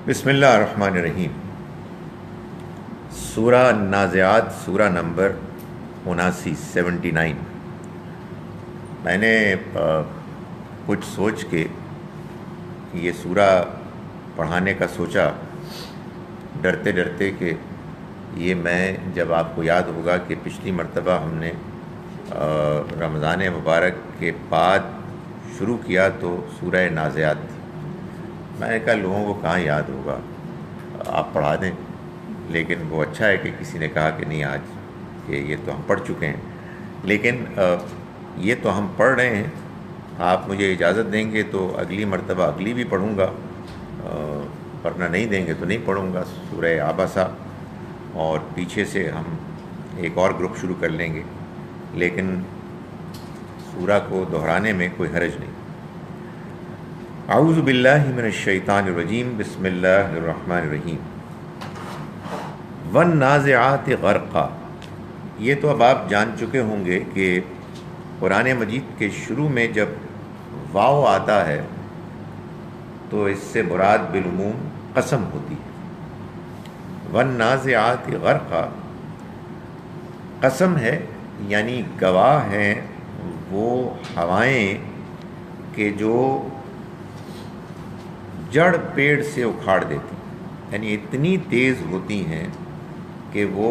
بسم اللہ الرحمن الرحیم۔ سورہ نازعات، سورہ نمبر 79۔ میں نے کچھ سوچ کے یہ سورہ پڑھانے کا سوچا، ڈرتے ڈرتے کہ یہ میں جب آپ کو یاد ہوگا کہ پچھلی مرتبہ ہم نے رمضان مبارک کے بعد شروع کیا تو سورہ نازعات تھی۔ میں نے کہا لوگوں کو کہاں یاد ہوگا، آپ پڑھا دیں، لیکن وہ اچھا ہے کہ کسی نے کہا کہ نہیں آج کہ یہ تو ہم پڑھ چکے ہیں، لیکن یہ تو ہم پڑھ رہے ہیں۔ آپ مجھے اجازت دیں گے تو اگلی مرتبہ اگلی بھی پڑھوں گا، ورنہ نہیں دیں گے تو نہیں پڑھوں گا، سورہ عبسہ، اور پیچھے سے ہم ایک اور گروپ شروع کر لیں گے، لیکن سورہ کو دہرانے میں کوئی حرج نہیں۔ اعوذ باللہ من الشیطان الرجیم، بسم اللہ الرحمن الرحیم۔ والنازعات غرقا، یہ تو اب آپ جان چکے ہوں گے کہ قرآن مجید کے شروع میں جب واو آتا ہے تو اس سے مراد بالعموم قسم ہوتی ہے۔ والنازعات غرقا قسم ہے، یعنی گواہ ہیں وہ ہوائیں کہ جو جڑ پیڑ سے اکھاڑ دیتی، یعنی اتنی تیز ہوتی ہیں کہ وہ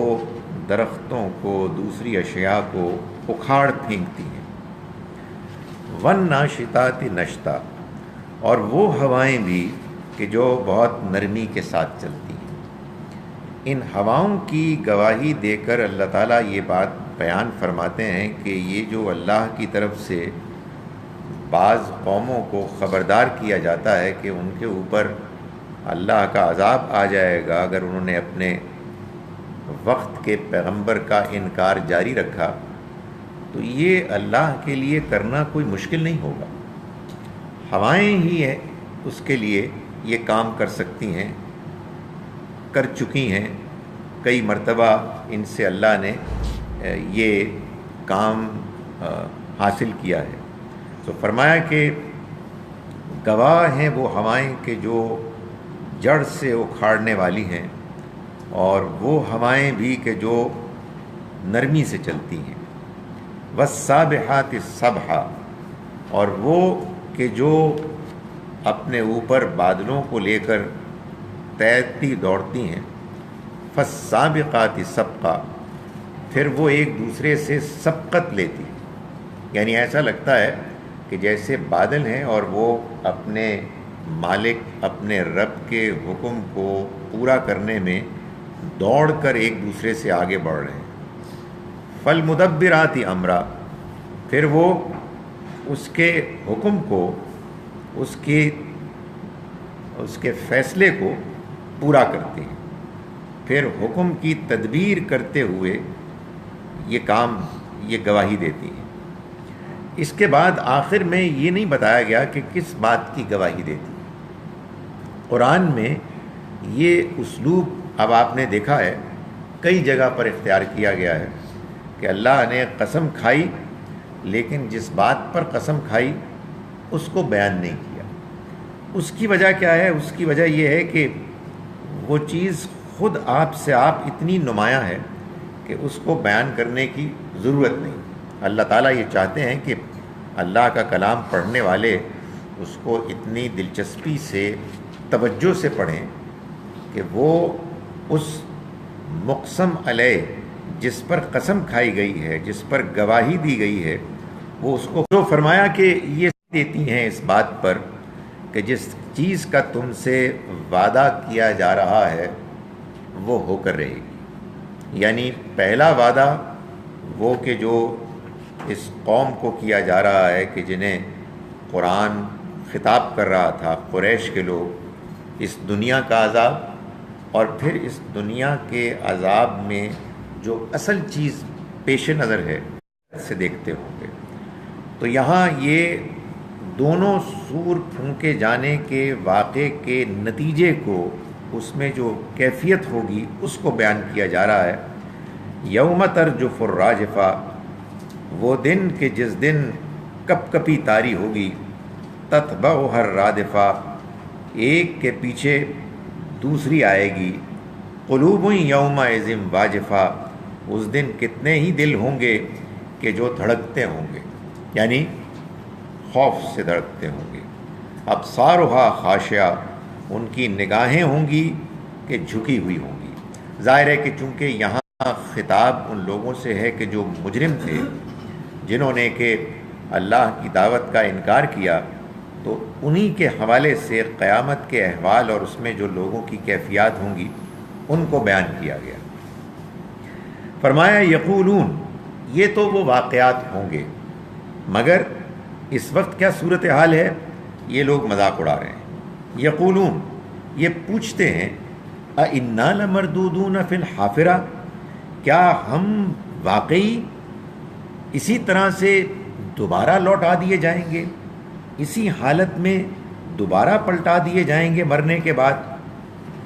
درختوں کو، دوسری اشیاء کو اکھاڑ پھینکتی ہیں۔ والناشطات نشطا، اور وہ ہوائیں بھی کہ جو بہت نرمی کے ساتھ چلتی ہیں۔ ان ہواؤں کی گواہی دے کر اللہ تعالیٰ یہ بات بیان فرماتے ہیں کہ یہ جو اللہ کی طرف سے بعض قوموں کو خبردار کیا جاتا ہے کہ ان کے اوپر اللہ کا عذاب آ جائے گا اگر انہوں نے اپنے وقت کے پیغمبر کا انکار جاری رکھا، تو یہ اللہ کے لیے کرنا کوئی مشکل نہیں ہوگا۔ ہوائیں ہی ہیں اس کے لیے یہ کام کر سکتی ہیں، کر چکی ہیں، کئی مرتبہ ان سے اللہ نے یہ کام حاصل کیا ہے۔ تو فرمایا کہ گواہ ہیں وہ ہوائیں کہ جو جڑ سے اکھاڑنے والی ہیں، اور وہ ہوائیں بھی کہ جو نرمی سے چلتی ہیں۔ والسابحات سبحا، اور وہ کہ جو اپنے اوپر بادلوں کو لے کر تیرتی دوڑتی ہیں۔ فالسابقات سبقا، پھر وہ ایک دوسرے سے سبقت لیتی، یعنی ایسا لگتا ہے کہ جیسے بادل ہیں اور وہ اپنے مالک، اپنے رب کے حکم کو پورا کرنے میں دوڑ کر ایک دوسرے سے آگے بڑھ رہے ہیں۔ فالمدبرات امرا، پھر وہ اس کے حکم کو، اس کے فیصلے کو پورا کرتے ہیں، پھر حکم کی تدبیر کرتے ہوئے یہ گواہی دیتی ہیں۔ اس کے بعد آخر میں یہ نہیں بتایا گیا کہ کس بات کی گواہی دیتی ہے۔ قرآن میں یہ اسلوب اب آپ نے دیکھا ہے کئی جگہ پر اختیار کیا گیا ہے کہ اللہ نے قسم کھائی، لیکن جس بات پر قسم کھائی اس کو بیان نہیں کیا۔ اس کی وجہ کیا ہے؟ اس کی وجہ یہ ہے کہ وہ چیز خود آپ سے آپ اتنی نمایاں ہے کہ اس کو بیان کرنے کی ضرورت نہیں۔ اللہ تعالیٰ یہ چاہتے ہیں کہ اللہ کا کلام پڑھنے والے اس کو اتنی دلچسپی سے، توجہ سے پڑھیں کہ وہ اس مقسم علیہ جس پر قسم کھائی گئی ہے، جس پر گواہی دی گئی ہے، وہ اس کو جو فرمایا کہ یہ دیتی ہیں اس بات پر کہ جس چیز کا تم سے وعدہ کیا جا رہا ہے وہ ہو کر رہے گی۔ یعنی پہلا وعدہ وہ کہ جو اس قوم کو کیا جا رہا ہے کہ جنہیں قرآن خطاب کر رہا تھا، قریش کے لوگ، اس دنیا کا عذاب، اور پھر اس دنیا کے عذاب میں جو اصل چیز پیش نظر ہے سے دیکھتے ہوں گے۔ تو یہاں یہ دونوں سور پھونکے جانے کے واقعے کے نتیجے کو، اس میں جو کیفیت ہوگی اس کو بیان کیا جا رہا ہے۔ یوم ترجف الراجفہ، وہ دن کہ جس دن کپ کپی طاری ہوگی، تتبعها الرادفہ، ایک کے پیچھے دوسری آئے گی قلوب یومئذ واجفہ، اس دن کتنے ہی دل ہوں گے کہ جو دھڑکتے ہوں گے، یعنی خوف سے دھڑکتے ہوں گے۔ ابصارها خاشعہ، ان کی نگاہیں ہوں گی کہ جھکی ہوئی ہوں گی۔ ظاہر ہے کہ چونکہ یہاں خطاب ان لوگوں سے ہے کہ جو مجرم تھے، جنہوں نے کہ اللہ کی دعوت کا انکار کیا، تو انہی کے حوالے سے قیامت کے احوال اور اس میں جو لوگوں کی کیفیات ہوں گی ان کو بیان کیا گیا۔ فرمایا یقولون، یہ تو وہ واقعات ہوں گے، مگر اس وقت کیا صورتحال ہے؟ یہ لوگ مذاق اڑا رہے ہیں۔ یقولون، یہ پوچھتے ہیں اَإِنَّا لَمَرْدُودُونَ فِي الْحَافِرَةِ، کیا ہم واقعی اسی طرح سے دوبارہ لوٹا دیے جائیں گے، اسی حالت میں دوبارہ پلٹا دیے جائیں گے مرنے کے بعد؟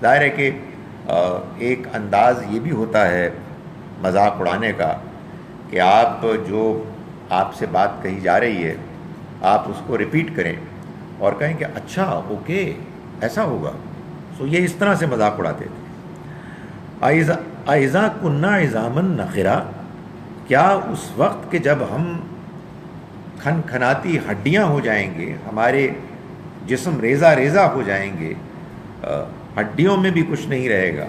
ظاہر ہے کہ ایک انداز یہ بھی ہوتا ہے مذاق اڑانے کا کہ آپ سے بات کہی جا رہی ہے، آپ اس کو ریپیٹ کریں اور کہیں کہ اچھا اوکے ایسا ہوگا۔ سو یہ اس طرح سے مذاق اڑاتے تھے۔ اَإِذَا كُنَّا عِظَامًا نَخِرَةً، کیا اس وقت کہ جب ہم کھنکھناتی ہڈیاں ہو جائیں گے، ہمارے جسم ریزہ ریزہ ہو جائیں گے، ہڈیوں میں بھی کچھ نہیں رہے گا،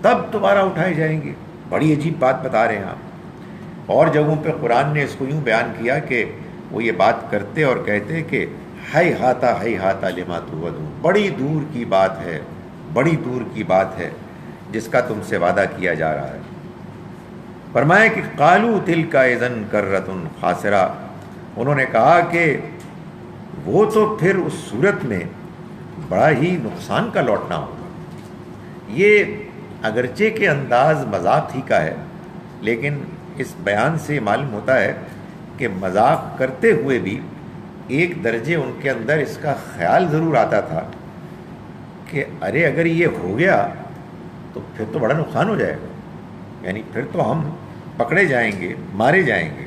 تب دوبارہ اٹھائے جائیں گے؟ بڑی عجیب بات بتا رہے ہیں آپ۔ اور جگہوں پہ قرآن نے اس کو یوں بیان کیا کہ وہ یہ بات کرتے اور کہتے کہ ہیہات لما توعدون، بڑی دور کی بات ہے، بڑی دور کی بات ہے جس کا تم سے وعدہ کیا جا رہا ہے۔ فرمایا کہ قالوا تلک اذا کرۃ خاسرہ، انہوں نے کہا کہ وہ تو پھر اس صورت میں بڑا ہی نقصان کا لوٹنا ہوگا۔ یہ اگرچہ کہ انداز مذاق ہی کا ہے، لیکن اس بیان سے معلوم ہوتا ہے کہ مذاق کرتے ہوئے بھی ایک درجے ان کے اندر اس کا خیال ضرور آتا تھا کہ ارے اگر یہ ہو گیا تو پھر تو بڑا نقصان ہو جائے گا، یعنی پھر تو ہم پکڑے جائیں گے، مارے جائیں گے۔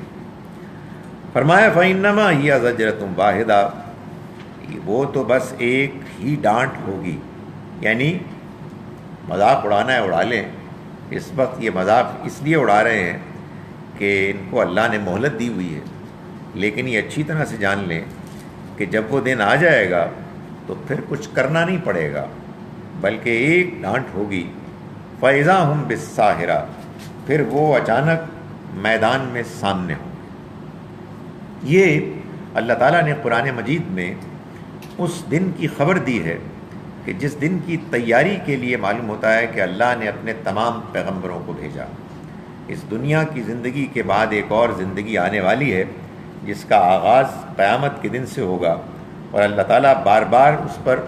فرمایا فَإِنَّمَا هِيَ زَجْرَةٌ وَاحِدَةٌ، وہ تو بس ایک ہی ڈانٹ ہوگی، یعنی مذاق اڑانا ہے اڑا لیں۔ اس وقت یہ مذاق اس لیے اڑا رہے ہیں کہ ان کو اللہ نے مہلت دی ہوئی ہے، لیکن یہ اچھی طرح سے جان لیں کہ جب وہ دن آ جائے گا تو پھر کچھ کرنا نہیں پڑے گا، بلکہ ایک ڈانٹ ہوگی۔ فَإِذَا هُمْ بِالسَّاهِرَةِ، پھر وہ اچانک میدان میں سامنے ہوں گے۔ یہ اللہ تعالیٰ نے قرآن مجید میں اس دن کی خبر دی ہے کہ جس دن کی تیاری کے لیے معلوم ہوتا ہے کہ اللہ نے اپنے تمام پیغمبروں کو بھیجا۔ اس دنیا کی زندگی کے بعد ایک اور زندگی آنے والی ہے جس کا آغاز قیامت کے دن سے ہوگا، اور اللہ تعالیٰ بار بار اس پر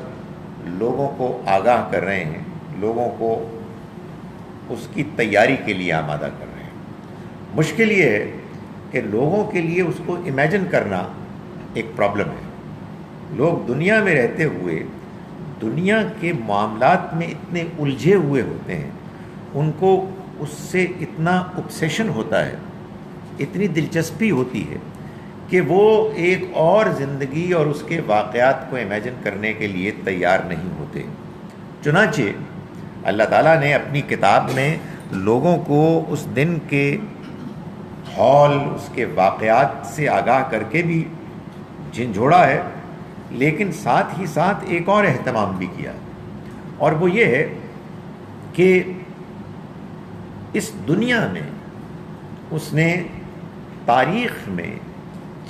لوگوں کو آگاہ کر رہے ہیں، لوگوں کو اس کی تیاری کے لیے آمادہ کر رہے ہیں۔ مشکل یہ ہے کہ لوگوں کے لیے اس کو امیجن کرنا ایک پرابلم ہے۔ لوگ دنیا میں رہتے ہوئے دنیا کے معاملات میں اتنے الجھے ہوئے ہوتے ہیں، ان کو اس سے اتنا obsession ہوتا ہے، اتنی دلچسپی ہوتی ہے کہ وہ ایک اور زندگی اور اس کے واقعات کو امیجن کرنے کے لیے تیار نہیں ہوتے۔ چنانچہ اللہ تعالیٰ نے اپنی کتاب میں لوگوں کو اس دن کے ہال، اس کے واقعات سے آگاہ کر کے بھی جھنجھوڑا ہے، لیکن ساتھ ہی ساتھ ایک اور اہتمام بھی کیا، اور وہ یہ ہے کہ اس دنیا میں اس نے تاریخ میں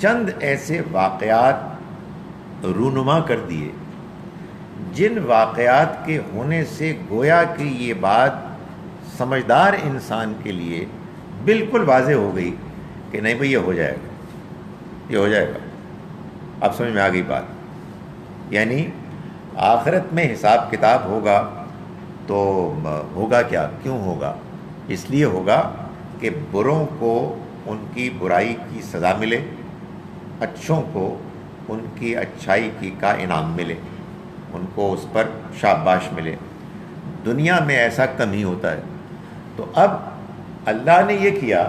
چند ایسے واقعات رونما کر دیے جن واقعات کے ہونے سے گویا کہ یہ بات سمجھدار انسان کے لیے بالکل واضح ہو گئی کہ نہیں بھئی یہ ہو جائے گا، یہ ہو جائے گا۔ اب سمجھ میں آ گئی بات، یعنی آخرت میں حساب کتاب ہوگا تو ہوگا کیا، کیوں ہوگا؟ اس لیے ہوگا کہ بروں کو ان کی برائی کی سزا ملے، اچھوں کو ان کی اچھائی کا انعام ملے، ان کو اس پر شاباش ملے۔ دنیا میں ایسا کم ہی ہوتا ہے۔ تو اب اللہ نے یہ کیا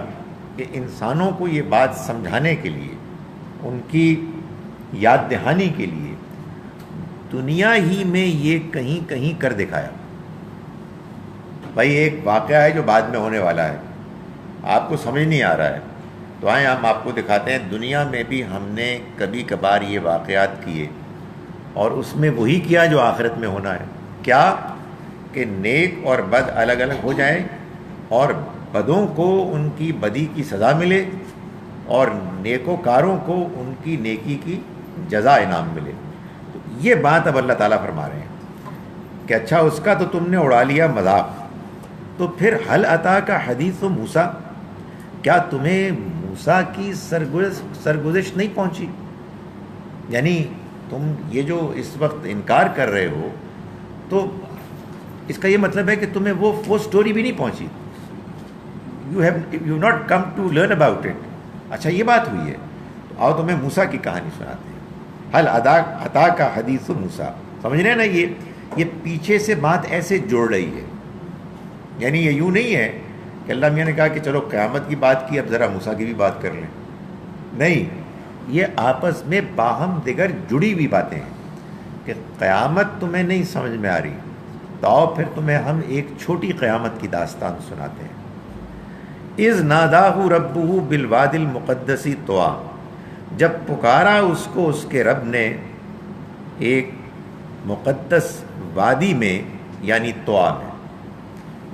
کہ انسانوں کو یہ بات سمجھانے کے لیے، ان کی یاد دہانی کے لیے دنیا ہی میں یہ کہیں کہیں کر دکھایا بھائی ایک واقعہ ہے جو بعد میں ہونے والا ہے، آپ کو سمجھ نہیں آ رہا ہے، تو آئیں ہم آپ کو دکھاتے ہیں دنیا میں بھی ہم نے کبھی کبھار یہ واقعات کیے، اور اس میں وہی کیا جو آخرت میں ہونا ہے. کیا کہ نیک اور بد الگ الگ ہو جائیں، اور بدوں کو ان کی بدی کی سزا ملے، اور نیکوکاروں کو ان کی نیکی کی جزا انعام ملے. تو یہ بات اب اللہ تعالیٰ فرما رہے ہیں کہ اچھا اس کا تو تم نے اڑا لیا مذاق، تو پھر حل عطا کا حدیث و موسیٰ، کیا تمہیں موسیٰ کی سرگزشت نہیں پہنچی؟ یعنی تم یہ جو اس وقت انکار کر رہے ہو، تو اس کا یہ مطلب ہے کہ تمہیں وہ سٹوری بھی نہیں پہنچی. You not come to learn about it. اچھا یہ بات ہوئی ہے، تو آؤ تمہیں موسیٰ کی کہانی سناتے ہیں. حل عطا کا حدیث موسیٰ، سمجھ رہے ہیں نا؟ یہ پیچھے سے بات ایسے جوڑ رہی ہے. یعنی یہ یوں نہیں ہے کہ اللہ میاں نے کہا کہ چلو قیامت کی بات کی، اب ذرا موسیٰ کی بھی بات کر لیں. نہیں، یہ آپس میں باہم دیگر جڑی ہوئی باتیں ہیں. کہ قیامت تمہیں نہیں سمجھ میں آ رہی، تو آؤ پھر تمہیں ہم ایک چھوٹی قیامت کی داستان سناتے ہیں. اذ ناداہ ربہ بالوادی المقدس طویٰ، جب پکارا اس کو اس کے رب نے ایک مقدس وادی میں، یعنی طویٰ میں.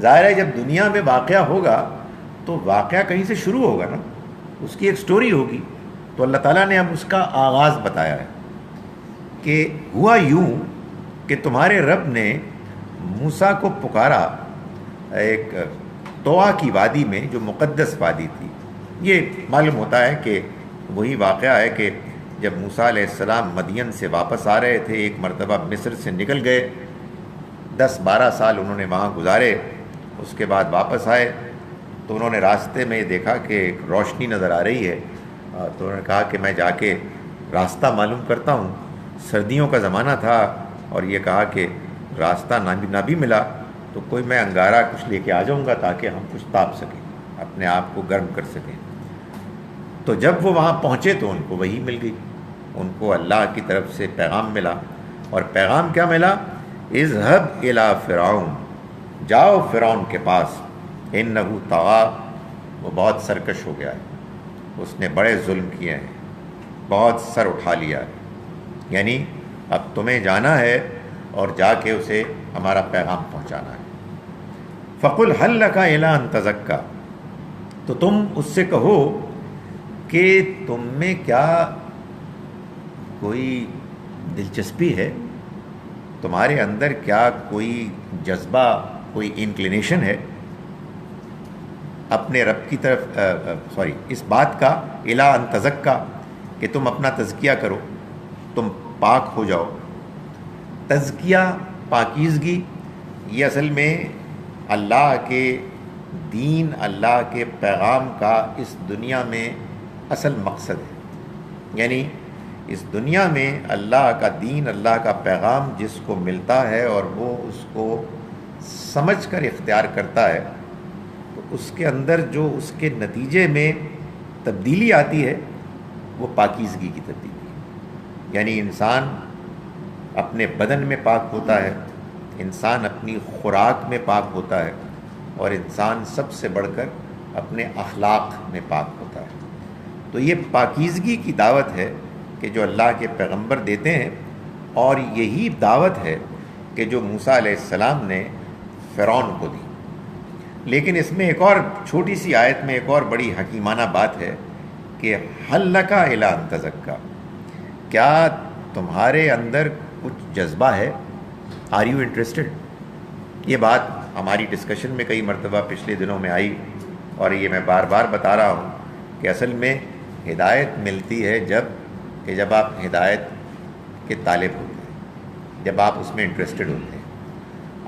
ظاہر ہے جب دنیا میں واقعہ ہوگا تو واقعہ کہیں سے شروع ہوگا نا، اس کی ایک سٹوری ہوگی. تو اللہ تعالیٰ نے اب اس کا آغاز بتایا ہے کہ ہوا یوں کہ تمہارے رب نے موسیٰ کو پکارا ایک طویٰ کی وادی میں، جو مقدس وادی تھی. یہ معلوم ہوتا ہے کہ وہی واقعہ ہے کہ جب موسیٰ علیہ السلام مدین سے واپس آ رہے تھے، ایک مرتبہ مصر سے نکل گئے، 10-12 سال انہوں نے وہاں گزارے. اس کے بعد واپس آئے تو انہوں نے راستے میں دیکھا کہ ایک روشنی نظر آ رہی ہے، تو انہوں نے کہا کہ میں جا کے راستہ معلوم کرتا ہوں. سردیوں کا زمانہ تھا، اور یہ کہا کہ راستہ نہ بھی ملا تو کوئی میں انگارہ کچھ لے کے آ جاؤں گا تاکہ ہم کچھ تاپ سکیں، اپنے آپ کو گرم کر سکیں. تو جب وہ وہاں پہنچے تو ان کو وحی مل گئی، ان کو اللہ کی طرف سے پیغام ملا. اور پیغام کیا ملا؟ اذهب الی فرعون، جاؤ فرعون کے پاس، انہ طغیٰ، وہ بہت سرکش ہو گیا ہے، اس نے بڑے ظلم کیے ہیں، بہت سر اٹھا لیا ہے. یعنی اب تمہیں جانا ہے اور جا کے اسے ہمارا پیغام پہنچانا ہے. فقل هل لک الی ان تزکی، تو تم اس سے کہو کہ تم میں کیا کوئی دلچسپی ہے، تمہارے اندر کیا کوئی جذبہ، کوئی انکلینیشن ہے اپنے رب کی طرف، اس بات کا، الی ان تزکی، کہ تم اپنا تزکیہ کرو، تم پاک ہو جاؤ. تزکیہ، پاکیزگی، یہ اصل میں اللہ کے دین، اللہ کے پیغام کا اس دنیا میں اصل مقصد ہے. یعنی اس دنیا میں اللہ کا دین، اللہ کا پیغام جس کو ملتا ہے اور وہ اس کو سمجھ کر اختیار کرتا ہے، تو اس کے اندر جو اس کے نتیجے میں تبدیلی آتی ہے وہ پاکیزگی کی تبدیلی ہے. یعنی انسان اپنے بدن میں پاک ہوتا ہے، انسان اپنی خوراک میں پاک ہوتا ہے، اور انسان سب سے بڑھ کر اپنے اخلاق میں پاک ہوتا ہے. تو یہ پاکیزگی کی دعوت ہے کہ جو اللہ کے پیغمبر دیتے ہیں، اور یہی دعوت ہے کہ جو موسیٰ علیہ السلام نے فرعون کو دی. لیکن اس میں ایک اور چھوٹی سی آیت میں ایک اور بڑی حکیمانہ بات ہے کہ حل لک الی ان تزکی، کیا تمہارے اندر کچھ جذبہ ہے؟ Are you interested? یہ بات ہماری ڈسکشن میں کئی مرتبہ پچھلے دنوں میں آئی، اور یہ میں بار بار بتا رہا ہوں کہ اصل میں ہدایت ملتی ہے جب آپ ہدایت کے طالب ہوتے ہیں، جب آپ اس میں انٹرسٹڈ ہوتے ہیں.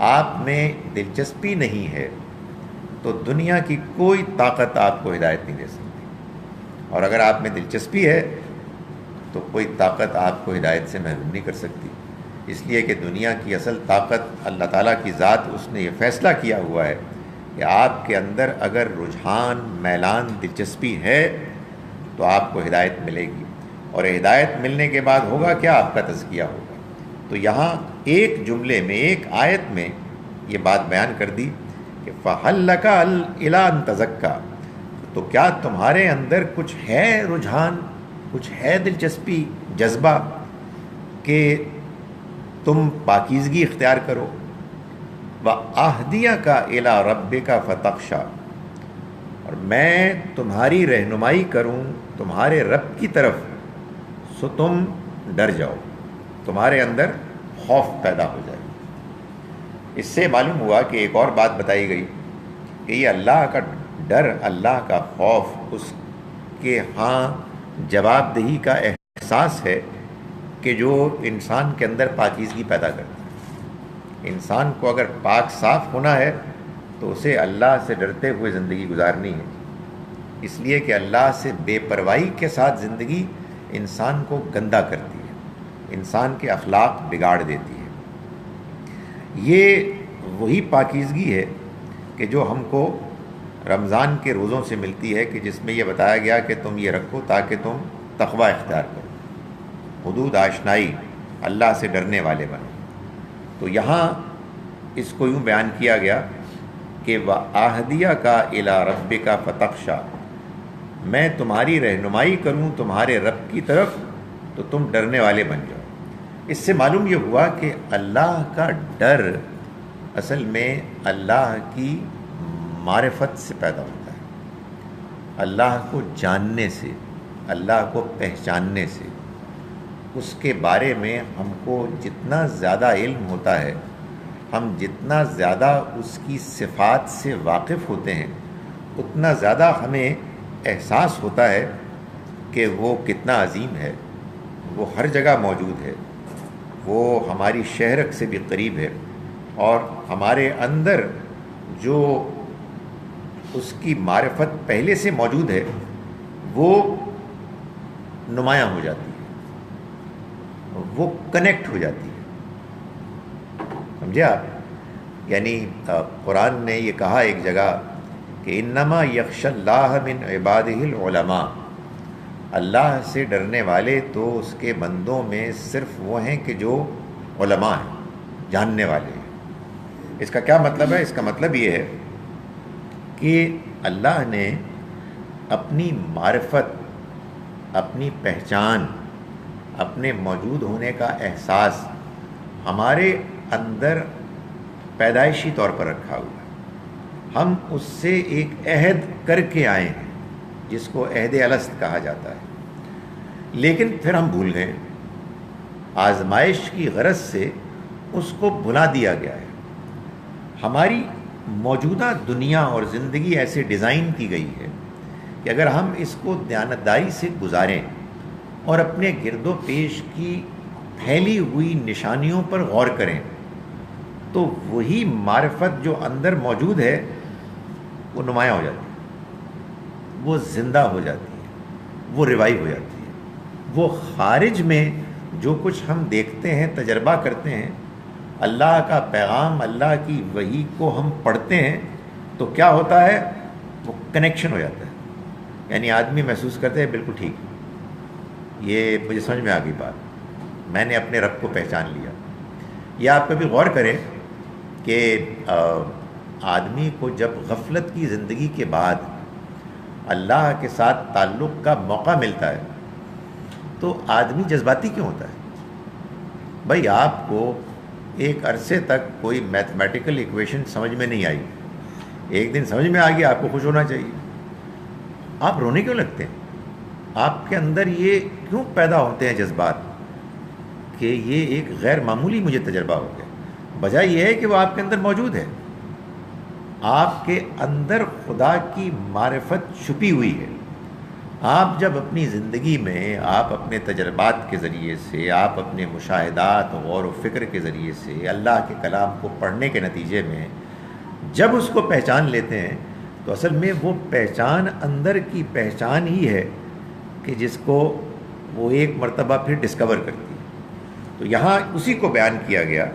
آپ میں دلچسپی نہیں ہے تو دنیا کی کوئی طاقت آپ کو ہدایت نہیں دے سکتی، اور اگر آپ میں دلچسپی ہے تو کوئی طاقت آپ کو ہدایت سے محروم نہیں کر سکتی. اس لیے کہ دنیا کی اصل طاقت اللہ تعالیٰ کی ذات، اس نے یہ فیصلہ کیا ہوا ہے کہ آپ کے اندر اگر رجحان، میلان، دلچسپی ہے تو آپ کو ہدایت ملے گی، اور ہدایت ملنے کے بعد ہوگا کیا؟ آپ کا تزکیہ ہوگا. تو یہاں ایک جملے میں، ایک آیت میں یہ بات بیان کر دی کہ فَهَلْ لَكَ إِلَىٰ أَن تَزَكَّىٰ، تو کیا تمہارے اندر کچھ ہے رجحان، کچھ ہے دلچسپی، جذبہ کہ تم پاکیزگی اختیار کرو؟ وَأَهْدِيَكَ إِلَىٰ رَبِّكَ فَتَخْشَىٰ، اور میں تمہاری رہنمائی کروں تمہارے رب کی طرف سو تم ڈر جاؤ، تمہارے اندر خوف پیدا ہو جائے۔ اس سے معلوم ہوا کہ ایک اور بات بتائی گئی کہ یہ اللہ کا ڈر، اللہ کا خوف، اس کے ہاں جواب دہی کا احساس ہے کہ جو انسان کے اندر پاکیزگی پیدا کرتا ہے۔ انسان کو اگر پاک صاف ہونا ہے تو اسے اللہ سے ڈرتے ہوئے زندگی گزارنی ہے، اس لیے کہ اللہ سے بے پرواہی کے ساتھ زندگی انسان کو گندا کرتی ہے، انسان کے اخلاق بگاڑ دیتی ہے۔ یہ وہی پاکیزگی ہے کہ جو ہم کو رمضان کے روزوں سے ملتی ہے، کہ جس میں یہ بتایا گیا کہ تم یہ رکھو تاکہ تم تقوی اختیار کرو، حدود آشنائی، اللہ سے ڈرنے والے بنو۔ تو یہاں اس کو یوں بیان کیا گیا کہ وَأَهْدِيَكَ إِلَىٰ رَبِّكَ فَتَخْشَىٰ، میں تمہاری رہنمائی کروں تمہارے رب کی طرف تو تم ڈرنے والے بن جاؤ۔ اس سے معلوم یہ ہوا کہ اللہ کا ڈر اصل میں اللہ کی معرفت سے پیدا ہوتا ہے، اللہ کو جاننے سے، اللہ کو پہچاننے سے۔ اس کے بارے میں ہم کو جتنا زیادہ علم ہوتا ہے، ہم جتنا زیادہ اس کی صفات سے واقف ہوتے ہیں، اتنا زیادہ ہمیں احساس ہوتا ہے کہ وہ کتنا عظیم ہے، وہ ہر جگہ موجود ہے، وہ ہماری شہرک سے بھی قریب ہے، اور ہمارے اندر جو اس کی معرفت پہلے سے موجود ہے وہ نمایاں ہو جاتی ہے، وہ کنیکٹ ہو جاتی ہے۔ سمجھے آپ؟ یعنی قرآن نے یہ کہا ایک جگہ کہ انما یخشی اللہ من عبادہ العلماء، اللہ سے ڈرنے والے تو اس کے بندوں میں صرف وہ ہیں کہ جو علماء ہیں، جاننے والے ہیں۔ اس کا کیا مطلب ہے؟ اس کا مطلب یہ ہے کہ اللہ نے اپنی معرفت، اپنی پہچان، اپنے موجود ہونے کا احساس ہمارے اندر پیدائشی طور پر رکھا ہوا ہے۔ ہم اس سے ایک عہد کر کے آئے ہیں جس کو عہد الست کہا جاتا ہے، لیکن پھر ہم بھول گئے، آزمائش کی غرض سے اس کو بھلا دیا گیا ہے۔ ہماری موجودہ دنیا اور زندگی ایسے ڈیزائن کی گئی ہے کہ اگر ہم اس کو دیانتداری سے گزاریں اور اپنے گرد و پیش کی پھیلی ہوئی نشانیوں پر غور کریں تو وہی معرفت جو اندر موجود ہے وہ نمایاں ہو جاتی ہے، وہ زندہ ہو جاتی ہے، وہ ریوائیو ہو جاتی ہے۔ وہ خارج میں جو کچھ ہم دیکھتے ہیں، تجربہ کرتے ہیں، اللہ کا پیغام، اللہ کی وحی کو ہم پڑھتے ہیں تو کیا ہوتا ہے؟ وہ کنیکشن ہو جاتا ہے۔ یعنی آدمی محسوس کرتے ہیں بالکل ٹھیک، یہ مجھے سمجھ میں آ گئی بات، میں نے اپنے رب کو پہچان لیا۔ یا آپ کبھی غور کریں کہ آدمی کو جب غفلت کی زندگی کے بعد اللہ کے ساتھ تعلق کا موقع ملتا ہے تو آدمی جذباتی کیوں ہوتا ہے؟ بھائی آپ کو ایک عرصے تک کوئی میتھمیٹیکل ایکویشن سمجھ میں نہیں آئی، ایک دن سمجھ میں آ گئی، آپ کو خوش ہونا چاہیے۔ آپ رونے کیوں لگتے ہیں؟ آپ کے اندر یہ کیوں پیدا ہوتے ہیں جذبات کہ یہ ایک غیر معمولی مجھے تجربہ ہو گیا؟ وجہ یہ ہے کہ وہ آپ کے اندر موجود ہے، آپ کے اندر خدا کی معرفت چھپی ہوئی ہے۔ آپ جب اپنی زندگی میں، آپ اپنے تجربات کے ذریعے سے، آپ اپنے مشاہدات، غور و فکر کے ذریعے سے اللہ کے کلام کو پڑھنے کے نتیجے میں جب اس کو پہچان لیتے ہیں تو اصل میں وہ پہچان اندر کی پہچان ہی ہے کہ جس کو وہ ایک مرتبہ پھر ڈسکور کرتی ہے۔ تو یہاں اسی کو بیان کیا گیا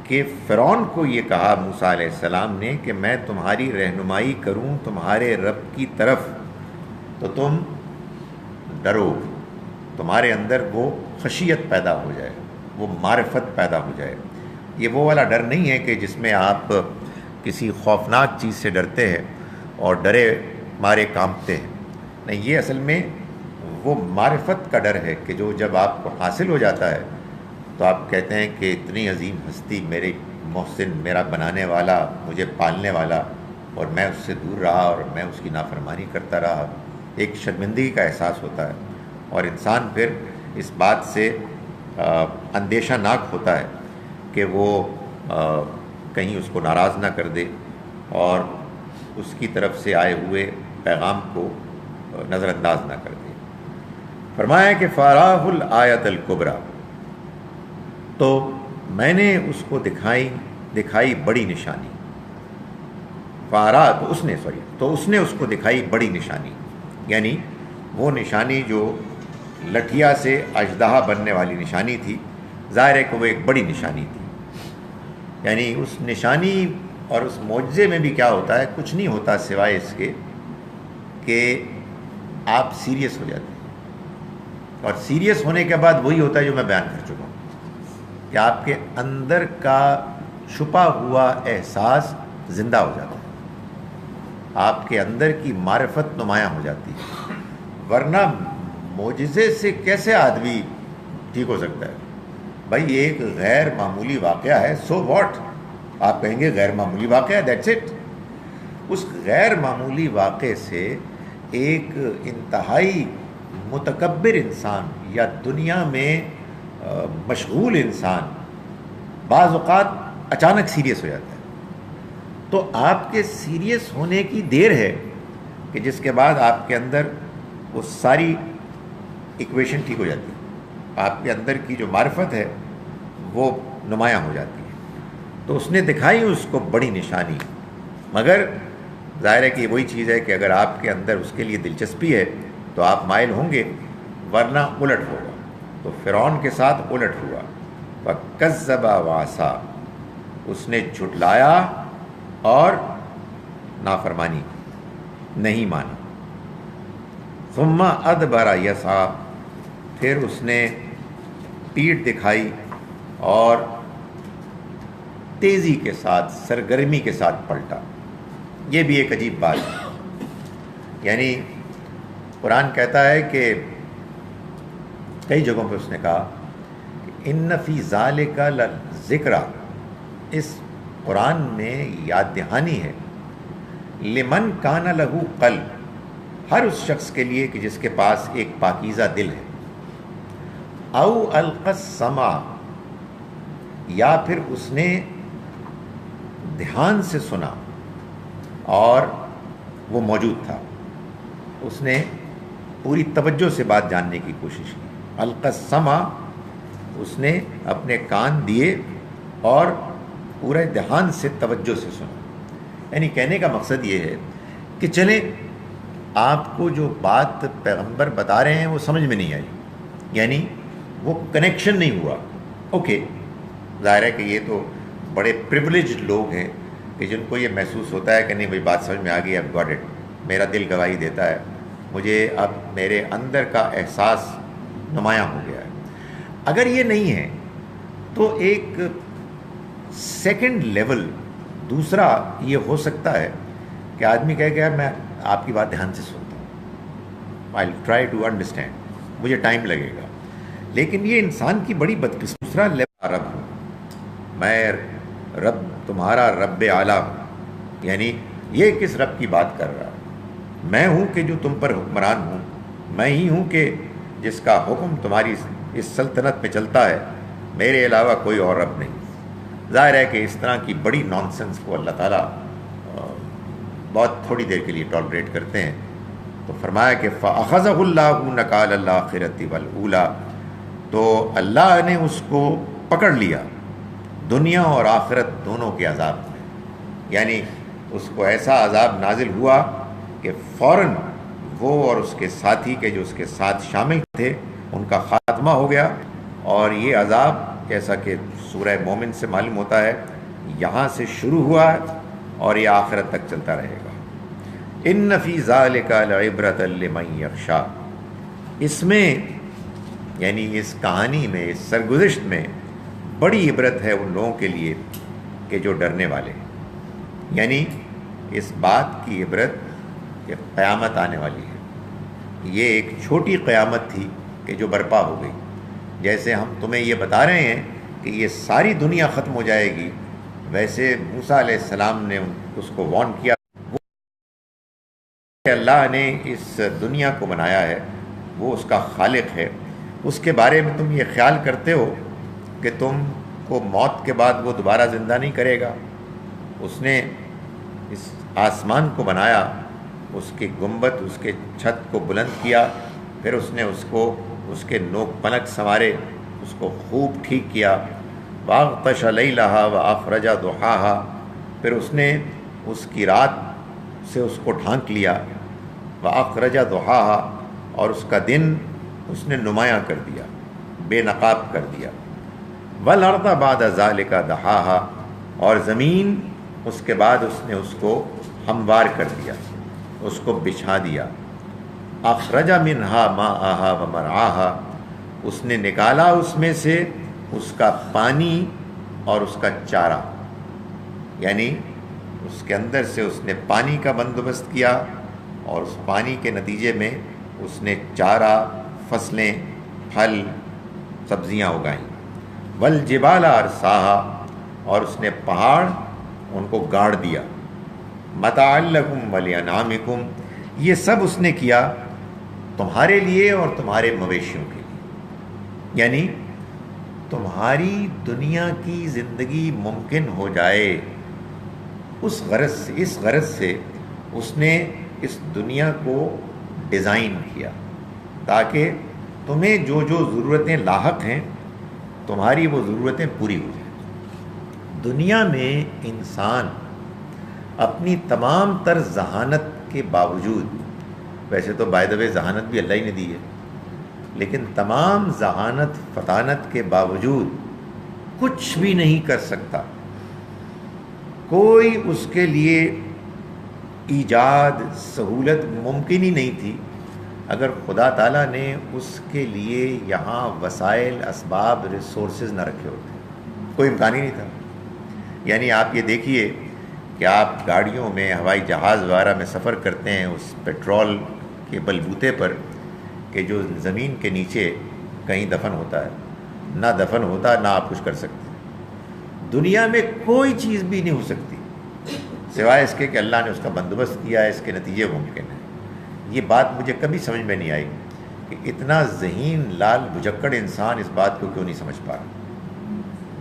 کہ فرعون کو یہ کہا موسیٰ علیہ السلام نے کہ میں تمہاری رہنمائی کروں تمہارے رب کی طرف تو تم ڈرو، تمہارے اندر وہ خشیت پیدا ہو جائے، وہ معرفت پیدا ہو جائے۔ یہ وہ والا ڈر نہیں ہے کہ جس میں آپ کسی خوفناک چیز سے ڈرتے ہیں اور ڈرے مارے کانپتے ہیں. نہیں، یہ اصل میں وہ معرفت کا ڈر ہے کہ جو جب آپ کو حاصل ہو جاتا ہے تو آپ کہتے ہیں کہ اتنی عظیم ہستی، میرے محسن، میرا بنانے والا، مجھے پالنے والا، اور میں اس سے دور رہا اور میں اس کی نافرمانی کرتا رہا. ایک شرمندگی کا احساس ہوتا ہے، اور انسان پھر اس بات سے اندیشہ ناک ہوتا ہے کہ وہ کہیں اس کو ناراض نہ کر دے اور اس کی طرف سے آئے ہوئے پیغام کو نظر انداز نہ کر دے. فرمایا کہ فاراہ الآیت الکبریٰ، تو میں نے اس کو دکھائی بڑی نشانی. فارا تو اس نے اس کو دکھائی بڑی نشانی، یعنی وہ نشانی جو لٹھیا سے اژدہا بننے والی نشانی تھی، ظاہر ہے کہ وہ ایک بڑی نشانی تھی. یعنی اس نشانی اور اس معجزے میں بھی کیا ہوتا ہے؟ کچھ نہیں ہوتا سوائے اس کے کہ آپ سیریس ہو جاتے ہیں، اور سیریس ہونے کے بعد وہی ہوتا ہے جو میں بیان کر چکا ہوں کہ آپ کے اندر کا چھپا ہوا احساس زندہ ہو جاتا ہے، آپ کے اندر کی معرفت نمایاں ہو جاتی ہے. ورنہ معجزے سے کیسے آدمی ٹھیک ہو سکتا ہے؟ بھائی ایک غیر معمولی واقعہ ہے، سو واٹ؟ آپ کہیں گے غیر معمولی واقعہ ہے، دیٹس اٹ. اس غیر معمولی واقعے سے ایک انتہائی متکبر انسان یا دنیا میں مشغول انسان بعض اوقات اچانک سیریس ہو جاتا ہے. تو آپ کے سیریس ہونے کی دیر ہے کہ جس کے بعد آپ کے اندر وہ ساری ایکویشن ٹھیک ہو جاتی ہے، آپ کے اندر کی جو معرفت ہے وہ نمایاں ہو جاتی ہے. تو اس نے دکھائی اس کو بڑی نشانی، مگر ظاہر ہے کہ وہی چیز ہے کہ اگر آپ کے اندر اس کے لیے دلچسپی ہے تو آپ مائل ہوں گے، ورنہ الٹ ہوگا. تو فرعون کے ساتھ الٹ ہوا. فَكَذَّبَ وَعَصَىٰ، اس نے جھٹلایا اور نافرمانی کی، نہیں مانا. ثُمَّ أَدْبَرَ يَسْعَىٰ، پھر اس نے پیٹھ دکھائی اور تیزی کے ساتھ، سرگرمی کے ساتھ پلٹا. یہ بھی ایک عجیب بات ہے. یعنی قرآن کہتا ہے کہ کئی جگہوں پہ اس نے کہا کہ اِنَّ فِي ذَلِكَ لَذِكْرَىٰ، اس قرآن میں یاد دہانی ہے، لمن کان لہو قلب، ہر اس شخص کے لیے کہ جس کے پاس ایک پاکیزہ دل ہے. او القى السمع، یا پھر اس نے دھیان سے سنا اور وہ موجود تھا، اس نے پوری توجہ سے بات جاننے کی کوشش کی. القى السمع، اس نے اپنے کان دیے اور پورے دھیان سے توجہ سے سنا. یعنی کہنے کا مقصد یہ ہے کہ چلیں آپ کو جو بات پیغمبر بتا رہے ہیں وہ سمجھ میں نہیں آئی، یعنی وہ کنیکشن نہیں ہوا. اوکے، ظاہر ہے کہ یہ تو بڑے پریولیجڈ لوگ ہیں کہ جن کو یہ محسوس ہوتا ہے کہ نہیں بھائی بات سمجھ میں آ گئی، اب گاٹ اٹ، میرا دل گواہی دیتا ہے، مجھے اب میرے اندر کا احساس نمایاں ہو گیا ہے. اگر یہ نہیں ہے تو ایک سیکنڈ لیول دوسرا یہ ہو سکتا ہے کہ آدمی کہے کہ میں آپ کی بات دھیان سے سنتا ہوں، آئی ٹرائی ٹو انڈرسٹینڈ، مجھے ٹائم لگے گا. لیکن یہ انسان کی بڑی بدقسمتی. دوسرا لیول رب ہوں، میں رب تمہارا رب اعلیٰ ہوں. یعنی یہ کس رب کی بات کر رہا ہے؟ میں ہوں کہ جو تم پر حکمران ہوں، میں ہی ہوں کہ جس کا حکم تمہاری اس سلطنت میں چلتا ہے، میرے علاوہ کوئی اور رب نہیں. ظاہر ہے کہ اس طرح کی بڑی نانسنس کو اللہ تعالیٰ بہت تھوڑی دیر کے لیے ٹالریٹ کرتے ہیں. تو فرمایا کہ فَأَخَذَهُ اللَّهُ نَكَالَ الْآخِرَةِ وَالْأُولَىٰ، تو اللہ نے اس کو پکڑ لیا دنیا اور آخرت دونوں کے عذاب میں. یعنی اس کو ایسا عذاب نازل ہوا کہ فوراً وہ اور اس کے ساتھی کے جو اس کے ساتھ شامل تھے ان کا خاتمہ ہو گیا. اور یہ عذاب جیسا کہ سورہ مومن سے معلوم ہوتا ہے یہاں سے شروع ہوا اور یہ آخرت تک چلتا رہے گا. ان فی ذالک لعبرۃ لمن یخشی، اس میں یعنی اس کہانی میں، اس سرگزشت میں بڑی عبرت ہے ان لوگوں کے لیے کہ جو ڈرنے والے ہیں. یعنی اس بات کی عبرت کہ قیامت آنے والی ہے، یہ ایک چھوٹی قیامت تھی کہ جو برپا ہو گئی. جیسے ہم تمہیں یہ بتا رہے ہیں کہ یہ ساری دنیا ختم ہو جائے گی، ویسے موسیٰ علیہ السلام نے اس کو وارن کیا. کہ اللہ نے اس دنیا کو بنایا ہے، وہ اس کا خالق ہے، اس کے بارے میں تم یہ خیال کرتے ہو کہ تم کو موت کے بعد وہ دوبارہ زندہ نہیں کرے گا. اس نے اس آسمان کو بنایا، اس کی گنبد، اس کے چھت کو بلند کیا، پھر اس نے اس کے نوک پلک سنوارے، اس کو خوب ٹھیک کیا. واغطش لیلہا واخرج ضحاہا، پھر اس نے اس کی رات سے اس کو ڈھانک لیا. واخرج ضحاہا، اور اس کا دن اس نے نمایاں کر دیا، بے نقاب کر دیا. والارض بعد ذلک دحاہا، اور زمین اس کے بعد اس نے اس کو ہموار کر دیا، اس کو بچھا دیا. اخرج منہا ماءہا ومرعاہا، اس نے نکالا اس میں سے اس کا پانی اور اس کا چارہ، یعنی اس کے اندر سے اس نے پانی کا بندوبست کیا اور اس پانی کے نتیجے میں اس نے چارہ، فصلیں، پھل، سبزیاں اگائیں. والجبال ارساہا، اور اس نے پہاڑ ان کو گاڑ دیا. متاعا لکم ولانعامکم، یہ سب اس نے کیا تمہارے لیے اور تمہارے مویشیوں کے لیے، یعنی تمہاری دنیا کی زندگی ممکن ہو جائے. اس غرض سے اس نے اس دنیا کو ڈیزائن کیا تاکہ تمہیں جو جو ضرورتیں لاحق ہیں تمہاری وہ ضرورتیں پوری ہو جائیں. دنیا میں انسان اپنی تمام تر ذہانت کے باوجود، ویسے تو بائی دا وے ذہانت بھی اللہ ہی نے دی ہے، لیکن تمام ذہانت فطانت کے باوجود کچھ بھی نہیں کر سکتا. کوئی اس کے لیے ایجاد، سہولت ممکن ہی نہیں تھی اگر خدا تعالیٰ نے اس کے لیے یہاں وسائل، اسباب، ریسورسز نہ رکھے ہوتے. کوئی امکان ہی نہیں تھا. یعنی آپ یہ دیکھیے کہ آپ گاڑیوں میں، ہوائی جہاز وغیرہ میں سفر کرتے ہیں اس پیٹرول کے بلبوتے پر کہ جو زمین کے نیچے کہیں دفن ہوتا ہے، نہ دفن ہوتا نہ آپ کچھ کر سکتے. دنیا میں کوئی چیز بھی نہیں ہو سکتی سوائے اس کے کہ اللہ نے اس کا بندوبست کیا ہے، اس کے نتیجے ممکن ہیں. یہ بات مجھے کبھی سمجھ میں نہیں آئی کہ اتنا ذہین، لال بجکڑ انسان اس بات کو کیوں نہیں سمجھ پا رہا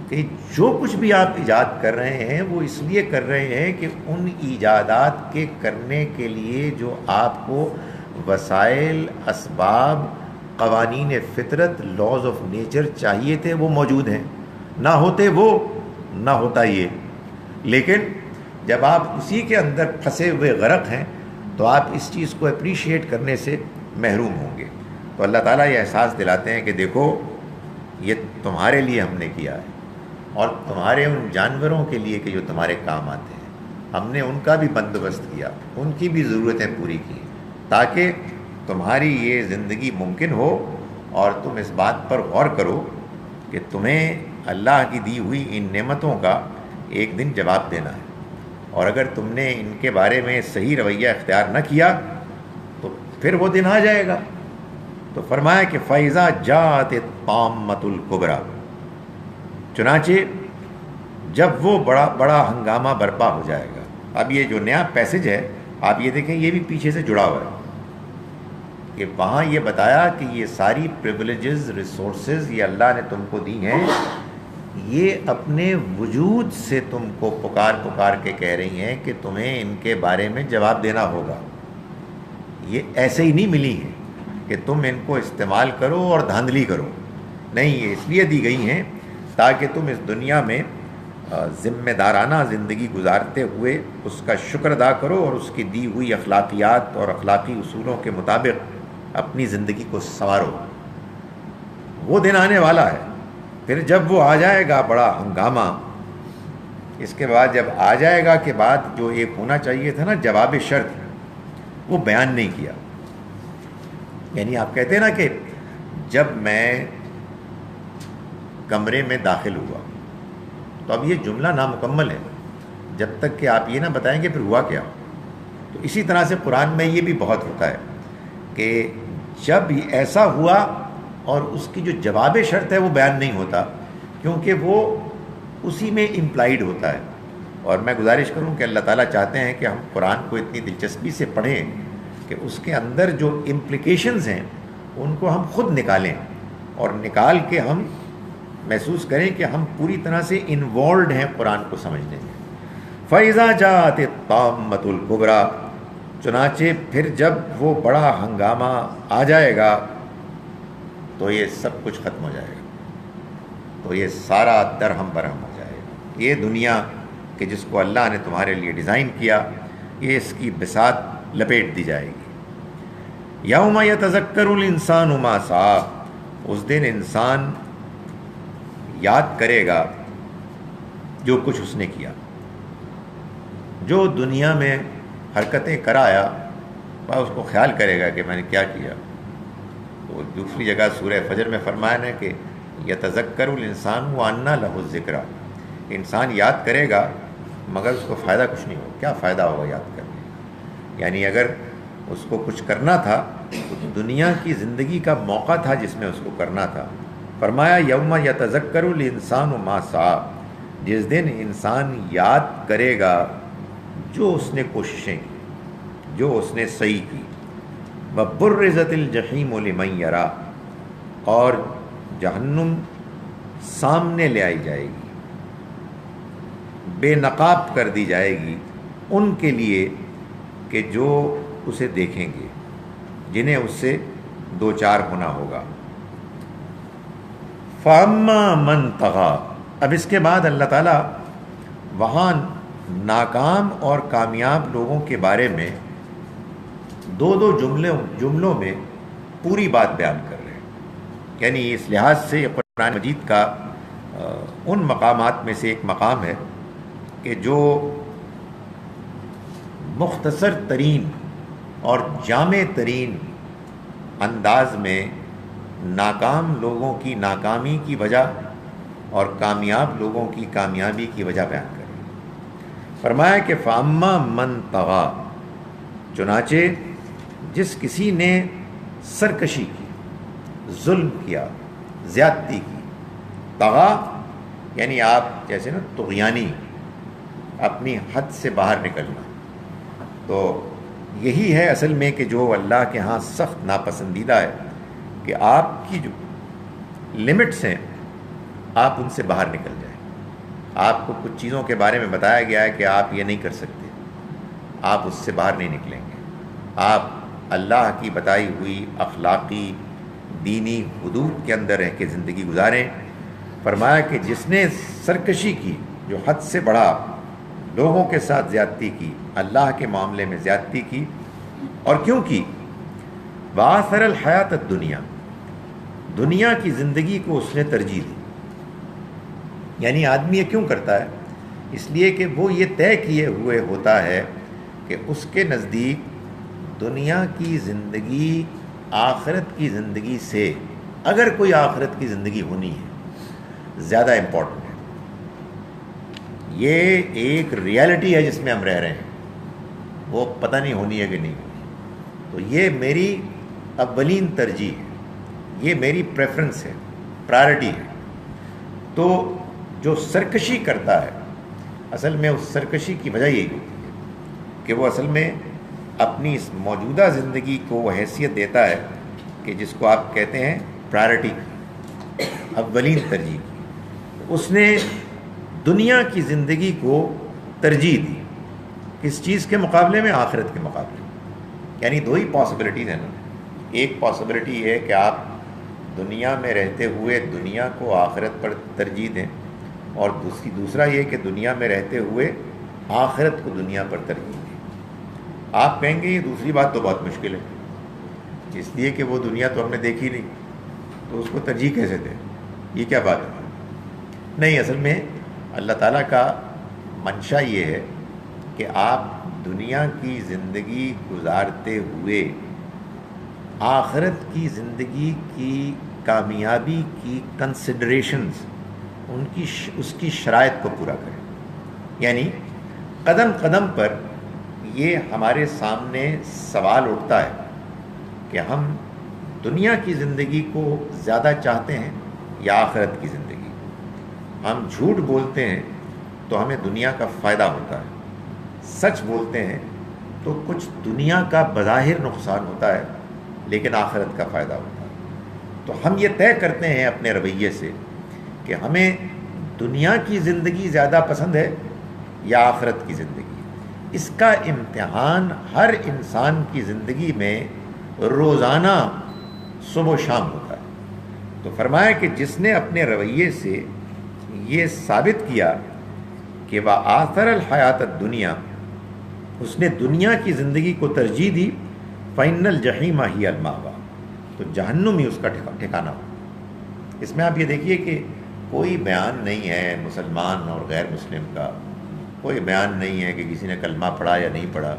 کہ جو کچھ بھی آپ ایجاد کر رہے ہیں وہ اس لیے کر رہے ہیں کہ ان ایجادات کے کرنے کے لیے جو آپ کو وسائل، اسباب، قوانین فطرت، لاز آف نیچر چاہیے تھے وہ موجود ہیں. نہ ہوتے وہ، نہ ہوتا یہ. لیکن جب آپ اسی کے اندر پھنسے ہوئے غرق ہیں تو آپ اس چیز کو اپریشیٹ کرنے سے محروم ہوں گے. تو اللہ تعالیٰ یہ احساس دلاتے ہیں کہ دیکھو یہ تمہارے لیے ہم نے کیا ہے، اور تمہارے ان جانوروں کے لیے کہ جو تمہارے کام آتے ہیں ہم نے ان کا بھی بندوبست کیا، ان کی بھی ضرورتیں پوری کی تاکہ تمہاری یہ زندگی ممکن ہو. اور تم اس بات پر غور کرو کہ تمہیں اللہ کی دی ہوئی ان نعمتوں کا ایک دن جواب دینا ہے، اور اگر تم نے ان کے بارے میں صحیح رویہ اختیار نہ کیا تو پھر وہ دن آ جائے گا. تو فرمایا کہ فَإِذَا جَاءَتِ الطَّامَّةُ الْكُبْرَى، چنانچہ جب وہ بڑا ہنگامہ برپا ہو جائے گا. اب یہ جو نیا پیسج ہے آپ یہ دیکھیں، یہ بھی پیچھے سے جڑا ہوا ہے کہ وہاں یہ بتایا کہ یہ ساری پریویلیجز، ریسورسز یہ اللہ نے تم کو دی ہیں، یہ اپنے وجود سے تم کو پکار کے کہہ رہی ہیں کہ تمہیں ان کے بارے میں جواب دینا ہوگا. یہ ایسے ہی نہیں ملی ہیں کہ تم ان کو استعمال کرو اور دھاندلی کرو. نہیں، یہ اس لیے دی گئی ہیں تاکہ تم اس دنیا میں ذمہ دارانہ زندگی گزارتے ہوئے اس کا شکر ادا کرو اور اس کی دی ہوئی اخلاقیات اور اخلاقی اصولوں کے مطابق اپنی زندگی کو سنوارو. وہ دن آنے والا ہے. پھر جب وہ آ جائے گا بڑا ہنگامہ، اس کے بعد جب آ جائے گا کے بعد جو ایک ہونا چاہیے تھا نا جواب شرط، وہ بیان نہیں کیا. یعنی آپ کہتے ہیں نا کہ جب میں کمرے میں داخل ہوا، تو اب یہ جملہ نامکمل ہے. جب تک کہ آپ یہ نہ بتائیں کہ پھر ہوا کیا. تو اسی طرح سے قرآن میں یہ بھی بہت ہوتا ہے کہ جب ایسا ہوا اور اس کی جو جواب شرط ہے وہ بیان نہیں ہوتا، کیونکہ وہ اسی میں امپلائیڈ ہوتا ہے. اور میں گزارش کروں کہ اللہ تعالیٰ چاہتے ہیں کہ ہم قرآن کو اتنی دلچسپی سے پڑھیں کہ اس کے اندر جو امپلیکیشنز ہیں ان کو ہم خود نکالیں، اور نکال کے ہم محسوس کریں کہ ہم پوری طرح سے انوالوڈ ہیں قرآن کو سمجھنے میں. فَإِذَا جَاءَتِ الطَّامَّةُ الْكُبْرَى، چنانچہ پھر جب وہ بڑا ہنگامہ آ جائے گا تو یہ سب کچھ ختم ہو جائے گا، تو یہ سارا درہم برہم ہو جائے گا. یہ دنیا کہ جس کو اللہ نے تمہارے لیے ڈیزائن کیا، یہ اس کی بساط لپیٹ دی جائے گی. یوم یتذکر الانسان ما سعی، اس دن انسان یاد کرے گا جو کچھ اس نے کیا. جو دنیا میں حرکتیں کرایا وہ اس کو خیال کرے گا کہ میں نے کیا کیا. تو دوسری جگہ سورہ فجر میں فرمایا ہے کہ یتذکر الانسان وانى لہ الذکریٰ، انسان یاد کرے گا مگر اس کو فائدہ کچھ نہیں ہوگا. کیا فائدہ ہوگا یاد کرنے؟ یعنی اگر اس کو کچھ کرنا تھا تو دنیا کی زندگی کا موقع تھا جس میں اس کو کرنا تھا. فرمایا یوم یتذکر الانسان ما سعی، جس دن انسان یاد کرے گا جو اس نے کوششیں کی، جو اس نے صحیح کی. وبرزت الجحیم لمن یری، اور جہنم سامنے لے آئی جائے گی، بے نقاب کر دی جائے گی ان کے لیے کہ جو اسے دیکھیں گے، جنہیں اس سے دو چار ہونا ہوگا. فَأَمَّا مَنْ طَغَىٰ، اب اس کے بعد اللہ تعالیٰ وہاں ناکام اور کامیاب لوگوں کے بارے میں دو دو جملوں میں پوری بات بیان کر رہے ہیں. یعنی اس لحاظ سے یہ قرآن مجید کا ان مقامات میں سے ایک مقام ہے کہ جو مختصر ترین اور جامع ترین انداز میں ناکام لوگوں کی ناکامی کی وجہ اور کامیاب لوگوں کی کامیابی کی وجہ بیان کریں. فرمایا کہ فَأَمَّا مَنْ طَغَىٰ، چنانچہ جس کسی نے سرکشی کی، ظلم کیا، زیادتی کی. طغیٰ یعنی آپ جیسے نا طغیانی، اپنی حد سے باہر نکلنا. تو یہی ہے اصل میں کہ جو اللہ کے ہاں سخت ناپسندیدہ ہے کہ آپ کی جو لمٹس ہیں آپ ان سے باہر نکل جائیں. آپ کو کچھ چیزوں کے بارے میں بتایا گیا ہے کہ آپ یہ نہیں کر سکتے، آپ اس سے باہر نہیں نکلیں گے. آپ اللہ کی بتائی ہوئی اخلاقی دینی حدود کے اندر رہ کے زندگی گزاریں. فرمایا کہ جس نے سرکشی کی، جو حد سے بڑھا، لوگوں کے ساتھ زیادتی کی، اللہ کے معاملے میں زیادتی کی، اور کیوں کی؟ وآثر الحیات الدنیا، دنیا کی زندگی کو اس نے ترجیح دی. یعنی آدمی یہ کیوں کرتا ہے؟ اس لیے کہ وہ یہ طے کیے ہوئے ہوتا ہے کہ اس کے نزدیک دنیا کی زندگی آخرت کی زندگی سے، اگر کوئی آخرت کی زندگی ہونی ہے، زیادہ امپورٹنٹ ہے. یہ ایک ریالٹی ہے جس میں ہم رہ رہے ہیں، وہ پتہ نہیں ہونی ہے کہ نہیں ہونی. تو یہ میری اولین ترجیح ہے، یہ میری پریفرنس ہے، پرائرٹی ہے. تو جو سرکشی کرتا ہے، اصل میں اس سرکشی کی وجہ یہی ہوتی ہے کہ وہ اصل میں اپنی اس موجودہ زندگی کو وہ حیثیت دیتا ہے کہ جس کو آپ کہتے ہیں پرائرٹی، اولین ترجیح. اس نے دنیا کی زندگی کو ترجیح دی، کس چیز کے مقابلے میں؟ آخرت کے مقابلے میں. یعنی دو ہی پاسبلٹیز ہیں نا. ایک پاسبلٹی یہ ہے کہ آپ دنیا میں رہتے ہوئے دنیا کو آخرت پر ترجیح دیں، اور دوسرا یہ کہ دنیا میں رہتے ہوئے آخرت کو دنیا پر ترجیح دیں. آپ کہیں گے یہ دوسری بات تو بہت مشکل ہے، اس لیے کہ وہ دنیا تو ہم نے دیکھی نہیں، تو اس کو ترجیح کیسے دیں؟ یہ کیا بات ہے؟ نہیں، اصل میں اللہ تعالیٰ کا منشا یہ ہے کہ آپ دنیا کی زندگی گزارتے ہوئے آخرت کی زندگی کی کامیابی کی کنسیڈریشنز، اس کی شرائط کو پورا کریں. یعنی قدم قدم پر یہ ہمارے سامنے سوال اٹھتا ہے کہ ہم دنیا کی زندگی کو زیادہ چاہتے ہیں یا آخرت کی زندگی. ہم جھوٹ بولتے ہیں تو ہمیں دنیا کا فائدہ ہوتا ہے، سچ بولتے ہیں تو کچھ دنیا کا بظاہر نقصان ہوتا ہے لیکن آخرت کا فائدہ ہوتا ہے. تو ہم یہ طے کرتے ہیں اپنے رویے سے کہ ہمیں دنیا کی زندگی زیادہ پسند ہے یا آخرت کی زندگی. اس کا امتحان ہر انسان کی زندگی میں روزانہ صبح و شام ہوتا ہے. تو فرمایا کہ جس نے اپنے رویے سے یہ ثابت کیا کہ وہ آثر الحیات الدنیا، اس نے دنیا کی زندگی کو ترجیح دی، فَإِنَّ الْجَحِيمَ هِيَ الْمَأْوَىٰ، تو جہنم ہی اس کا ٹھکانہ ہو. اس میں آپ یہ دیکھیے کہ کوئی بیان نہیں ہے مسلمان اور غیر مسلم کا، کوئی بیان نہیں ہے کہ کسی نے کلمہ پڑھا یا نہیں پڑھا،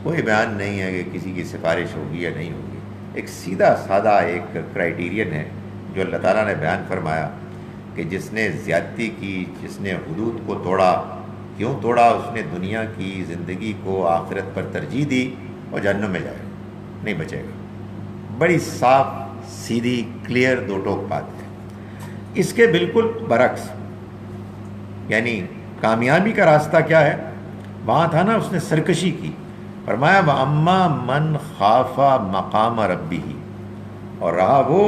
کوئی بیان نہیں ہے کہ کسی کی سفارش ہوگی یا نہیں ہوگی. ایک سیدھا سادہ ایک کرائیٹیرین ہے جو اللہ تعالیٰ نے بیان فرمایا کہ جس نے زیادتی کی، جس نے حدود کو توڑا، کیوں توڑا؟ اس نے دنیا کی زندگی کو آخرت پر ترجیح دی اور جہنم میں جائے گا، نہیں بچے گا. بڑی صاف سیدھی کلیئر دو ٹوک بات ہے. اس کے بالکل برعکس، یعنی کامیابی کا راستہ کیا ہے؟ وہاں تھا نا اس نے سرکشی کی. فرمایا وَأَمَّا مَنْ خَافَ مَقَامَ رَبِّهِ، اور رہا وہ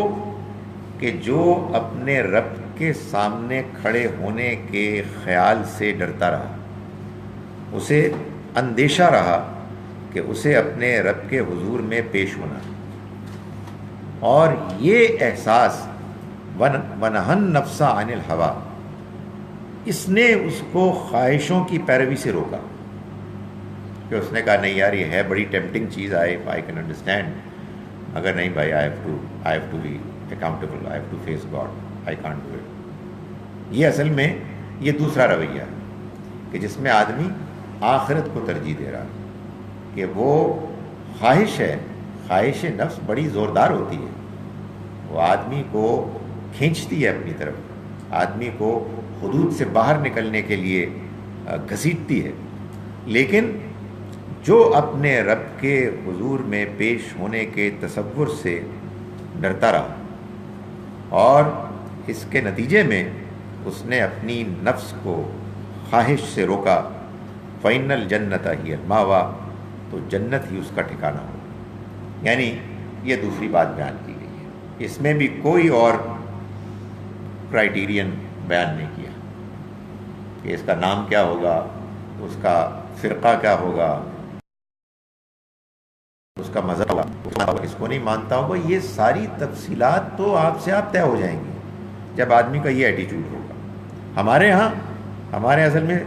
کہ جو اپنے رب کے سامنے کھڑے ہونے کے خیال سے ڈرتا رہا، اسے اندیشہ رہا کہ اسے اپنے رب کے حضور میں پیش ہونا. اور یہ احساس وَنَهَى النَّفْسَ عَنِ الْهَوَىٰ، اس نے اس کو خواہشوں کی پیروی سے روکا. کہ اس نے کہا نہیں یار یہ ہے بڑی ٹیمپٹنگ چیز، آئی کین انڈرسٹینڈ، اگر نہیں بھائی I have to be accountable, I have to face God, I can't do it. یہ اصل میں یہ دوسرا رویہ ہے کہ جس میں آدمی آخرت کو ترجیح دے رہا ہے کہ وہ خواہش ہے، خواہش نفس بڑی زوردار ہوتی ہے، وہ آدمی کو کھینچتی ہے اپنی طرف، آدمی کو حدود سے باہر نکلنے کے لیے گھسیٹتی ہے. لیکن جو اپنے رب کے حضور میں پیش ہونے کے تصور سے ڈرتا رہا اور اس کے نتیجے میں اس نے اپنی نفس کو خواہش سے روکا، فَإِنَّ الْجَنَّةَ هِيَ الْمَأْوَىٰ، تو جنت ہی اس کا ٹھکانہ ہو. یعنی یہ دوسری بات بیان کی گئی ہے. اس میں بھی کوئی اور کرائیٹیرین بیان نہیں کیا کہ اس کا نام کیا ہوگا، اس کا فرقہ کیا ہوگا، اس کا مذہب ہوگا، اس کو نہیں مانتا ہوگا. یہ ساری تفصیلات تو آپ سے آپ طے ہو جائیں گی جب آدمی کا یہ ایٹیچیوڈ ہوگا. ہمارے ہاں ہمارے اصل میں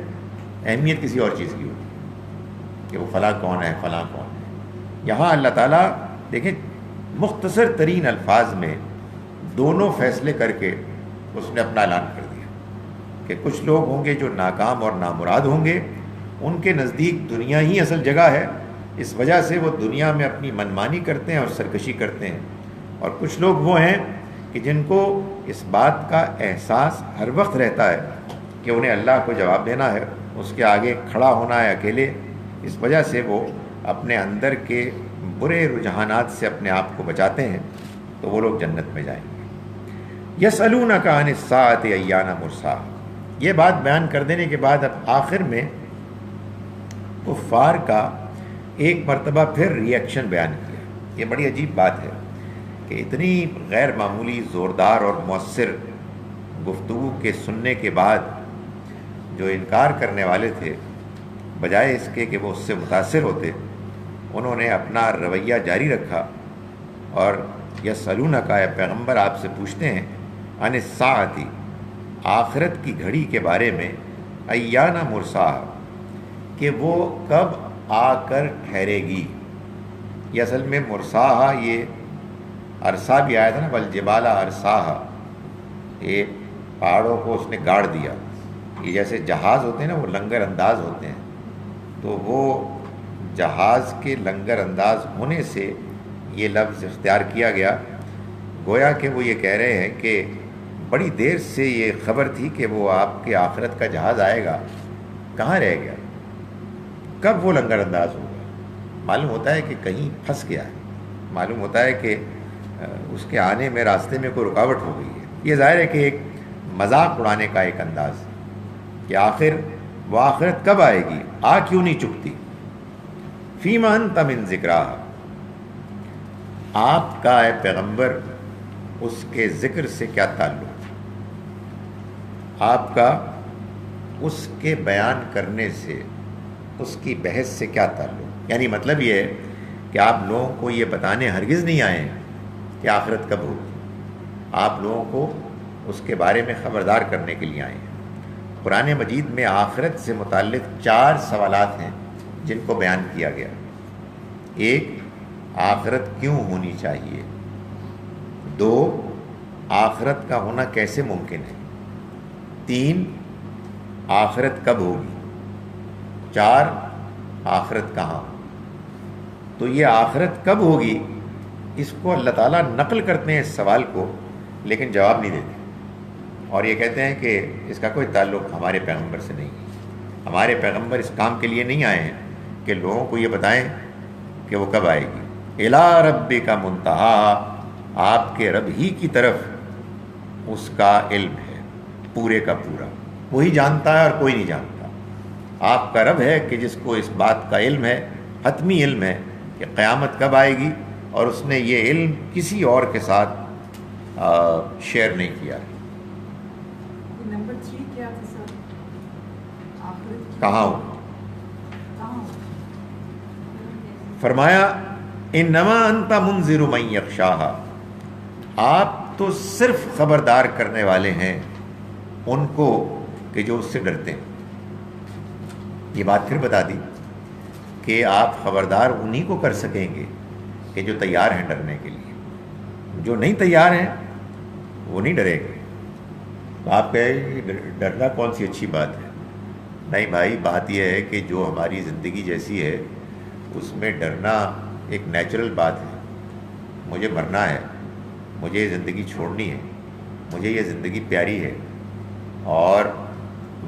اہمیت کسی اور چیز کی ہوتی ہے کہ وہ فلاں کون ہے، فلاں کون ہے. یہاں اللہ تعالیٰ دیکھیں مختصر ترین الفاظ میں دونوں فیصلے کر کے اس نے اپنا اعلان کر دیا کہ کچھ لوگ ہوں گے جو ناکام اور نامراد ہوں گے، ان کے نزدیک دنیا ہی اصل جگہ ہے، اس وجہ سے وہ دنیا میں اپنی منمانی کرتے ہیں اور سرکشی کرتے ہیں. اور کچھ لوگ وہ ہیں کہ جن کو اس بات کا احساس ہر وقت رہتا ہے کہ انہیں اللہ کو جواب دینا ہے، اس کے آگے کھڑا ہونا ہے اکیلے، اس وجہ سے وہ اپنے اندر کے برے رجحانات سے اپنے آپ کو بچاتے ہیں، تو وہ لوگ جنت میں جائیں گے. یسألونک عن الساعۃ ایان مرساہا، یہ بات بیان کر دینے کے بعد اب آخر میں کفار کا ایک مرتبہ پھر ریئیکشن بیان کیا. یہ بڑی عجیب بات ہے کہ اتنی غیر معمولی زوردار اور مؤثر گفتگو کے سننے کے بعد جو انکار کرنے والے تھے، بجائے اس کے کہ وہ اس سے متاثر ہوتے، انہوں نے اپنا رویہ جاری رکھا اور یسألونک، اے پیغمبر آپ سے پوچھتے ہیں، عن الساعۃ، آخرت کی گھڑی کے بارے میں، ایان مرساہا، کہ وہ کب آ کر ٹھہرے گی. یہ اصل میں مرساہا یہ عرصہ بھی آیا تھا نا، والجبال ارساہا، یہ پہاڑوں کو اس نے گاڑ دیا. یہ جیسے جہاز ہوتے ہیں نا، وہ لنگر انداز ہوتے ہیں، تو وہ جہاز کے لنگر انداز ہونے سے یہ لفظ اختیار کیا گیا، گویا کہ وہ یہ کہہ رہے ہیں کہ بڑی دیر سے یہ خبر تھی کہ وہ آپ کے آخرت کا جہاز آئے گا، کہاں رہ گیا. کب وہ لنگر انداز ہوگا؟ معلوم ہوتا ہے کہ کہیں پھنس گیا ہے، معلوم ہوتا ہے کہ اس کے آنے میں راستے میں کوئی رکاوٹ ہو گئی ہے۔ یہ ظاہر ہے کہ ایک مذاق اڑانے کا ایک انداز کہ آخر وہ آخرت کب آئے گی، آ کیوں نہیں چکتی؟ فیما انت من ذکرہا، آپ کا اے پیغمبر اس کے ذکر سے کیا تعلق، آپ کا اس کے بیان کرنے سے، اس کی بحث سے کیا تعلق؟ یعنی مطلب یہ ہے کہ آپ لوگوں کو یہ بتانے ہرگز نہیں آئے ہیں کہ آخرت کب ہوگی، آپ لوگوں کو اس کے بارے میں خبردار کرنے کے لیے آئے ہیں۔ قرآن مجید میں آخرت سے متعلق 4 سوالات ہیں جن کو بیان کیا گیا۔ ایک، آخرت کیوں ہونی چاہیے؟ 2، آخرت کا ہونا کیسے ممکن ہے؟ 3، آخرت کب ہوگی؟ 4، آخرت کہاں؟ تو یہ آخرت کب ہوگی، اس کو اللہ تعالیٰ نقل کرتے ہیں اس سوال کو، لیکن جواب نہیں دیتے، اور یہ کہتے ہیں کہ اس کا کوئی تعلق ہمارے پیغمبر سے نہیں ہے، ہمارے پیغمبر اس کام کے لیے نہیں آئے ہیں کہ لوگوں کو یہ بتائیں کہ وہ کب آئے گی۔ اِلیٰ رَبِّکَ مُنتَہَا، آپ کے رب ہی کی طرف اس کا علم ہے پورے کا پورا، وہی جانتا ہے اور کوئی نہیں جانتا۔ آپ کا رب ہے کہ جس کو اس بات کا علم ہے، حتمی علم ہے کہ قیامت کب آئے گی، اور اس نے یہ علم کسی اور کے ساتھ شیئر نہیں کیا۔ نمبر 3 کیا تھا سر؟ کہاں ہو؟ فرمایا انما انت منذر من یخشاہا، آپ تو صرف خبردار کرنے والے ہیں ان کو کہ جو اس سے ڈرتے ہیں۔ یہ بات پھر بتا دی کہ آپ خبردار انہی کو کر سکیں گے کہ جو تیار ہیں ڈرنے کے لیے، جو نہیں تیار ہیں وہ نہیں ڈرے گے۔ تو آپ کہیں ڈرنا کون سی اچھی بات ہے؟ نہیں بھائی، بات یہ ہے کہ جو ہماری زندگی جیسی ہے اس میں ڈرنا ایک نیچرل بات ہے۔ مجھے مرنا ہے، مجھے یہ زندگی چھوڑنی ہے، مجھے یہ زندگی پیاری ہے، اور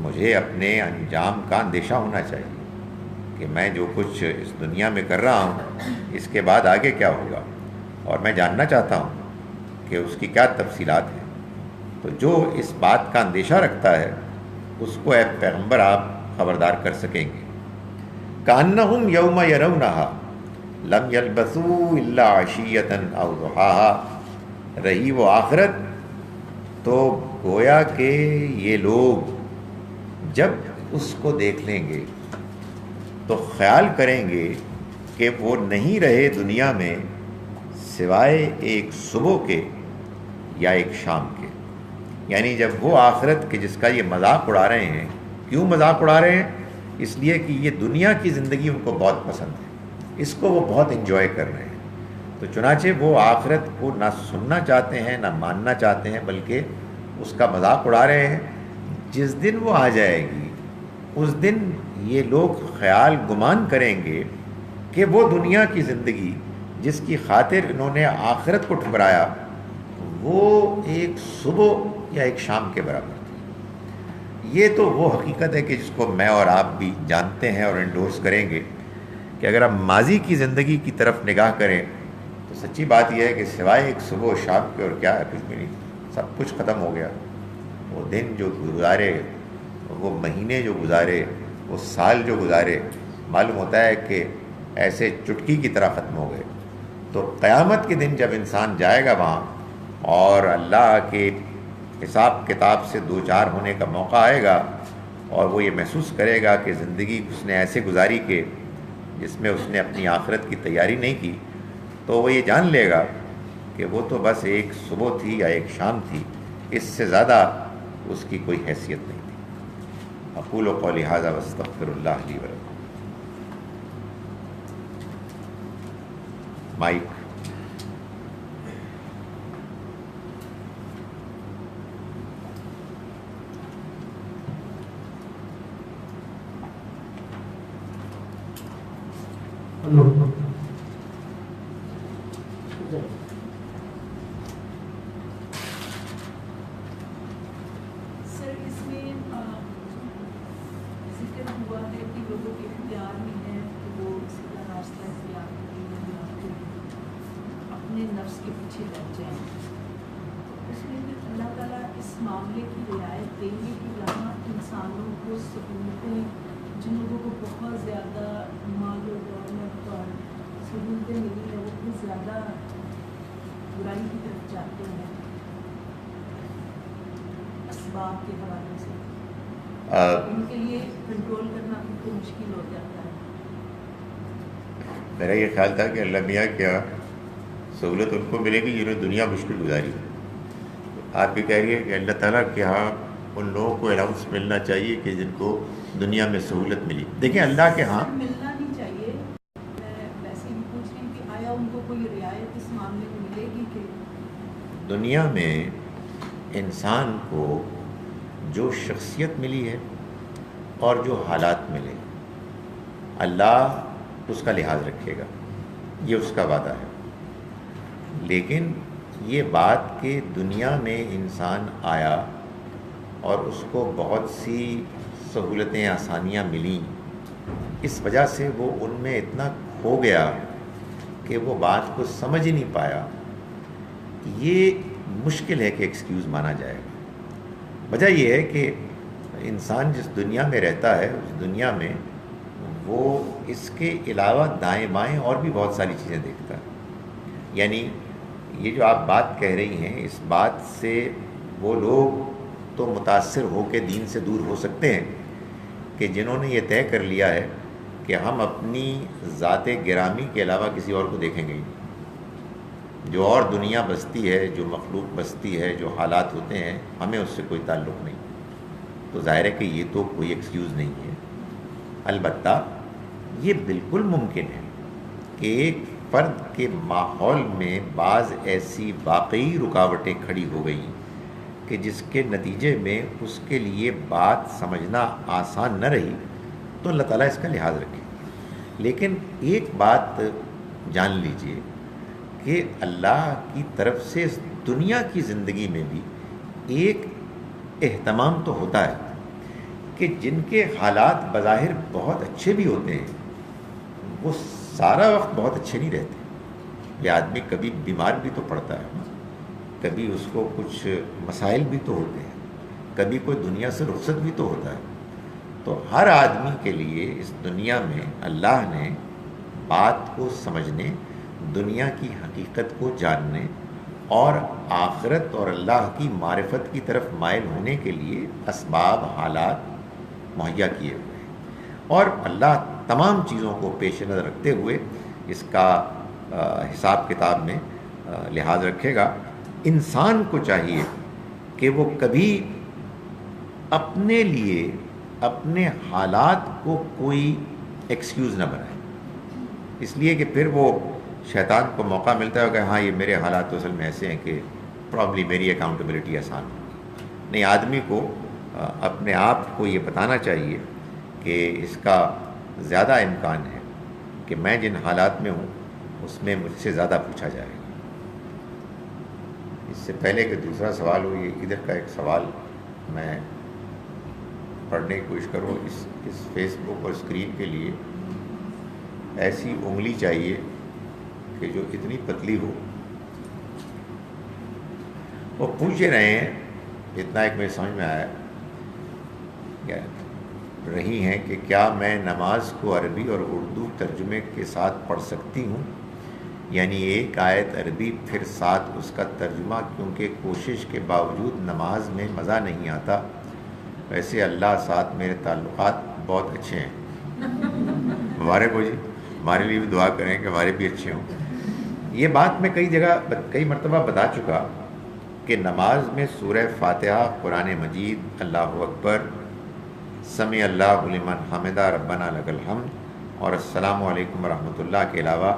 مجھے اپنے انجام کا اندیشہ ہونا چاہیے کہ میں جو کچھ اس دنیا میں کر رہا ہوں اس کے بعد آگے کیا ہوگا، اور میں جاننا چاہتا ہوں کہ اس کی کیا تفصیلات ہیں۔ تو جو اس بات کا اندیشہ رکھتا ہے اس کو اے پیغمبر آپ خبردار کر سکیں گے۔ کأنہم یوم یرونہا لم یلبثوا الا عشیۃ او ضحاہا، رہی وہ آخرت تو گویا کہ یہ لوگ جب اس کو دیکھ لیں گے تو خیال کریں گے کہ وہ نہیں رہے دنیا میں سوائے ایک صبح کے یا ایک شام کے۔ یعنی جب وہ آخرت کے جس کا یہ مذاق اڑا رہے ہیں، کیوں مذاق اڑا رہے ہیں؟ اس لیے کہ یہ دنیا کی زندگی ان کو بہت پسند ہے، اس کو وہ بہت انجوائے کر رہے ہیں، تو چنانچہ وہ آخرت کو نہ سننا چاہتے ہیں نہ ماننا چاہتے ہیں، بلکہ اس کا مذاق اڑا رہے ہیں۔ جس دن وہ آ جائے گی اس دن یہ لوگ خیال گمان کریں گے کہ وہ دنیا کی زندگی جس کی خاطر انہوں نے آخرت کو ٹھکرایا وہ ایک صبح یا ایک شام کے برابر تھی۔ یہ تو وہ حقیقت ہے کہ جس کو میں اور آپ بھی جانتے ہیں اور انڈورس کریں گے کہ اگر آپ ماضی کی زندگی کی طرف نگاہ کریں تو سچی بات یہ ہے کہ سوائے ایک صبح و شام کے اور کیا ہے، کچھ بھی نہیں، سب کچھ ختم ہو گیا۔ وہ دن جو گزارے، وہ مہینے جو گزارے، وہ سال جو گزارے، معلوم ہوتا ہے کہ ایسے چٹکی کی طرح ختم ہو گئے۔ تو قیامت کے دن جب انسان جائے گا وہاں اور اللہ کے حساب کتاب سے دو چار ہونے کا موقع آئے گا، اور وہ یہ محسوس کرے گا کہ زندگی اس نے ایسے گزاری کہ جس میں اس نے اپنی آخرت کی تیاری نہیں کی، تو وہ یہ جان لے گا کہ وہ تو بس ایک صبح تھی یا ایک شام تھی، اس سے زیادہ اس کی کوئی حیثیت نہیں تھی۔ اقول قولی ھذا واستغفر اللہ لی ولکم۔ مائک۔ سر اس میں ذکر ہوا ہے کہ لوگوں کے اختیار میں ہے دیں گے کہ یہاں انسانوں کو سہولتیں، جن لوگوں کو بہت زیادہ مال و دولت اور سہولتیں ملی ہیں، وہ بہت زیادہ برائی کی طرف جاتے ہیں اسباب کے حوالے سے، ان کے لیے کنٹرول کرنا بالکل مشکل ہو جاتا ہے۔ میرا یہ خیال تھا کہ اللہ میاں کیا سہولت ان کو ملے گی جنہوں نے دنیا مشکل گزاری۔ آپ بھی کہہ رہی ہے کہ اللہ تعالیٰ کے ہاں ان لوگوں کو الاؤنس ملنا چاہیے کہ جن کو دنیا میں سہولت ملی۔ دیکھیں اللہ کے ہاں ملنا نہیں چاہیے، میں ویسے ہی پوچھ رہی ہوں کہ آیا ان کو کوئی رعایت اس معاملے میں ملے گی کہ دنیا میں انسان کو جو شخصیت ملی ہے اور جو حالات ملے، اللہ اس کا لحاظ رکھے گا، یہ اس کا وعدہ ہے۔ لیکن یہ بات کہ دنیا میں انسان آیا اور اس کو بہت سی سہولتیں، آسانیاں ملیں، اس وجہ سے وہ ان میں اتنا کھو گیا کہ وہ بات کو سمجھ ہی نہیں پایا، یہ مشکل ہے کہ ایکسکیوز مانا جائے گا۔ وجہ یہ ہے کہ انسان جس دنیا میں رہتا ہے اس دنیا میں وہ اس کے علاوہ دائیں بائیں اور بھی بہت ساری چیزیں دیکھتا ہے۔ یعنی یہ جو آپ بات کہہ رہی ہیں، اس بات سے وہ لوگ تو متاثر ہو کے دین سے دور ہو سکتے ہیں کہ جنہوں نے یہ طے کر لیا ہے کہ ہم اپنی ذات گرامی کے علاوہ کسی اور کو دیکھیں گے ہی، جو اور دنیا بستی ہے، جو مخلوق بستی ہے، جو حالات ہوتے ہیں، ہمیں اس سے کوئی تعلق نہیں۔ تو ظاہر ہے کہ یہ تو کوئی ایکسکیوز نہیں ہے۔ البتہ یہ بالکل ممکن ہے کہ ایک فرد کے ماحول میں بعض ایسی واقعی رکاوٹیں کھڑی ہو گئیں کہ جس کے نتیجے میں اس کے لیے بات سمجھنا آسان نہ رہی، تو اللہ تعالیٰ اس کا لحاظ رکھے۔ لیکن ایک بات جان لیجئے کہ اللہ کی طرف سے اس دنیا کی زندگی میں بھی ایک اہتمام تو ہوتا ہے کہ جن کے حالات بظاہر بہت اچھے بھی ہوتے ہیں، وہ سارا وقت بہت اچھے نہیں رہتے۔ یہ آدمی کبھی بیمار بھی تو پڑتا ہے، کبھی اس کو کچھ مسائل بھی تو ہوتے ہیں، کبھی کوئی دنیا سے رخصت بھی تو ہوتا ہے۔ تو ہر آدمی کے لیے اس دنیا میں اللہ نے بات کو سمجھنے، دنیا کی حقیقت کو جاننے اور آخرت اور اللہ کی معرفت کی طرف مائل ہونے کے لیے اسباب، حالات مہیا کیے ہوئے ہیں، اور اللہ تمام چیزوں کو پیش نظر رکھتے ہوئے اس کا حساب کتاب میں لحاظ رکھے گا۔ انسان کو چاہیے کہ وہ کبھی اپنے لیے اپنے حالات کو کوئی ایکسکیوز نہ بنائے، اس لیے کہ پھر وہ شیطان کو موقع ملتا ہے کہ ہاں یہ میرے حالات تو اصل میں ایسے ہیں کہ پرابلی میری اکاؤنٹیبلٹی آسان ہوگی۔ نہیں، آدمی کو اپنے آپ کو یہ بتانا چاہیے کہ اس کا زیادہ امکان ہے کہ میں جن حالات میں ہوں اس میں مجھ سے زیادہ پوچھا جائے گا۔ اس سے پہلے کہ دوسرا سوال ہو، یہ ادھر کا ایک سوال میں پڑھنے کی کوشش کروں۔ اس فیس بک اور اسکرین کے لیے ایسی انگلی چاہیے کہ جو اتنی پتلی ہو۔ وہ پوچھ رہے ہیں، اتنا ایک میرے سمجھ میں آیا رہی ہیں کہ کیا میں نماز کو عربی اور اردو ترجمے کے ساتھ پڑھ سکتی ہوں؟ یعنی ایک آیت عربی پھر ساتھ اس کا ترجمہ، کیونکہ کوشش کے باوجود نماز میں مزہ نہیں آتا۔ ویسے اللہ ساتھ میرے تعلقات بہت اچھے ہیں۔ مبارک ہو جی، ہمارے لیے بھی دعا کریں کہ ہمارے بھی اچھے ہوں۔ یہ بات میں کئی مرتبہ بتا چکا کہ نماز میں سورہ فاتحہ، قرآن مجید، اللہ اکبر، سمع اللہ لمن حمدہ، ربنا لک الحمد اور السلام علیکم ورحمۃ اللہ کے علاوہ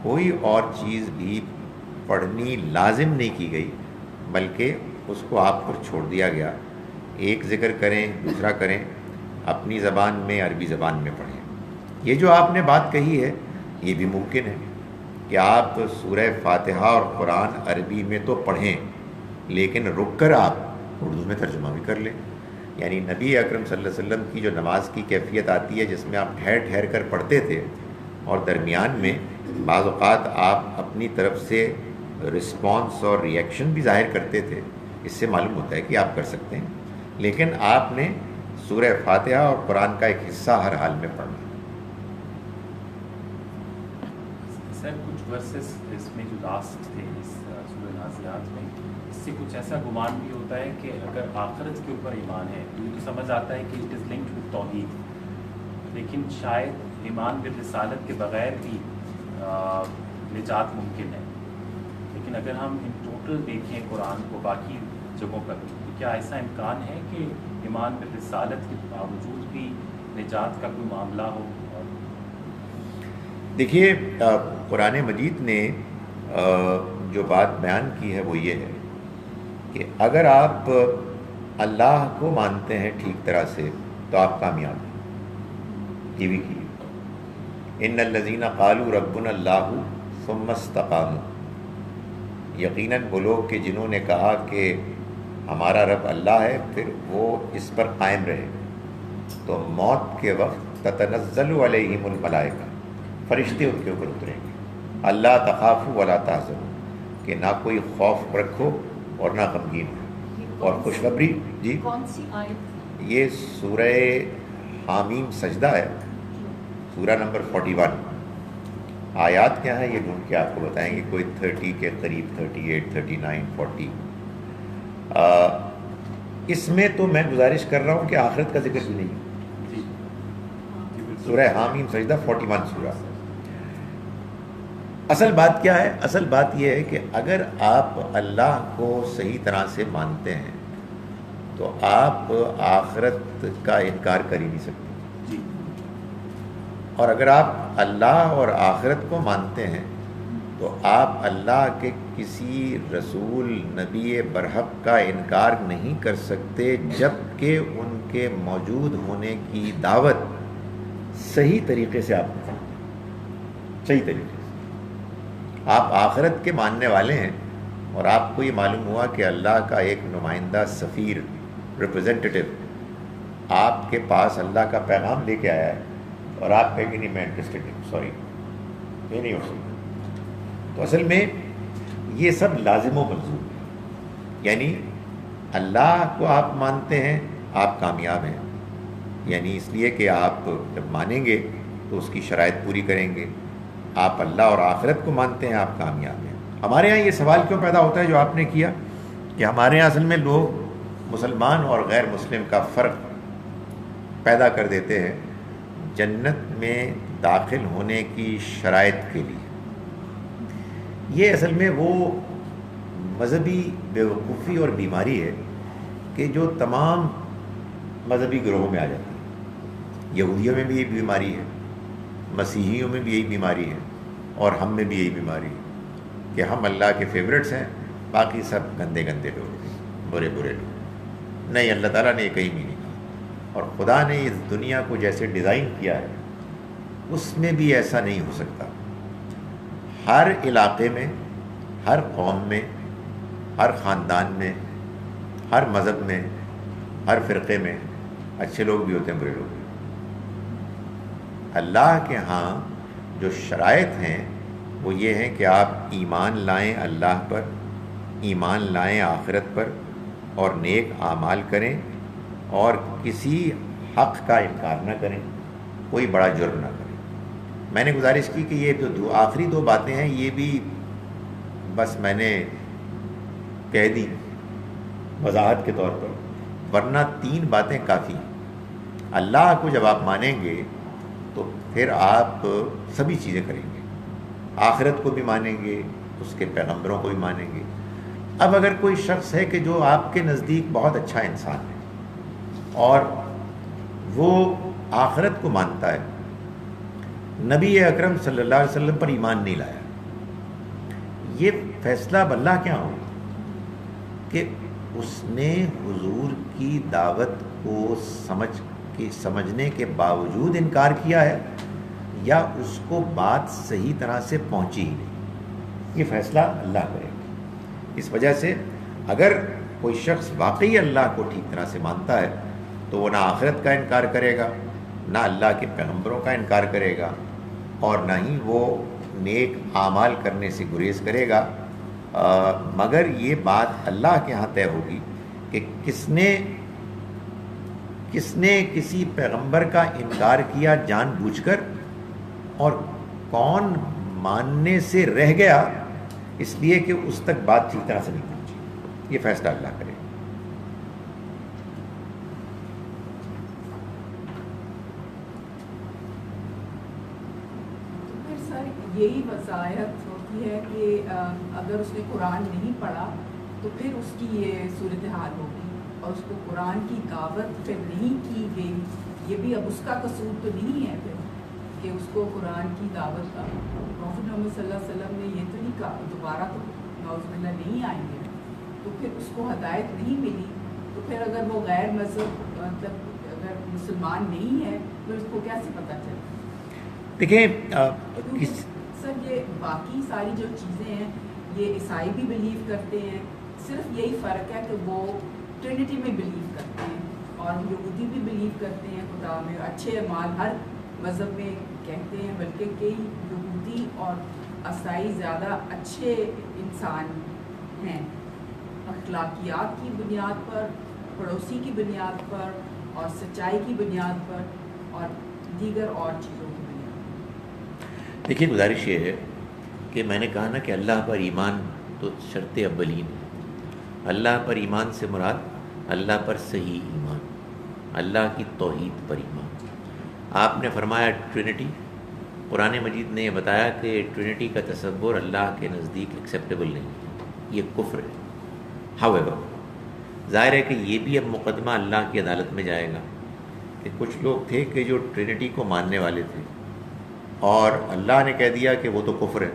کوئی اور چیز بھی پڑھنی لازم نہیں کی گئی، بلکہ اس کو آپ پر چھوڑ دیا گیا۔ ایک ذکر کریں، دوسرا کریں، اپنی زبان میں، عربی زبان میں پڑھیں۔ یہ جو آپ نے بات کہی ہے یہ بھی ممکن ہے کہ آپ سورہ فاتحہ اور قرآن عربی میں تو پڑھیں، لیکن رک کر آپ اردو میں ترجمہ بھی کر لیں۔ یعنی نبی اکرم صلی اللہ علیہ وسلم کی جو نماز کی کیفیت آتی ہے جس میں آپ ٹھہر ٹھہر کر پڑھتے تھے، اور درمیان میں بعض اوقات آپ اپنی طرف سے رسپانس اور ریئیکشن بھی ظاہر کرتے تھے، اس سے معلوم ہوتا ہے کہ آپ کر سکتے ہیں۔ لیکن آپ نے سورہ فاتحہ اور قرآن کا ایک حصہ ہر حال میں پڑھنا. سر کچھ ورسز اس میں جو لاسٹ تھے اس سورہ نازعات میں، اس سے کچھ ایسا گمان بھی ہوتا ہے کہ اگر آخرت کے اوپر ایمان ہے تو یہ تو سمجھ آتا ہے کہ اٹ از لنکڈ ود توحید، لیکن شاید ایمان بالرسالت کے بغیر بھی نجات ممکن ہے. لیکن اگر ہم ان ٹوٹل دیکھیں قرآن کو باقی جگہوں پر، تو کیا ایسا امکان ہے کہ ایمان بالرسالت کے باوجود بھی نجات کا کوئی معاملہ ہو؟ دیکھیے قرآن مجید نے جو بات بیان کی ہے وہ یہ ہے کہ اگر آپ اللہ کو مانتے ہیں ٹھیک طرح سے تو آپ کامیاب ہیں. یہ بھی کی ان الذین قالوا ربنا اللہ ثم استقاموا، یقیناً وہ لوگ کہ جنہوں نے کہا کہ ہمارا رب اللہ ہے پھر وہ اس پر قائم رہے، تو موت کے وقت تتنزل علیہم الملائکہ، فرشتے ان کے اوپر اتریں گے. اللہ تخافوا ولا تحزنوا، کہ نہ کوئی خوف رکھو اور نہ غمگین ہو. اور خوشخبری جی کون سی آیت؟ یہ سورہ حامیم سجدہ ہے، سورہ نمبر 41. آیات کیا ہیں یہ ڈھونڈ کے آپ کو بتائیں گے، کوئی 30 کے قریب، 38 39 40. اس میں تو میں گزارش کر رہا ہوں کہ آخرت کا ذکر بھی نہیں ہے. سورہ حامیم سجدہ 41 سورہ. اصل بات کیا ہے؟ اصل بات یہ ہے کہ اگر آپ اللہ کو صحیح طرح سے مانتے ہیں تو آپ آخرت کا انکار کر ہی نہیں سکتے. اور اگر آپ اللہ اور آخرت کو مانتے ہیں تو آپ اللہ کے کسی رسول نبی برحق کا انکار نہیں کر سکتے جب کہ ان کے موجود ہونے کی دعوت صحیح طریقے سے آپ کو، صحیح طریقے سے آپ آخرت کے ماننے والے ہیں اور آپ کو یہ معلوم ہوا کہ اللہ کا ایک نمائندہ سفیر ریپرزینٹیٹو آپ کے پاس اللہ کا پیغام لے کے آیا ہے اور آپ کہیں گے نہیں میں انٹرسٹڈ نہیں، سوری یہ نہیں ہو سکتا. تو اصل میں یہ سب لازم و ملزوم ہے. یعنی اللہ کو آپ مانتے ہیں آپ کامیاب ہیں، یعنی اس لیے کہ آپ جب مانیں گے تو اس کی شرائط پوری کریں گے. آپ اللہ اور آخرت کو مانتے ہیں آپ کامیاب ہیں. ہمارے یہاں یہ سوال کیوں پیدا ہوتا ہے جو آپ نے کیا کہ ہمارے یہاں اصل میں لوگ مسلمان اور غیر مسلم کا فرق پیدا کر دیتے ہیں جنت میں داخل ہونے کی شرائط کے لیے. یہ اصل میں وہ مذہبی بیوقوفی اور بیماری ہے کہ جو تمام مذہبی گروہوں میں آ جاتی ہے. یہودیوں میں بھی یہی بیماری ہے، مسیحیوں میں بھی یہی بیماری ہے، اور ہم میں بھی یہی بیماری ہے کہ ہم اللہ کے فیورٹس ہیں، باقی سب گندے گندے لوگ ہیں، برے برے لوگ. نہیں، اللہ تعالیٰ نے یہ کہیں بھی نہیں کہا. اور خدا نے اس دنیا کو جیسے ڈیزائن کیا ہے اس میں بھی ایسا نہیں ہو سکتا. ہر علاقے میں، ہر قوم میں، ہر خاندان میں، ہر مذہب میں، ہر فرقے میں اچھے لوگ بھی ہوتے ہیں، برے لوگ بھی. اللہ کے ہاں جو شرائط ہیں وہ یہ ہیں کہ آپ ایمان لائیں اللہ پر، ایمان لائیں آخرت پر، اور نیک اعمال کریں اور کسی حق کا انکار نہ کریں، کوئی بڑا جرم نہ کریں. میں نے گزارش کی کہ یہ جو آخری دو باتیں ہیں یہ بھی بس میں نے کہہ دی وضاحت کے طور پر، ورنہ 3 باتیں کافی ہیں. اللہ کو جب آپ مانیں گے تو پھر آپ سبھی چیزیں کریں گے، آخرت کو بھی مانیں گے، اس کے پیغمبروں کو بھی مانیں گے. اب اگر کوئی شخص ہے کہ جو آپ کے نزدیک بہت اچھا انسان ہے اور وہ آخرت کو مانتا ہے، نبی اکرم صلی اللہ علیہ وسلم پر ایمان نہیں لایا، یہ فیصلہ اب اللہ کیا ہو کہ اس نے حضور کی دعوت کو سمجھنے کے باوجود انکار کیا ہے یا اس کو بات صحیح طرح سے پہنچی ہی نہیں. یہ فیصلہ اللہ کرے گا. اس وجہ سے اگر کوئی شخص واقعی اللہ کو ٹھیک طرح سے مانتا ہے تو وہ نہ آخرت کا انکار کرے گا، نہ اللہ کے پیغمبروں کا انکار کرے گا، اور نہ ہی وہ نیک اعمال کرنے سے گریز کرے گا، مگر یہ بات اللہ کے ہاں طے ہوگی کہ کس نے کس نے کسی پیغمبر کا انکار کیا جان بوجھ کر، اور کون ماننے سے رہ گیا اس لیے کہ اس تک بات ٹھیک طرح سے نہیں پہنچی. یہ فیصلہ اللہ کرے. پھر سر یہی وضاحت ہوتی ہے کہ اگر اس نے قرآن نہیں پڑھا تو پھر اس کی یہ صورتحال ہوگی، اور اس کو قرآن کی دعوت پھر نہیں کی گئی. یہ بھی اب اس کا قصور تو نہیں ہے پھر کہ اس کو قرآن کی دعوت کا. پروفٹ محمد صلی اللہ علیہ وسلم نے یہ تو نہیں کہا دوبارہ تو نعوذ باللہ نہیں آئیں گے، تو پھر اس کو ہدایت نہیں ملی. تو پھر اگر وہ غیر مذہب مطلب اگر مسلمان نہیں ہے تو اس کو کیسے پتہ چلتا؟ دیکھیں سر یہ باقی ساری جو چیزیں ہیں یہ عیسائی بھی بلیو کرتے ہیں، صرف یہی فرق ہے کہ وہ ٹرینٹی میں بلیو کرتے ہیں، اور یہودی بھی بلیو کرتے ہیں خدا میں. اچھے اعمال ہر مذہب میں کہتے ہیں، بلکہ کئی یہودی اور عیسائی زیادہ اچھے انسان ہیں اخلاقیات کی بنیاد پر، پڑوسی کی بنیاد پر، اور سچائی کی بنیاد پر، اور دیگر اور چیزوں کی بنیاد پر. دیکھیے گزارش یہ ہے کہ میں نے کہا نا کہ اللہ پر ایمان تو شرط اولین ہے. اللہ پر ایمان سے مراد اللہ پر صحیح ایمان، اللہ کی توحید پر ایمان. آپ نے فرمایا ٹرینٹی، قرآن مجید نے یہ بتایا کہ ٹرینٹی کا تصور اللہ کے نزدیک ایکسیپٹیبل نہیں ہے، یہ کفر ہے. ہاؤیور ظاہر ہے کہ یہ بھی اب مقدمہ اللہ کی عدالت میں جائے گا کہ کچھ لوگ تھے کہ جو ٹرینٹی کو ماننے والے تھے، اور اللہ نے کہہ دیا کہ وہ تو کفر ہے.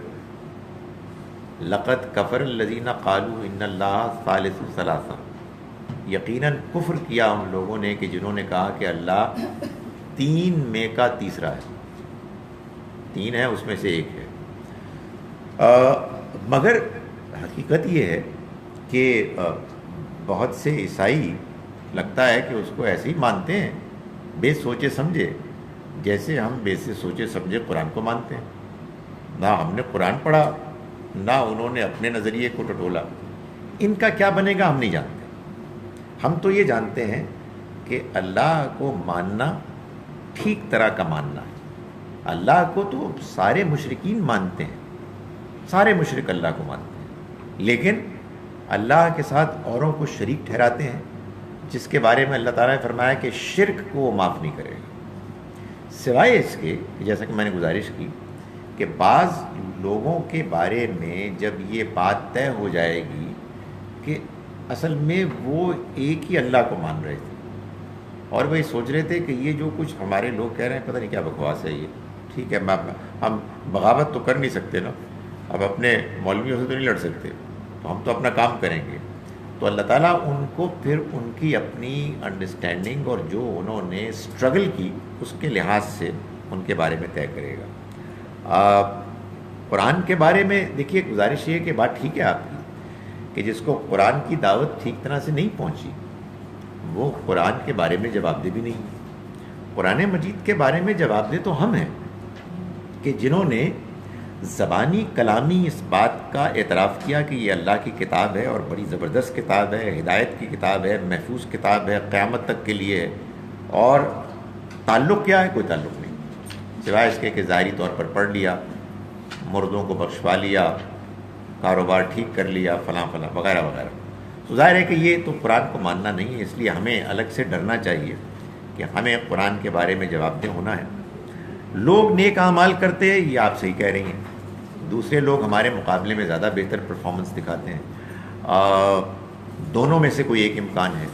لقد کفر الذین قالوا ان اللہ ثالث ثلاثہ، یقیناً کفر کیا ان لوگوں نے کہ جنہوں نے کہا کہ اللہ 3 میں کا تیسرا ہے. 3 ہے اس میں سے 1 ہے. مگر حقیقت یہ ہے کہ بہت سے عیسائی لگتا ہے کہ اس کو ایسے ہی مانتے ہیں بے سوچے سمجھے، جیسے ہم بے سے سوچے سمجھے قرآن کو مانتے ہیں. نہ ہم نے قرآن پڑھا، نہ انہوں نے اپنے نظریے کو ٹٹولا. ان کا کیا بنے گا ہم نہیں جانتے. ہم تو یہ جانتے ہیں کہ اللہ کو ماننا ٹھیک طرح کا ماننا ہے. اللہ کو تو سارے مشرکین مانتے ہیں، سارے مشرک اللہ کو مانتے ہیں، لیکن اللہ کے ساتھ اوروں کو شریک ٹھہراتے ہیں، جس کے بارے میں اللہ تعالیٰ نے فرمایا کہ شرک کو وہ معاف نہیں کرے گا. سوائے اس کے جیسا کہ میں نے گزارش کی کہ بعض لوگوں کے بارے میں جب یہ بات طے ہو جائے گی کہ اصل میں وہ ایک ہی اللہ کو مان رہے تھے، اور وہ یہ سوچ رہے تھے کہ یہ جو کچھ ہمارے لوگ کہہ رہے ہیں پتہ نہیں کیا بکواس ہے یہ. ٹھیک ہے، ہم بغاوت تو کر نہیں سکتے نا، اب اپنے مولویوں سے تو نہیں لڑ سکتے، تو ہم تو اپنا کام کریں گے. تو اللہ تعالیٰ ان کو پھر ان کی اپنی انڈرسٹینڈنگ اور جو انہوں نے اسٹرگل کی اس کے لحاظ سے ان کے بارے میں طے کرے گا. قرآن کے بارے میں دیکھیے گزارش یہ کہ بات ٹھیک ہے آپ کی کہ جس کو قرآن کی دعوت ٹھیک طرح سے نہیں پہنچی وہ قرآن کے بارے میں جواب دہ بھی نہیں ہے. قرآن مجید کے بارے میں جواب دہ تو ہم ہیں کہ جنہوں نے زبانی کلامی اس بات کا اعتراف کیا کہ یہ اللہ کی کتاب ہے اور بڑی زبردست کتاب ہے، ہدایت کی کتاب ہے، محفوظ کتاب ہے، قیامت تک کے لیے ہے. اور تعلق کیا ہے؟ کوئی تعلق نہیں، سوائے اس کے کہ ظاہری طور پر پڑھ لیا، مردوں کو بخشوا لیا، کاروبار ٹھیک کر لیا، فلاں فلاں وغیرہ وغیرہ. تو ظاہر ہے کہ یہ تو قرآن کو ماننا نہیں ہے. اس لیے ہمیں الگ سے ڈرنا چاہیے کہ ہمیں قرآن کے بارے میں جواب دہ ہونا ہے. لوگ نیک اعمال کرتے ہیں، یہ آپ صحیح کہہ رہی ہیں، دوسرے لوگ ہمارے مقابلے میں زیادہ بہتر پرفارمنس دکھاتے ہیں. دونوں میں سے کوئی ایک امکان ہے.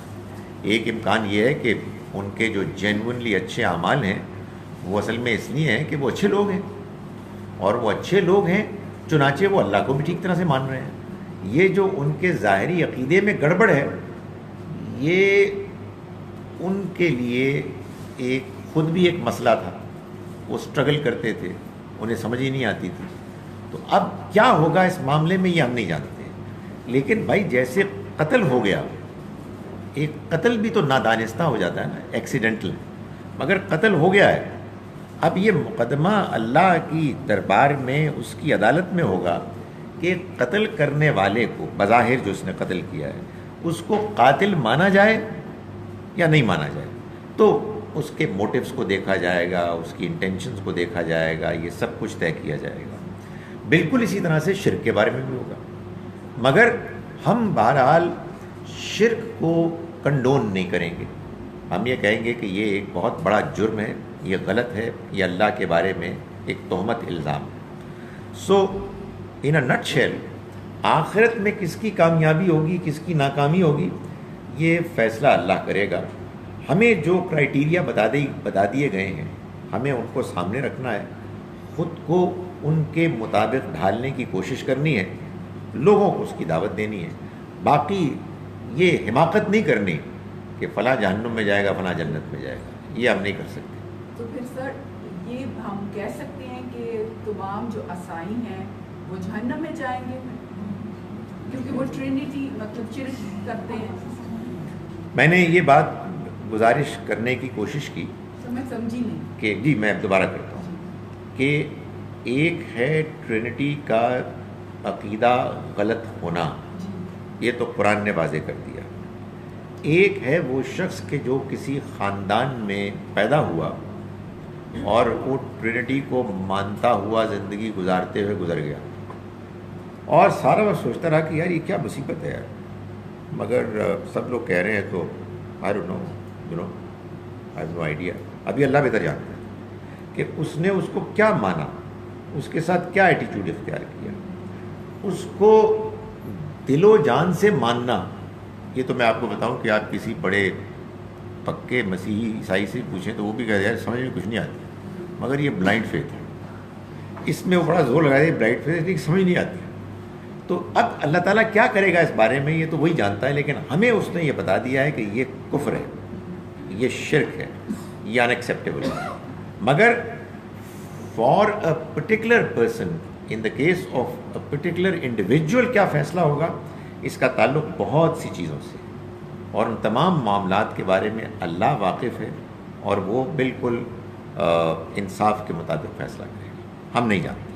ایک امکان یہ ہے کہ ان کے جو جینونلی اچھے اعمال ہیں وہ اصل میں اس لیے ہیں کہ وہ اچھے لوگ ہیں، اور وہ اچھے لوگ ہیں چنانچہ وہ اللہ کو بھی ٹھیک طرح سے مان رہے ہیں. یہ جو ان کے ظاہری عقیدے میں گڑبڑ ہے یہ ان کے لیے خود بھی ایک مسئلہ تھا. وہ اسٹرگل کرتے تھے، انہیں سمجھ ہی نہیں آتی تھی. تو اب کیا ہوگا اس معاملے میں یہ ہم نہیں جانتے. لیکن بھائی جیسے قتل ہو گیا، ایک قتل بھی تو نادانستہ ہو جاتا ہے نا، ایکسیڈنٹل، مگر قتل ہو گیا ہے. اب یہ مقدمہ اللہ کی دربار میں اس کی عدالت میں ہوگا کہ قتل کرنے والے کو بظاہر جو اس نے قتل کیا ہے اس کو قاتل مانا جائے یا نہیں مانا جائے. تو اس کے موٹیوز کو دیکھا جائے گا، اس کی انٹینشنز کو دیکھا جائے گا، یہ سب کچھ طے کیا جائے گا۔ بالکل اسی طرح سے شرک کے بارے میں بھی ہوگا، مگر ہم بہرحال شرک کو کنڈون نہیں کریں گے۔ ہم یہ کہیں گے کہ یہ ایک بہت بڑا جرم ہے، یہ غلط ہے، یہ اللہ کے بارے میں ایک تہمت الزام ہے۔ سو ان اے نٹ شیل، آخرت میں کس کی کامیابی ہوگی کس کی ناکامی ہوگی یہ فیصلہ اللہ کرے گا۔ ہمیں جو کرائیٹیریا بتا دیے گئے ہیں ہمیں ان کو سامنے رکھنا ہے، خود کو ان کے مطابق ڈھالنے کی کوشش کرنی ہے، لوگوں کو اس کی دعوت دینی ہے۔ باقی یہ حماقت نہیں کرنی کہ فلاں جہنم میں جائے گا فلاں جنت میں جائے گا، یہ ہم نہیں کر سکتے۔ تو پھر سر یہ ہم کہہ سکتے ہیں کہ تمام جو عیسائی ہیں وہ جہنم میں جائیں گے کیونکہ وہ ٹرینیٹی مطلب شرک کرتے ہیں؟ میں نے یہ بات گزارش کرنے کی کوشش کی تو میں سمجھی نہیں کہ جی میں دوبارہ کرتا ہوں کہ ایک ہے ٹرینٹی کا عقیدہ غلط ہونا، یہ تو قرآن نے واضح کر دیا۔ ایک ہے وہ شخص کہ جو کسی خاندان میں پیدا ہوا اور وہ ٹرینٹی کو مانتا ہوا زندگی گزارتے ہوئے گزر گیا، اور سارا وقت سوچتا رہا کہ یار یہ کیا مصیبت ہے یار، مگر سب لوگ کہہ رہے ہیں تو I don't know, I have no idea. ابھی اللہ بہتر جانتا ہے کہ اس نے اس کو کیا مانا، اس کے ساتھ کیا ایٹیچیوڈ اختیار کیا۔ اس کو دل و جان سے ماننا، یہ تو میں آپ کو بتاؤں کہ آپ کسی بڑے پکے مسیحی عیسائی سے پوچھیں تو وہ بھی کہتے ہیں یار سمجھ میں کچھ نہیں آتی، مگر یہ بلائنڈ فیتھ ہے، اس میں وہ بڑا زور لگا دے بلائنڈ فیتھ، لیکن سمجھ نہیں آتی۔ تو اب اللہ تعالیٰ کیا کرے گا اس بارے میں یہ تو وہی جانتا ہے، لیکن ہمیں اس نے یہ بتا دیا ہے کہ یہ کفر ہے، یہ شرک ہے، یہ ان ایکسیپٹیبل ہے۔ مگر for a particular person, in the case of a particular individual کیا فیصلہ ہوگا، اس کا تعلق بہت سی چیزوں سے، اور ان تمام معاملات کے بارے میں اللہ واقف ہے، اور وہ بالکل انصاف کے مطابق فیصلہ کرے گا، ہم نہیں جانتے۔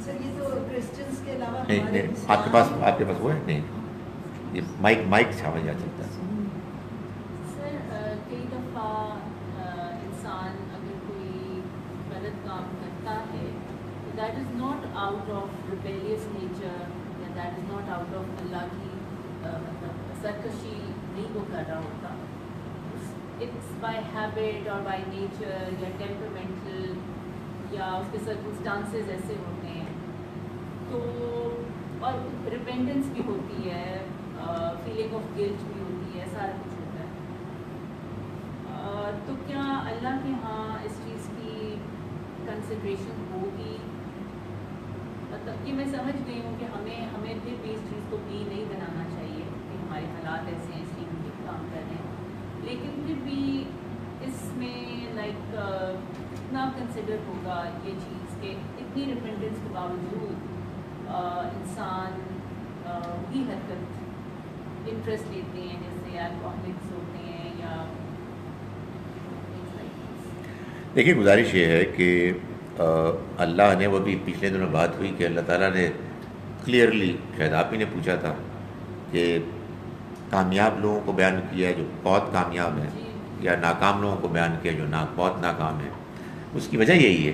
سر یہ تو کرسچنس کے علاوہ نہیں، آپ کے پاس وہ ہے نہیں، یہ مائک سے ہمیں جا چلتا ہے۔ سر کئی دفعہ انسان اگر کوئی غلط کام کرتا ہے تو that is not out of rebellious nature, یا that is not out of اللہ کی مطلب سرکشی نہیں وہ کر رہا ہوتا، اٹس بائی ہیبٹ اور بائی نیچر یا ٹیمپرمنٹل، یا اس کے سرکمسٹانسز ایسے ہوتے ہیں، تو اور ریپینٹنس بھی ہوتی ہے، فیلنگ آف گلٹ بھی ہوتی ہے، سارا کچھ ہوتا ہے، تو کیا اللہ کے ہاں اس چیز کی کنسیڈریشن ہوگی؟ مطلب یہ میں سمجھ گئی ہوں کہ ہمیں پھر بھی اس چیز کو بھی نہیں بنانا چاہیے کہ ہمارے حالات ایسے ہیں اس لیے ہم یہ کام کر رہے ہیں، لیکن پھر بھی اس میں لائک اتنا کنسیڈر ہوگا یہ چیز کہ اتنی ریپینٹنس کے باوجود انسان وہی حرکت انٹرسٹ لیتے ہیں، جیسے الکوہولکس ہوتے ہیں یا دیکھیے گزارش یہ ہے کہ اللہ نے، وہ بھی پچھلے دنوں بات ہوئی کہ اللہ تعالیٰ نے کلیئرلی، شاید آپ ہی نے پوچھا تھا کہ کامیاب لوگوں کو بیان کیا ہے جو بہت کامیاب ہیں، یا ناکام لوگوں کو بیان کیا جو بہت ناکام ہیں۔ اس کی وجہ یہی ہے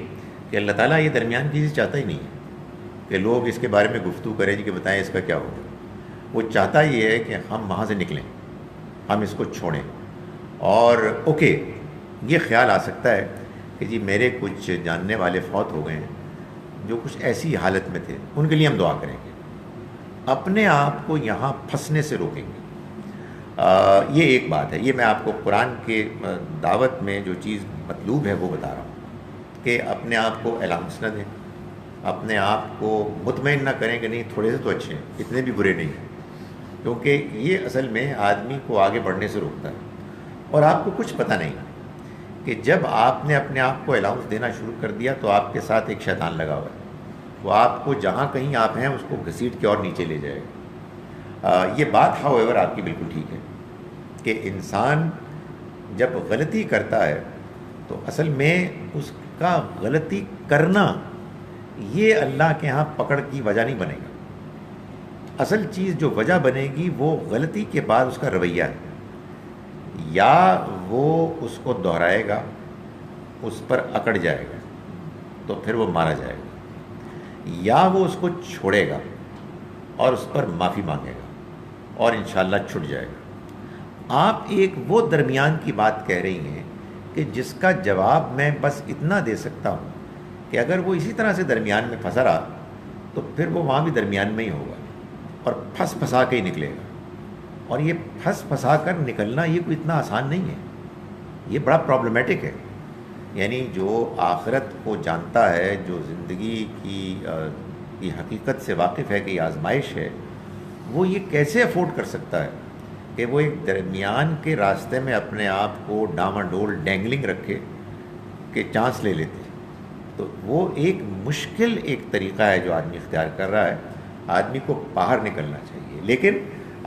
کہ اللہ تعالیٰ یہ درمیان کی چیز چاہتا ہی نہیں ہے کہ لوگ اس کے بارے میں گفتگو کریں جی کہ بتائیں اس کا کیا ہوگا۔ وہ چاہتا یہ ہے کہ ہم وہاں سے نکلیں، ہم اس کو چھوڑیں، اور اوکے یہ خیال آ سکتا ہے کہ جی میرے کچھ جاننے والے فوت ہو گئے ہیں جو کچھ ایسی حالت میں تھے، ان کے لیے ہم دعا کریں گے، اپنے آپ کو یہاں پھنسنے سے روکیں گے۔ یہ ایک بات ہے، یہ میں آپ کو قرآن کے دعوت میں جو چیز مطلوب ہے وہ بتا رہا ہوں کہ اپنے آپ کو الاؤنس نہ دیں، اپنے آپ کو مطمئن نہ کریں کہ نہیں تھوڑے سے تو اچھے ہیں، اتنے بھی برے نہیں ہیں، کیونکہ یہ اصل میں آدمی کو آگے بڑھنے سے روکتا ہے۔ اور آپ کو کچھ پتہ نہیں کہ جب آپ نے اپنے آپ کو الاؤنس دینا شروع کر دیا تو آپ کے ساتھ ایک شیطان لگا ہوا ہے، وہ آپ کو جہاں کہیں آپ ہیں اس کو گھسیٹ کے اور نیچے لے جائے گا۔ یہ بات ہاؤ ایور آپ کی بالکل ٹھیک ہے کہ انسان جب غلطی کرتا ہے تو اصل میں اس کا غلطی کرنا یہ اللہ کے ہاں پکڑ کی وجہ نہیں بنے گا۔ اصل چیز جو وجہ بنے گی وہ غلطی کے بعد اس کا رویہ ہے۔ یا وہ اس کو دہرائے گا، اس پر اکڑ جائے گا تو پھر وہ مارا جائے گا، یا وہ اس کو چھوڑے گا اور اس پر معافی مانگے گا اور انشاءاللہ چھٹ جائے گا۔ آپ ایک وہ درمیان کی بات کہہ رہی ہیں کہ جس کا جواب میں بس اتنا دے سکتا ہوں کہ اگر وہ اسی طرح سے درمیان میں پھنسا رہا تو پھر وہ وہاں بھی درمیان میں ہی ہوگا اور پھنسا کے ہی نکلے گا، اور یہ پھنسا کر نکلنا یہ کوئی اتنا آسان نہیں ہے، یہ بڑا پرابلمیٹک ہے۔ یعنی جو آخرت کو جانتا ہے، جو زندگی کی حقیقت سے واقف ہے کہ یہ آزمائش ہے، وہ یہ کیسے افورڈ کر سکتا ہے کہ وہ ایک درمیان کے راستے میں اپنے آپ کو ڈاماڈول ڈینگلنگ رکھے کہ چانس لے لیتے؟ تو وہ ایک مشکل ایک طریقہ ہے جو آدمی اختیار کر رہا ہے۔ آدمی کو باہر نکلنا چاہیے، لیکن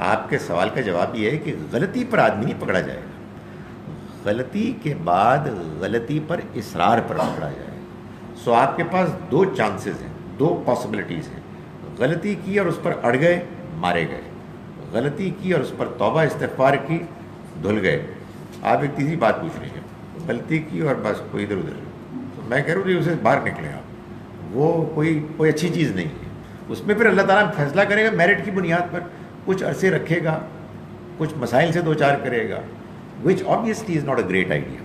آپ کے سوال کا جواب یہ ہے کہ غلطی پر آدمی نہیں پکڑا جائے گا، غلطی کے بعد غلطی پر اصرار پر پکڑا جائے گا۔ سو آپ کے پاس دو چانسز ہیں، دو پاسبلٹیز ہیں، غلطی کی اور اس پر اڑ گئے، مارے گئے، غلطی کی اور اس پر توبہ استغفار کی، دھل گئے۔ آپ ایک تیسری بات پوچھ رہی ہیں، غلطی کی اور بس کوئی ادھر ادھر، تو میں کہہ رہا ہوں اسے باہر نکلیں آپ، وہ کوئی اچھی چیز نہیں ہے۔ اس میں پھر اللہ تعالیٰ فیصلہ کرے گا میرٹ کی بنیاد پر، کچھ عرصے رکھے گا، کچھ مسائل سے دو چار کرے گا، which obviously is not a great idea.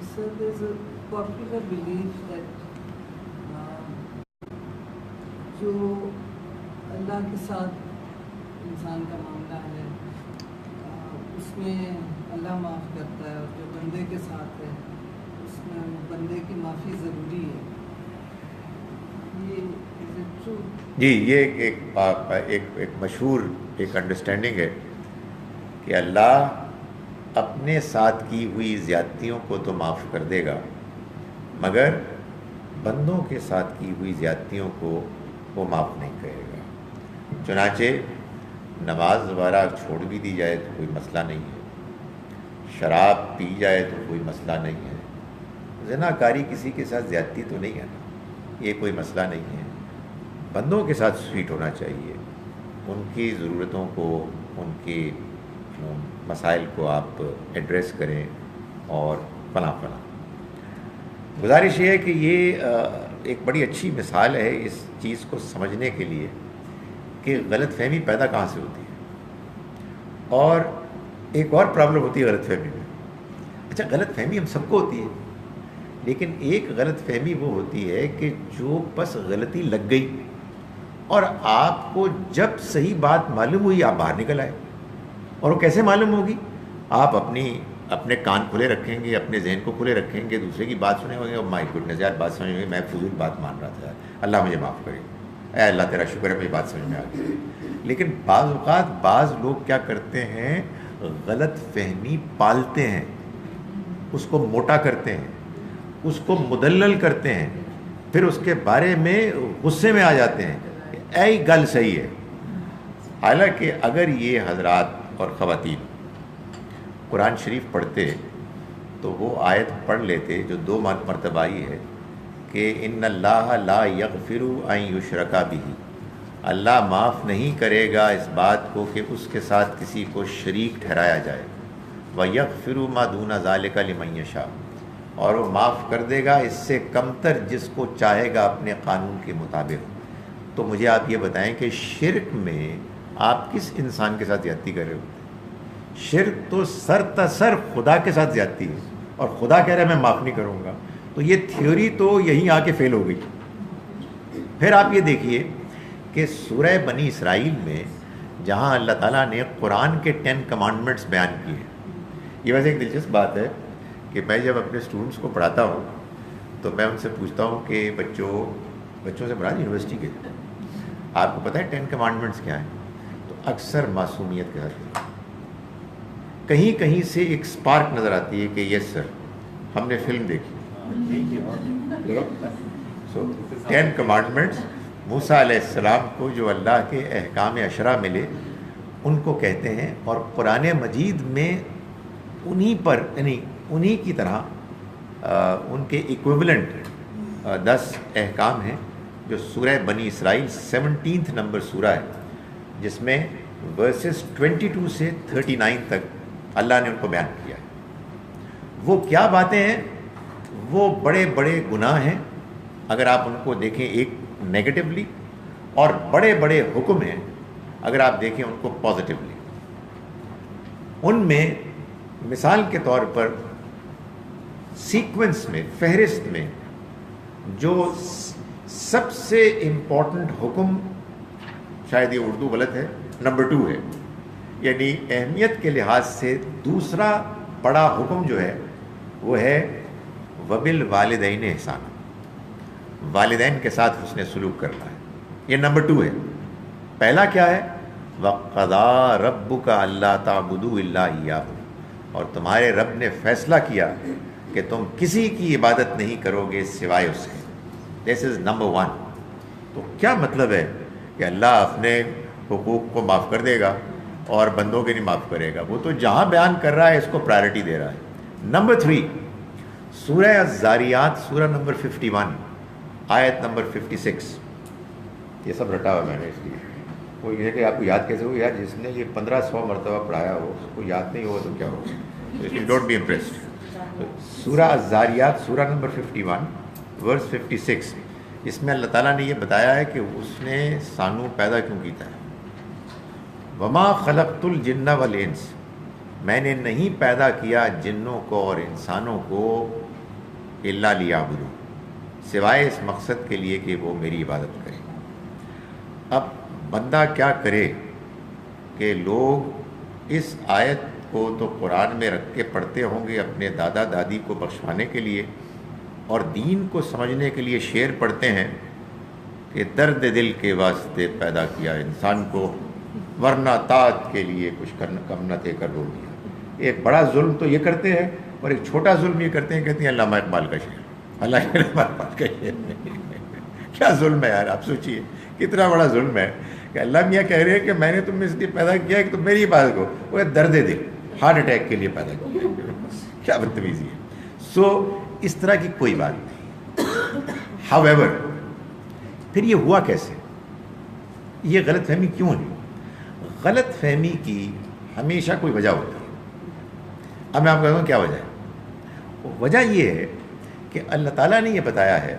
Sir, there's a popular belief that جو اللہ کے ساتھ انسان کا معاملہ ہے اس میں اللہ معاف کرتا ہے، اور جو بندے کے ساتھ ہے اس میں بندے کی معافی ضروری ہے۔ جی، یہ ایک مشہور ایک انڈرسٹینڈنگ ہے کہ اللہ اپنے ساتھ کی ہوئی زیادتیوں کو تو معاف کر دے گا، مگر بندوں کے ساتھ کی ہوئی زیادتیوں کو وہ معاف نہیں کرے گا۔ چنانچہ نماز وغیرہ چھوڑ بھی دی جائے تو کوئی مسئلہ نہیں ہے، شراب پی جائے تو کوئی مسئلہ نہیں ہے، زنا کاری کسی کے ساتھ زیادتی تو نہیں ہے نا، یہ کوئی مسئلہ نہیں ہے۔ بندوں کے ساتھ سویٹ ہونا چاہیے، ان کی ضرورتوں کو، ان کی مسائل کو آپ ایڈریس کریں اور فلاں۔ گزارش یہ ہے کہ یہ ایک بڑی اچھی مثال ہے اس چیز کو سمجھنے کے لیے کہ غلط فہمی پیدا کہاں سے ہوتی ہے، اور ایک اور پرابلم ہوتی ہے غلط فہمی میں۔ اچھا، غلط فہمی ہم سب کو ہوتی ہے، لیکن ایک غلط فہمی وہ ہوتی ہے کہ جو بس غلطی لگ گئی اور آپ کو جب صحیح بات معلوم ہوئی آپ باہر نکل آئے۔ اور وہ کیسے معلوم ہوگی؟ آپ اپنے کان کھلے رکھیں گے، اپنے ذہن کو کھلے رکھیں گے، دوسرے کی بات سنیں گے، مائی گڈنس یار بات سمجھ میں، میں فضول بات مان رہا تھا، اللہ مجھے معاف کرے، اے اللہ تیرا شکر ہے مجھے بات سمجھ میں آ گئی۔ لیکن بعض اوقات بعض لوگ کیا کرتے ہیں، غلط فہمی پالتے ہیں، اس کو موٹا کرتے ہیں، اس کو مدلل کرتے ہیں، پھر اس کے بارے میں غصے میں آ جاتے ہیں کہ اے گل صحیح ہے۔ حالانکہ اگر یہ حضرات اور خواتین قرآن شریف پڑھتے تو وہ آیت پڑھ لیتے جو 2 مرتبہ آئی ہے کہ ان اللہ لا یغفر ان یشرک بہ، اللہ معاف نہیں کرے گا اس بات کو کہ اس کے ساتھ کسی کو شریک ٹھہرایا جائے، وَيَغْفِرُ مَا دُونَ ذَلِكَ لِمَن یشاء، اور وہ معاف کر دے گا اس سے کم تر جس کو چاہے گا اپنے قانون کے مطابق۔ تو مجھے آپ یہ بتائیں کہ شرک میں آپ کس انسان کے ساتھ زیادتی کر رہے ہو؟ شرک تو سر تسر خدا کے ساتھ زیادتی ہے، اور خدا کہہ رہا ہے میں معاف نہیں کروں گا، تو یہ تھیوری تو یہیں آ کے فیل ہو گئی۔ پھر آپ یہ دیکھیے کہ سورہ بنی اسرائیل میں جہاں اللہ تعالیٰ نے قرآن کے 10 کمانڈمنٹس بیان کیے ہیں، یہ ویسے ایک دلچسپ بات ہے کہ میں جب اپنے اسٹوڈنٹس کو پڑھاتا ہوں تو میں ان سے پوچھتا ہوں کہ بچوں سے پڑھا یونیورسٹی کے، آپ کو پتہ ہے 10 کمانڈمنٹس کیا ہیں؟ تو اکثر معصومیت کے ساتھ کہیں کہیں سے ایک سپارک نظر آتی ہے کہ یس سر ہم نے فلم دیکھی۔ سو 10 کمانڈمنٹس موسیٰ علیہ السلام کو جو اللہ کے احکام عشرہ ملے ان کو کہتے ہیں، اور قرآن مجید میں انہی پر یعنی انہی کی طرح ان کے ایکویولنٹ 10 احکام ہیں جو سورہ بنی اسرائیل 17 نمبر سورہ ہے، جس میں ورسز 22 سے 39 تک اللہ نے ان کو بیان کیا ہے۔ وہ کیا باتیں ہیں؟ وہ بڑے بڑے گناہ ہیں اگر آپ ان کو دیکھیں ایک نیگیٹولی، اور بڑے بڑے حکم ہیں اگر آپ دیکھیں ان کو پازیٹیولی۔ ان میں مثال کے طور پر سیکوینس میں، فہرست میں جو سب سے امپورٹنٹ حکم، شاید یہ اردو غلط ہے، نمبر 2 ہے، یعنی اہمیت کے لحاظ سے دوسرا بڑا حکم جو ہے وہ ہے وبالوالدین احسان، والدین کے ساتھ حسن سلوک کرنا ہے، یہ نمبر 2 ہے۔ پہلا کیا ہے؟ وَقَضَىٰ رَبُّكَ أَلَّا تَعْبُدُوا إِلَّا إِيَّاهُ، اور تمہارے رب نے فیصلہ کیا کہ تم کسی کی عبادت نہیں کرو گے سوائے اس کے۔ دس از نمبر 1۔ تو کیا مطلب ہے کہ اللہ اپنے حقوق کو معاف کر دے گا اور بندوں کے نہیں معاف کرے گا؟ وہ تو جہاں بیان کر رہا ہے اس کو پرائرٹی دے رہا ہے۔ نمبر 3، سورہ الذاریات، سورہ نمبر 51 آیت نمبر 56، یہ سب رٹا ہوا میں نے اس لیے، وہ یہ ہے کہ آپ کو یاد کیسے ہو؟ یار جس نے یہ 1500 مرتبہ پڑھایا ہو اس کو یاد نہیں ہوا تو کیا ہوگا؟ Don't be impressed. سورہ الذاریات سورہ نمبر 51 ورس 56، اس میں اللہ تعالیٰ نے یہ بتایا ہے کہ اس نے سانو پیدا کیوں کیتا ہے۔ وما خلقت الجن والانس، میں نے نہیں پیدا کیا جنوں کو اور انسانوں کو الا لیعبدون، سوائے اس مقصد کے لیے کہ وہ میری عبادت کریں۔ اب بندہ کیا کرے کہ لوگ اس آیت کو تو قرآن میں رکھ کے پڑھتے ہوں گے اپنے دادا دادی کو بخشوانے کے لیے، اور دین کو سمجھنے کے لیے شعر پڑھتے ہیں کہ درد دل کے واسطے پیدا کیا انسان کو، ورنہ طاعت کے لیے کچھ کم نہ دے کر روک دیا۔ ایک بڑا ظلم تو یہ کرتے ہیں، اور ایک چھوٹا ظلم یہ کرتے ہیں، کہتے ہیں علامہ اقبال کا شعر، علامہ اقبال کا شعر۔ کیا ظلم ہے یار، آپ سوچیے کتنا بڑا ظلم ہے کہ اللہ میاں کہہ رہے ہیں کہ میں نے تمہیں اس لیے پیدا کیا کہ تم میری عبادت کو، وہ درد دل ہارٹ اٹیک کے لیے پیدا کیا۔ کیا بدتمیزی ہے۔ سو اس طرح کی کوئی بات نہیں۔ however، پھر یہ ہوا کیسے؟ یہ غلط فہمی کیوں ہے؟ غلط فہمی کی ہمیشہ کوئی وجہ ہوتی ہے۔ اب میں آپ کو کہتا ہوں کیا وجہ ہے۔ وجہ یہ ہے کہ اللہ تعالیٰ نے یہ بتایا ہے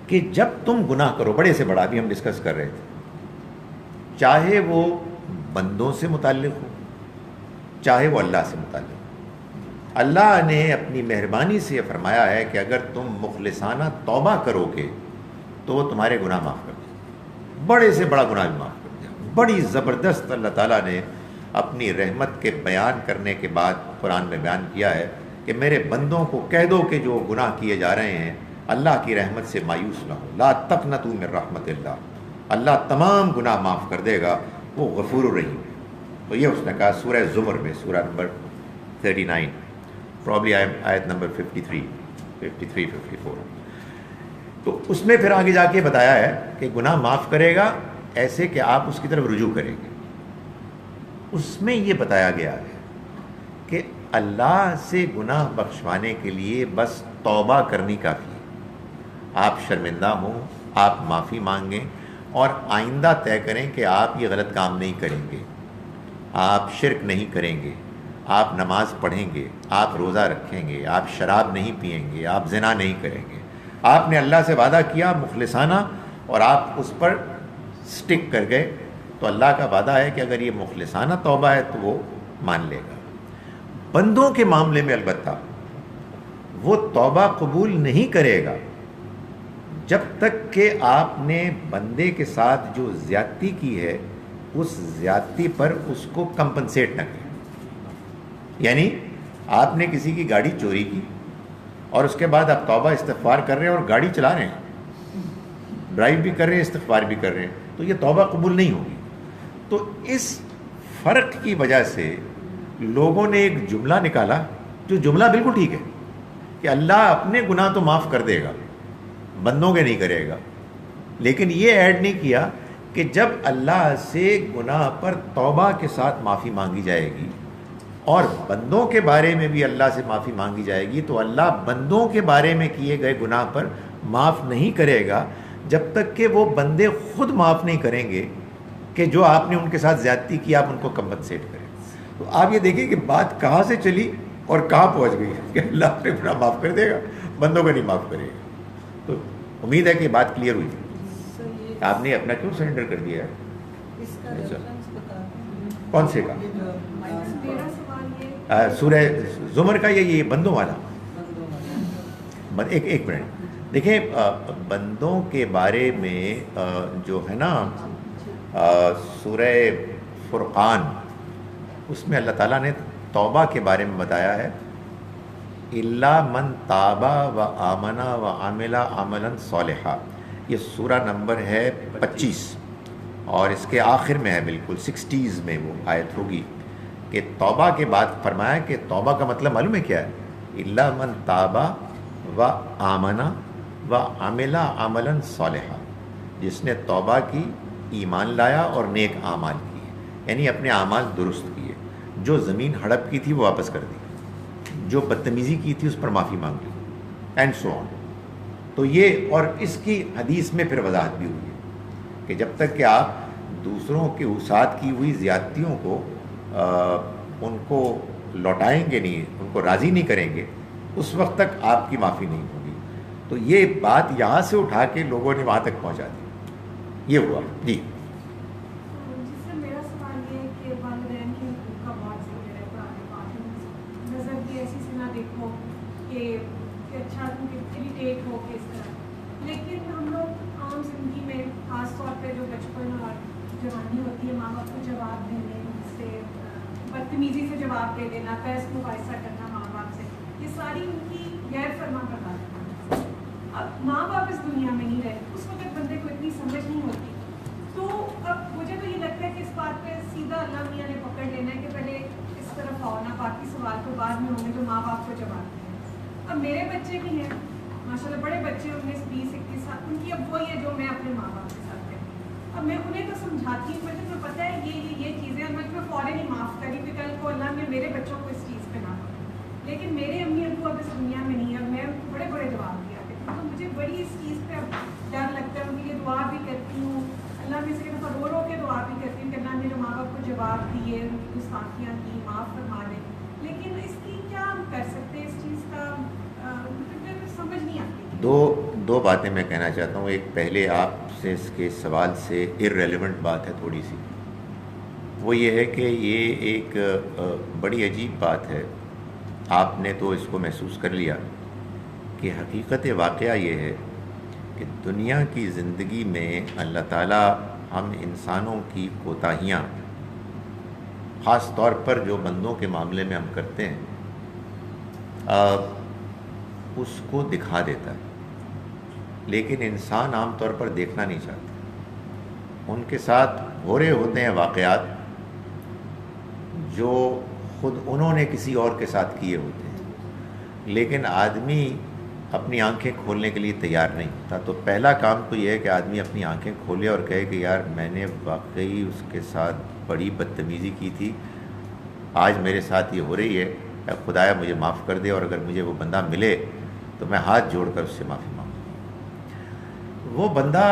کہ جب تم گناہ کرو، بڑے سے بڑا، بھی ہم ڈسکس کر رہے تھے، چاہے وہ بندوں سے متعلق ہو چاہے وہ اللہ سے متعلق ہو، اللہ نے اپنی مہربانی سے یہ فرمایا ہے کہ اگر تم مخلصانہ توبہ کرو گے تو وہ تمہارے گناہ معاف کر دیں، بڑے سے بڑا گناہ بھی معاف کر دیں۔ بڑی زبردست اللہ تعالیٰ نے اپنی رحمت کے بیان کرنے کے بعد قرآن میں بیان کیا ہے کہ میرے بندوں کو کہہ دو کہ جو گناہ کیے جا رہے ہیں اللہ کی رحمت سے مایوس نہ ہو، لا تقنطوا من رحمت اللہ، اللہ تمام گناہ معاف کر دے گا، وہ غفور الرحیم ہے۔ تو یہ اس نے کہا سورہ زمر میں، سورہ نمبر 39، پرابلی آیت نمبر 53-54۔ تو اس میں پھر آگے جا کے بتایا ہے کہ گناہ معاف کرے گا ایسے کہ آپ اس کی طرف رجوع کریں گے۔ اس میں یہ بتایا گیا ہے کہ اللہ سے گناہ بخشوانے کے لیے بس توبہ کرنی کافی ہے۔ آپ شرمندہ ہوں، آپ معافی مانگیں، اور آئندہ طے کریں کہ آپ یہ غلط کام نہیں کریں گے، آپ شرک نہیں کریں گے، آپ نماز پڑھیں گے، آپ روزہ رکھیں گے، آپ شراب نہیں پئیں گے، آپ زنا نہیں کریں گے۔ آپ نے اللہ سے وعدہ کیا مخلصانہ اور آپ اس پر سٹک کر گئے، تو اللہ کا وعدہ ہے کہ اگر یہ مخلصانہ توبہ ہے تو وہ مان لے گا۔ بندوں کے معاملے میں البتہ وہ توبہ قبول نہیں کرے گا جب تک کہ آپ نے بندے کے ساتھ جو زیادتی کی ہے اس زیادتی پر اس کو کمپنسیٹ نہ کریں۔ یعنی آپ نے کسی کی گاڑی چوری کی اور اس کے بعد آپ توبہ استغفار کر رہے ہیں اور گاڑی چلا رہے ہیں، ڈرائیو بھی کر رہے ہیں، استغفار بھی کر رہے ہیں، تو یہ توبہ قبول نہیں ہوگی۔ تو اس فرق کی وجہ سے لوگوں نے ایک جملہ نکالا جو جملہ بالکل ٹھیک ہے کہ اللہ اپنے گناہ تو معاف کر دے گا، بندوں کے نہیں کرے گا، لیکن یہ ایڈ نہیں کیا کہ جب اللہ سے گناہ پر توبہ کے ساتھ معافی مانگی جائے گی اور بندوں کے بارے میں بھی اللہ سے معافی مانگی جائے گی تو اللہ بندوں کے بارے میں کیے گئے گناہ پر معاف نہیں کرے گا جب تک کہ وہ بندے خود معاف نہیں کریں گے کہ جو آپ نے ان کے ساتھ زیادتی کی آپ ان کو کمپنسیٹ کریں. تو آپ یہ دیکھیں کہ بات کہاں سے چلی اور کہاں پہنچ گئی کہ اللہ اپنے اپنا معاف کر دے گا, بندوں کو نہیں معاف کرے گا. تو امید ہے کہ بات کلیئر ہوئی. سر یہ آپ نے اپنا کیوں سرنڈر کر دیا ہے؟ اس کا اچھا. ریفرنس بتا دیں. کون سے کا؟ میرا سوال یہ سورہ زمر کا یا یہ بندوں والا؟ ایک منٹ دیکھیں, بندوں کے بارے میں جو ہے نا سورہ فرقان, اس میں اللہ تعالیٰ نے توبہ کے بارے میں بتایا ہے, الا من تابا و آمنا و عاملا عملا صالحا. یہ سورہ نمبر ہے 25 اور اس کے آخر میں ہے, بالکل 60s میں وہ آیت ہوگی کہ توبہ کے بعد فرمایا کہ توبہ کا مطلب معلوم ہے کیا ہے؟ الا من تابا و آمنا و عملا عملا صالحا, جس نے توبہ کی, ایمان لایا اور نیک اعمال کیے, یعنی اپنے اعمال درست کیے. جو زمین ہڑپ کی تھی وہ واپس کر دی, جو بدتمیزی کی تھی اس پر معافی مانگ لی, اینڈ سو آن. تو یہ, اور اس کی حدیث میں پھر وضاحت بھی ہوئی ہے کہ جب تک کہ آپ دوسروں کے ساتھ کی ہوئی زیادتیوں کو ان کو لوٹائیں گے نہیں, ان کو راضی نہیں کریں گے, اس وقت تک آپ کی معافی نہیں ہوگی. تو یہ بات یہاں سے اٹھا کے لوگوں نے وہاں تک پہنچا دی. یہ ہوا جی. جس سے میرا سوال یہ ہے کہ والدین کی حقوق کا بہت ذکر ہے قرآن پاک میں. نظر بھی ایسی سے نہ دیکھو کہ اچھا اریٹیٹ ہو کے اس طرح, لیکن ہم لوگ عام زندگی میں خاص طور پہ جو بچپن اور جوانی ہوتی ہے, ماں باپ کو جواب دینے سے, بدتمیزی سے جواب دے دینا, بحث مباحثہ کرنا ماں باپ سے, یہ ساری ان کی غیر فرما برداری. اب ماں باپ اس دنیا میں نہیں رہے, اس وقت بندے کو اتنی سمجھ نہیں ہوتی. تو اب مجھے تو یہ لگتا ہے کہ اس بات پہ سیدھا اللہ میاں نے پکڑ لینا ہے کہ پہلے اس طرف آؤ نا, باقی سوال تو بعد میں ہوں گے جو ماں باپ کو جواب دیں. اب میرے بچے بھی ہیں ماشاء اللہ, بڑے بچے 19-20-21 سال, ان کی اب وہی ہے جو میں اپنے ماں باپ کے ساتھ کرتی ہوں. اب میں انہیں تو سمجھاتی ہوں, مجھے تو پتہ ہے یہ چیزیں, اور مجھ میں فوراً ہی معاف کری کہ کل کو اللہ نے میرے بچوں کو اس چیز پہ نہ کرو. لیکن میرے امی ابو اب اس دنیا میں نہیں ہے, اور میں ان کو بڑے بڑے جواب دیا کرتی ہوں. تو مجھے بڑی اس چیز پہ اب ڈر لگتا ہے. ان کے لیے دعا بھی کرتی ہوں, اللہ میں سے دفعہ رو کے دعا بھی کرتی ہوں کہ اللہ نے جو ماں باپ کو جواب دیے, ان کی گستاخیاں کی, معاف فرما دیں. لیکن اس کی کیا ہم کر سکتے ہیں, اس چیز کا مجھے سمجھ نہیں آتی. دو باتیں میں کہنا چاہتا ہوں. ایک پہلے آپ سے اس کے سوال سے ارریلیونٹ بات ہے تھوڑی سی, وہ یہ ہے کہ یہ ایک بڑی عجیب بات ہے. آپ نے تو اس کو محسوس کر لیا کہ حقیقت واقعہ یہ ہے کہ دنیا کی زندگی میں اللہ تعالیٰ ہم انسانوں کی کوتاہیاں, خاص طور پر جو بندوں کے معاملے میں ہم کرتے ہیں, اس کو دکھا دیتا ہے, لیکن انسان عام طور پر دیکھنا نہیں چاہتا. ان کے ساتھ ہو رہے ہوتے ہیں واقعات جو خود انہوں نے کسی اور کے ساتھ کیے ہوتے ہیں, لیکن آدمی اپنی آنکھیں کھولنے کے لیے تیار نہیں ہوتا. تو پہلا کام تو یہ ہے کہ آدمی اپنی آنکھیں کھولے اور کہے کہ یار میں نے واقعی اس کے ساتھ بڑی بدتمیزی کی تھی, آج میرے ساتھ یہ ہو رہی ہے, خدایا مجھے معاف کر دے, اور اگر مجھے وہ بندہ ملے تو میں ہاتھ جوڑ کر اس سے معافی مانگوں. وہ بندہ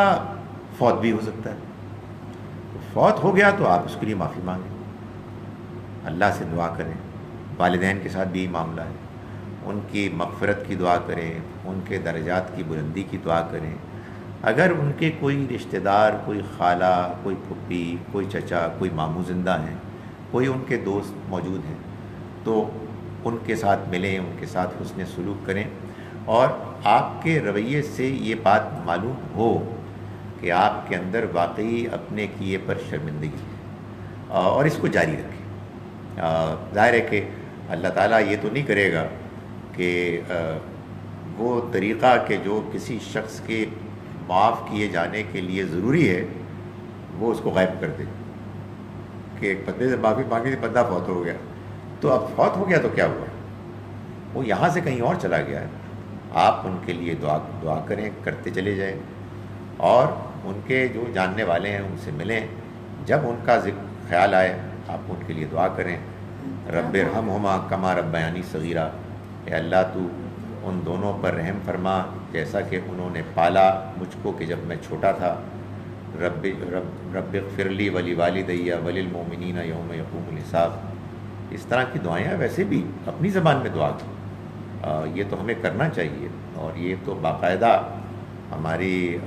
فوت بھی ہو سکتا ہے, فوت ہو گیا تو آپ اس کے لیے معافی مانگیں, اللہ سے دعا کریں. والدین کے ساتھ بھی یہی معاملہ ہے, ان کی مغفرت کی دعا کریں, ان کے درجات کی بلندی کی دعا کریں. اگر ان کے کوئی رشتہ دار, کوئی خالہ, کوئی پھپھی, کوئی چچا, کوئی ماموں زندہ ہیں, کوئی ان کے دوست موجود ہیں, تو ان کے ساتھ ملیں, ان کے ساتھ حسن سلوک کریں. اور آپ کے رویے سے یہ بات معلوم ہو کہ آپ کے اندر واقعی اپنے کیے پر شرمندگی ہے, اور اس کو جاری رکھیں. ظاہر ہے کہ اللہ تعالیٰ یہ تو نہیں کرے گا کہ وہ طریقہ کہ جو کسی شخص کے معاف کیے جانے کے لیے ضروری ہے وہ اس کو غائب کر دے کہ ایک بندے سے معافی مانگی تھی, بندہ فوت ہو گیا, تو اب فوت ہو گیا تو کیا ہوا, وہ یہاں سے کہیں اور چلا گیا ہے. آپ ان کے لیے دعا کریں, کرتے چلے جائیں, اور ان کے جو جاننے والے ہیں ان سے ملیں. جب ان کا خیال آئے آپ ان کے لیے دعا کریں, رب ارحمہما کما ربیانی صغیرہ, اے اللہ تو ان دونوں پر رحم فرما، جیسا کہ انہوں نے پالا مجھ کو کہ جب میں چھوٹا تھا. رب اغفر لی ولی والدی وللمؤمنین یوم یقوم الحساب. اس طرح کی دعائیں ویسے بھی اپنی زبان میں دعا کی، یہ تو ہمیں کرنا چاہیے، اور یہ تو باقاعدہ ہماری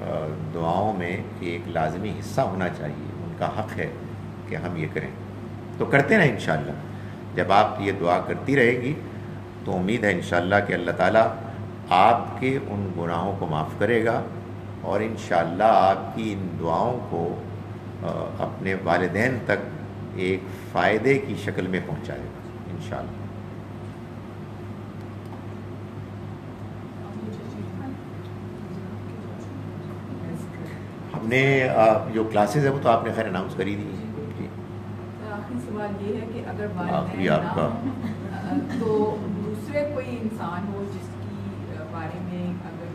دعاؤں میں ایک لازمی حصہ ہونا چاہیے. ان کا حق ہے کہ ہم یہ کریں، تو کرتے رہیں انشاءاللہ. جب آپ یہ دعا کرتی رہے گی تو امید ہے انشاءاللہ کہ اللہ تعالیٰ آپ کے ان گناہوں کو معاف کرے گا، اور انشاءاللہ آپ کی ان دعاؤں کو اپنے والدین تک ایک فائدے کی شکل میں پہنچائے گا انشاءاللہ. ہم نے جو کلاسز ہیں وہ تو آپ نے خیر اناؤنس کری دی. جی آخری سوال یہ ہے کہ اگر آخری والدین آپ کا نہ ہوں تو دوسرے کوئی انسان ہو جس کی بارے میں اگر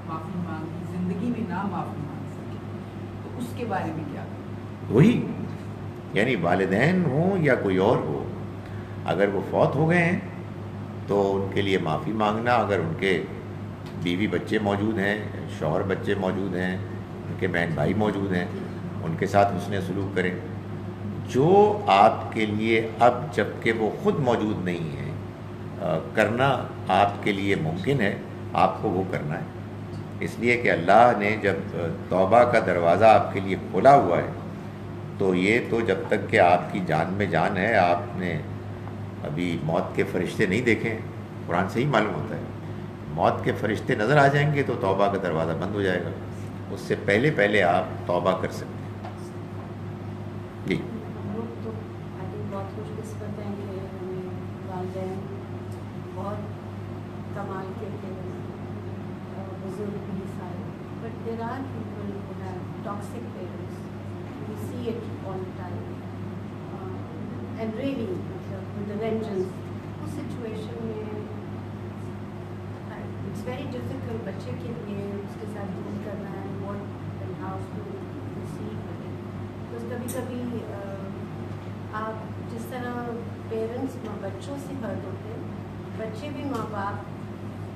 معافی مانگی زندگی میں نہ معافی مانگ سکے تو اس کے بارے میں کیا کریں؟ وہی، یعنی والدین ہوں یا کوئی اور ہو، اگر وہ فوت ہو گئے ہیں تو ان کے لیے معافی مانگنا. اگر ان کے بیوی بچے موجود ہیں، شوہر بچے موجود ہیں، ان کے بہن بھائی موجود ہیں، ان کے ساتھ حسن سلوک کریں. جو آپ کے لیے اب جب کہ وہ خود موجود نہیں ہیں کرنا آپ کے لیے ممکن ہے، آپ کو وہ کرنا ہے. اس لیے کہ اللہ نے جب توبہ کا دروازہ آپ کے لیے کھولا ہوا ہے تو یہ تو جب تک کہ آپ کی جان میں جان ہے، آپ نے ابھی موت کے فرشتے نہیں دیکھے ہیں. قرآن سے ہی معلوم ہوتا ہے موت کے فرشتے نظر آ جائیں گے تو توبہ کا دروازہ بند ہو جائے گا. اس سے پہلے آپ توبہ کر سکتے ہیں. جی ہم لوگ تو آئی تھنک بہت خوش قسمت ہیں کہ ہمیں والدین بہت کمال کے تھے، بزرگ بھی سارے. But there are people who have toxic parents, we see it all time and really مطلب ود وینجنس. اس سچویشن میں اٹس ویری ڈیفیکلٹ بچے کے لیے اس کے ساتھ ڈیل کرنا ہے. What and how to proceed with it. بس کبھی کبھی آپ جس طرح پیرنٹس بچوں سے ہرٹ ہوتے ہیں، بچے بھی ماں باپ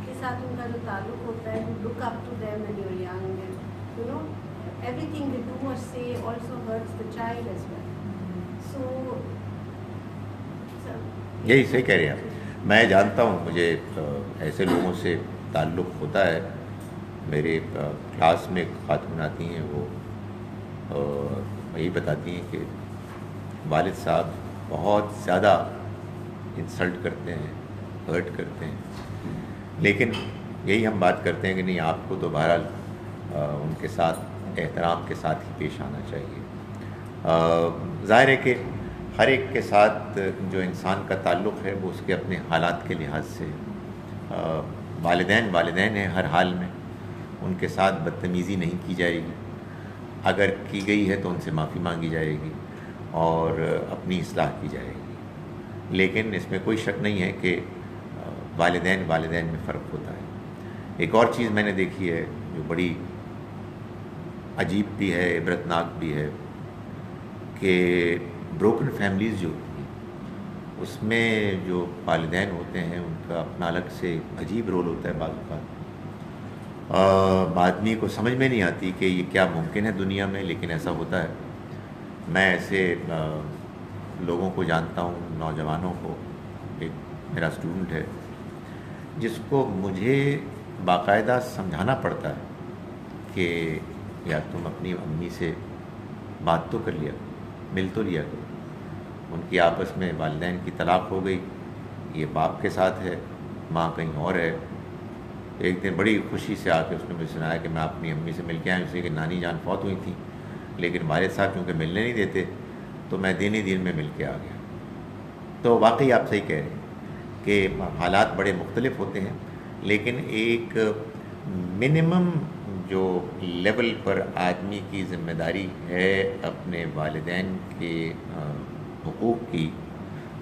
کے ساتھ ان کا جو تعلق ہوتا ہے، look up to them when you are young, you know everything they do اور سے also hurts the child as well. So یہی صحیح کہہ رہے ہیں آپ. میں جانتا ہوں، مجھے ایسے لوگوں سے تعلق ہوتا ہے. میرے کلاس میں خاتون آتی ہیں، وہ یہی بتاتی ہیں کہ والد صاحب بہت زیادہ انسلٹ کرتے ہیں، ہرٹ کرتے ہیں. لیکن یہی ہم بات کرتے ہیں کہ نہیں، آپ کو تو بہرحال ان کے ساتھ احترام کے ساتھ ہی پیش آنا چاہیے. ظاہر ہے کہ ہر ایک کے ساتھ جو انسان کا تعلق ہے وہ اس کے اپنے حالات کے لحاظ سے. والدین ہیں ہر حال میں، ان کے ساتھ بدتمیزی نہیں کی جائے گی. اگر کی گئی ہے تو ان سے معافی مانگی جائے گی اور اپنی اصلاح کی جائے گی. لیکن اس میں کوئی شک نہیں ہے کہ والدین میں فرق ہوتا ہے. ایک اور چیز میں نے دیکھی ہے جو بڑی عجیب بھی ہے، عبرتناک بھی ہے، کہ بروکن فیملیز جو ہوتی ہیں اس میں جو والدین ہوتے ہیں ان کا اپنا الگ سے عجیب رول ہوتا ہے. بعض اوقات آدمی کو سمجھ میں نہیں آتی کہ یہ کیا ممکن ہے دنیا میں، لیکن ایسا ہوتا ہے. میں ایسے لوگوں کو جانتا ہوں، نوجوانوں کو. ایک میرا اسٹوڈنٹ ہے جس کو مجھے باقاعدہ سمجھانا پڑتا ہے کہ یار تم اپنی امی سے بات تو کر لیا، مل تو لیا کرو. ان کی آپس میں والدین کی طلاق ہو گئی، یہ باپ کے ساتھ ہے، ماں کہیں اور ہے. ایک دن بڑی خوشی سے آ کے اس نے مجھے سنایا کہ میں اپنی امی سے مل کے آیا. اسے کہ نانی جان فوت ہوئی تھیں، لیکن والد صاحب کیونکہ ملنے نہیں دیتے تو میں دن ہی دن میں مل کے آ گیا. تو واقعی آپ صحیح کہہ رہے ہیں کہ حالات بڑے مختلف ہوتے ہیں، لیکن ایک منیمم جو لیول پر آدمی کی ذمہ داری ہے اپنے والدین کے حقوق کی،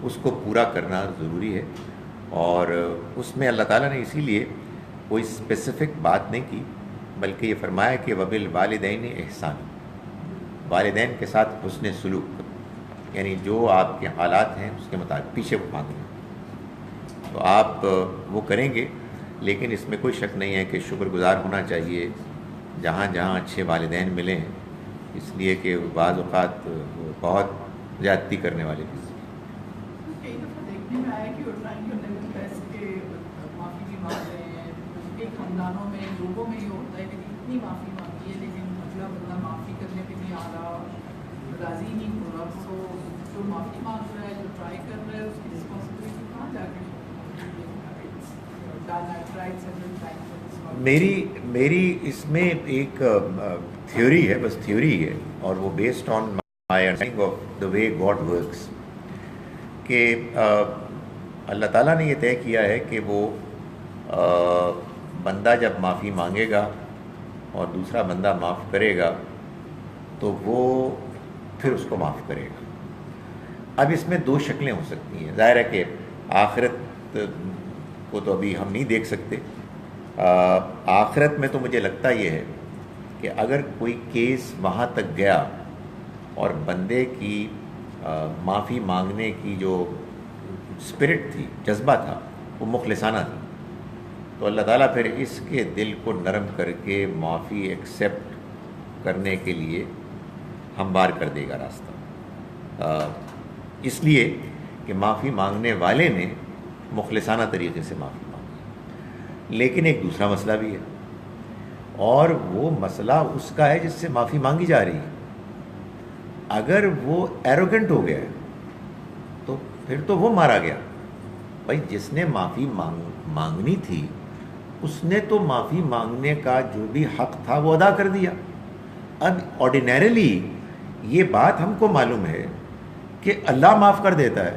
اس کو پورا کرنا ضروری ہے. اور اس میں اللہ تعالیٰ نے اسی لیے کوئی اسپیسیفک بات نہیں کی، بلکہ یہ فرمایا کہ وبالوالدین احسان، والدین کے ساتھ حسن سلوک، یعنی جو آپ کے حالات ہیں اس کے مطابق پیچھے مانگنا. تو آپ وہ کریں گے لیکن اس میں کوئی شک نہیں ہے کہ شکر گزار ہونا چاہیے جہاں جہاں اچھے والدین ملیں، اس لیے کہ بعض اوقات بہت زیادتی کرنے والے بھی کئی دفعہ دیکھنے میں آیا کہ ٹرائنگ ٹو لیول بیسٹ کے معافی بھی مانگ رہے ہیں. کئی خاندانوں میں لوگوں میں یہ ہوتا ہے کہ اتنی معافی مانگی ہے لیکن اگلا بندہ معافی کرنے پہ نہیں آ رہا، راضی نہیں ہو رہا. سو جو معافی مانگ رہا ہے، جو ٹرائی کر رہا ہے، اس کی رسپانسبلٹی کہاں جا کے میری اس میں ایک تھیوری ہے، بس تھیوری ہے، اور وہ based on my understanding of the way God works, کہ اللہ تعالیٰ نے یہ طے کیا ہے کہ وہ بندہ جب معافی مانگے گا اور دوسرا بندہ معاف کرے گا تو وہ پھر اس کو معاف کرے گا. اب اس میں دو شکلیں ہو سکتی ہیں. ظاہر ہے کہ آخرت کو تو ابھی ہم نہیں دیکھ سکتے. آخرت میں تو مجھے لگتا یہ ہے کہ اگر کوئی کیس وہاں تک گیا اور بندے کی معافی مانگنے کی جو اسپرٹ تھی، جذبہ تھا، وہ مخلصانہ تھا، تو اللہ تعالیٰ پھر اس کے دل کو نرم کر کے معافی ایکسیپٹ کرنے کے لیے ہموار کر دے گا راستہ. اس لیے کہ معافی مانگنے والے نے مخلصانہ طریقے سے معافی مانگی. لیکن ایک دوسرا مسئلہ بھی ہے، اور وہ مسئلہ اس کا ہے جس سے معافی مانگی جا رہی ہے. اگر وہ ایروگنٹ ہو گیا تو پھر تو وہ مارا گیا. بھائی جس نے معافی مانگنی تھی اس نے تو معافی مانگنے کا جو بھی حق تھا وہ ادا کر دیا. اب آرڈینریلی یہ بات ہم کو معلوم ہے کہ اللہ معاف کر دیتا ہے،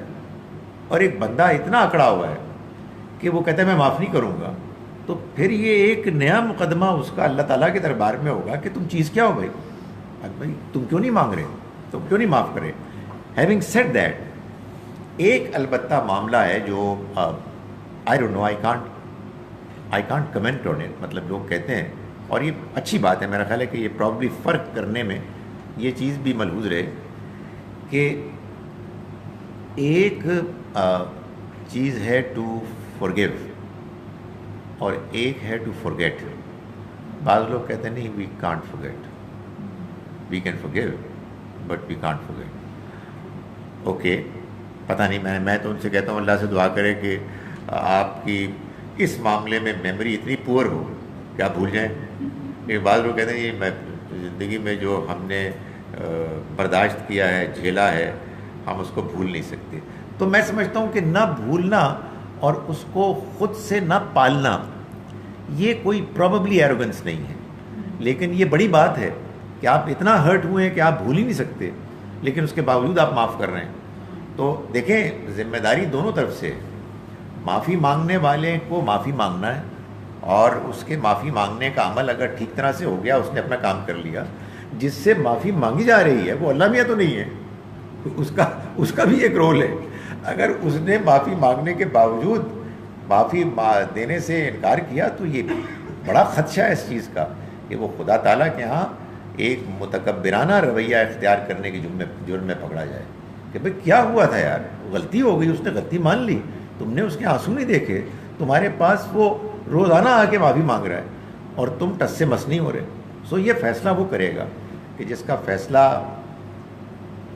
اور ایک بندہ اتنا اکڑا ہوا ہے کہ وہ کہتا ہے میں معاف نہیں کروں گا، تو پھر یہ ایک نیا مقدمہ اس کا اللہ تعالیٰ کے دربار میں ہوگا کہ تم چیز کیا ہو بھائی. بھائی تم کیوں نہیں مانگ رہے، تم کیوں نہیں معاف کرے. ہیونگ سیڈ دیٹ، ایک البتہ معاملہ ہے جو I don't know, I can't comment on it. مطلب لوگ کہتے ہیں، اور یہ اچھی بات ہے، میرا خیال ہے کہ یہ پرابلی فرق کرنے میں یہ چیز بھی ملحوظ رہے کہ ایک چیز ہے ٹو فورگیو اور ایک ہے ٹو فورگیٹ. بعض لوگ کہتے ہیں نہیں، we can't forget, we can forgive but we can't forget. Okay, پتہ نہیں، میں تو ان سے کہتا ہوں اللہ سے دعا کرے کہ آپ کی اس معاملے میں میموری اتنی پور ہو کہ آپ بھول جائیں. کہ بعض لوگ کہتے ہیں میں زندگی میں جو ہم نے برداشت کیا ہے، جھیلا ہے، ہم اس کو بھول نہیں سکتے. تو میں سمجھتا ہوں کہ نہ بھولنا اور اس کو خود سے نہ پالنا یہ کوئی پروبیبلی ایروگنس نہیں ہے، لیکن یہ بڑی بات ہے کہ آپ اتنا ہرٹ ہوئے ہیں کہ آپ بھول ہی نہیں سکتے، لیکن اس کے باوجود آپ معاف کر رہے ہیں. تو دیکھیں، ذمہ داری دونوں طرف سے. معافی مانگنے والے کو معافی مانگنا ہے، اور اس کے معافی مانگنے کا عمل اگر ٹھیک طرح سے ہو گیا، اس نے اپنا کام کر لیا. جس سے معافی مانگی جا رہی ہے وہ اللہ میاں تو نہیں ہے، اس کا بھی ایک رول ہے. اگر اس نے معافی مانگنے کے باوجود معافی دینے سے انکار کیا تو یہ بڑا خدشہ ہے اس چیز کا کہ وہ خدا تعالیٰ کے ہاں ایک متکبرانہ رویہ اختیار کرنے کے جرم میں پکڑا جائے کہ بھئی کیا ہوا تھا یار، غلطی ہو گئی، اس نے غلطی مان لی، تم نے اس کے آنسو نہیں دیکھے، تمہارے پاس وہ روزانہ آ کے معافی مانگ رہا ہے اور تم ٹس سے مس نہیں ہو رہے. سو یہ فیصلہ وہ کرے گا کہ جس کا فیصلہ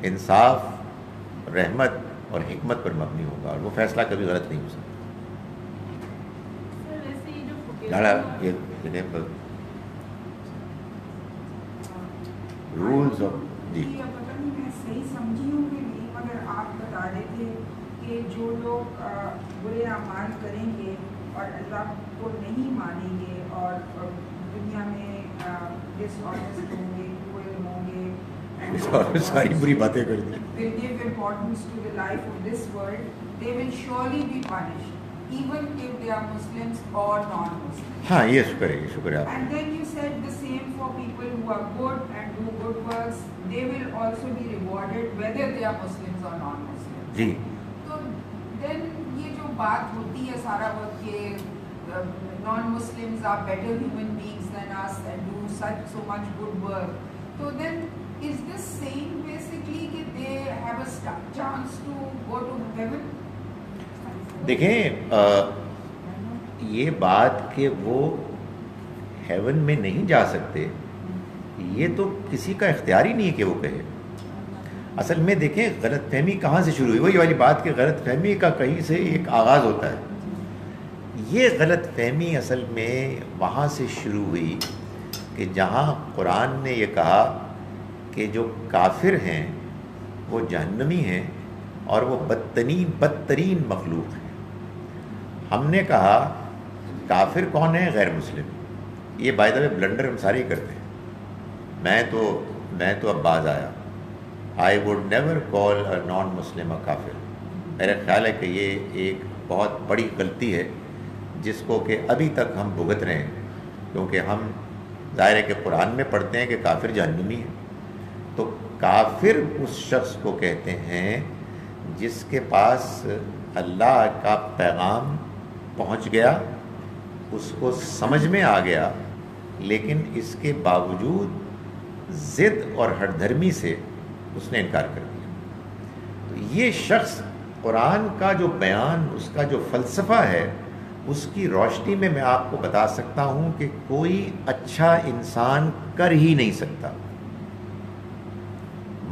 انصاف، رحمت اور حکمت پر مبنی ہوگا، اور وہ فیصلہ کبھی غلط نہیں ہو سکتا. سر ویسے یہ جو رولز آف جی پتہ نہیں میں صحیح سمجھی ہوں کہ نہیں، مگر آپ بتا رہے تھے کہ جو لوگ برے اعمال کریں گے اور اللہ کو نہیں مانیں گے اور دنیا میں ڈس آنیسٹ ہوں گے، کروئل ہوں گے، ساری بری باتیں کر دی. will give importance to the life of this world, they will surely be punished, even if they are Muslims or non-Muslims. ہاں یہ شکریہ. And then you said the same for people who are good and do good works, they will also be rewarded whether they are Muslims or non-Muslims. جی تو then یہ جو بات ہوتی ہے سارا وقت کہ non-Muslims are better human beings than us and do so much good work, so then is this saying basically that they have a chance to go to heaven? دیکھیں، یہ بات کہ وہ ہیون میں نہیں جا سکتے، یہ تو کسی کا اختیار ہی نہیں ہے کہ وہ کہے. اصل میں دیکھیں غلط فہمی کہاں سے شروع ہوئی، وہی والی بات کہ غلط فہمی کا کہیں سے ایک آغاز ہوتا ہے. یہ غلط فہمی اصل میں وہاں سے شروع ہوئی کہ جہاں قرآن نے یہ کہا کہ جو کافر ہیں وہ جہنمی ہیں اور وہ بدترین مخلوق ہیں. ہم نے کہا کافر کون ہے؟ غیر مسلم. یہ بائی دا وے بلنڈر ہم سارے ہی کرتے ہیں. میں تو اب باز آیا. آئی ووڈ نیور کال اے نان مسلم اے کافر. میرا خیال ہے کہ یہ ایک بہت بڑی غلطی ہے جس کو کہ ابھی تک ہم بھگت رہے ہیں، کیونکہ ہم ظاہر ہے کہ قرآن میں پڑھتے ہیں کہ کافر جہنمی ہے. تو کافر اس شخص کو کہتے ہیں جس کے پاس اللہ کا پیغام پہنچ گیا، اس کو سمجھ میں آ گیا، لیکن اس کے باوجود ضد اور ہٹ دھرمی سے اس نے انکار کر دیا. تو یہ شخص قرآن کا جو بیان، اس کا جو فلسفہ ہے، اس کی روشنی میں میں آپ کو بتا سکتا ہوں کہ کوئی اچھا انسان کر ہی نہیں سکتا.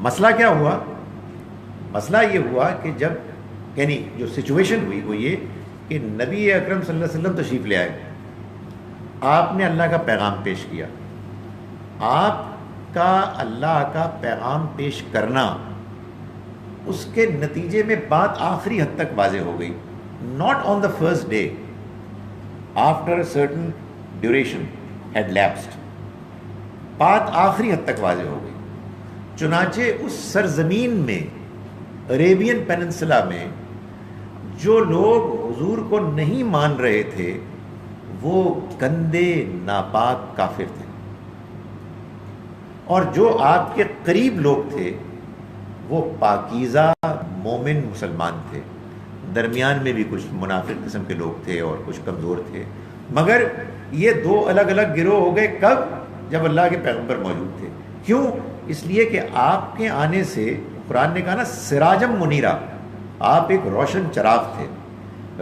مسئلہ کیا ہوا؟ مسئلہ یہ ہوا کہ جب یعنی جو سچویشن ہوئی وہ یہ کہ نبی اکرم صلی اللہ علیہ وسلم تشریف لے آئے، آپ نے اللہ کا پیغام پیش کیا. آپ کا اللہ کا پیغام پیش کرنا، اس کے نتیجے میں بات آخری حد تک واضح ہو گئی. Not on the first day, after a certain duration had lapsed, بات آخری حد تک واضح ہو گئی. چنانچہ اس سرزمین میں، عریبین پیننسلا میں، جو لوگ حضور کو نہیں مان رہے تھے وہ گندے ناپاک کافر تھے، اور جو آپ کے قریب لوگ تھے وہ پاکیزہ مومن مسلمان تھے. درمیان میں بھی کچھ منافق قسم کے لوگ تھے اور کچھ کمزور تھے، مگر یہ دو الگ الگ گروہ ہو گئے. کب؟ جب اللہ کے پیغمبر موجود تھے. کیوں؟ اس لیے کہ آپ کے آنے سے قرآن نے کہا نا سراجم منیرہ، آپ ایک روشن چراغ تھے،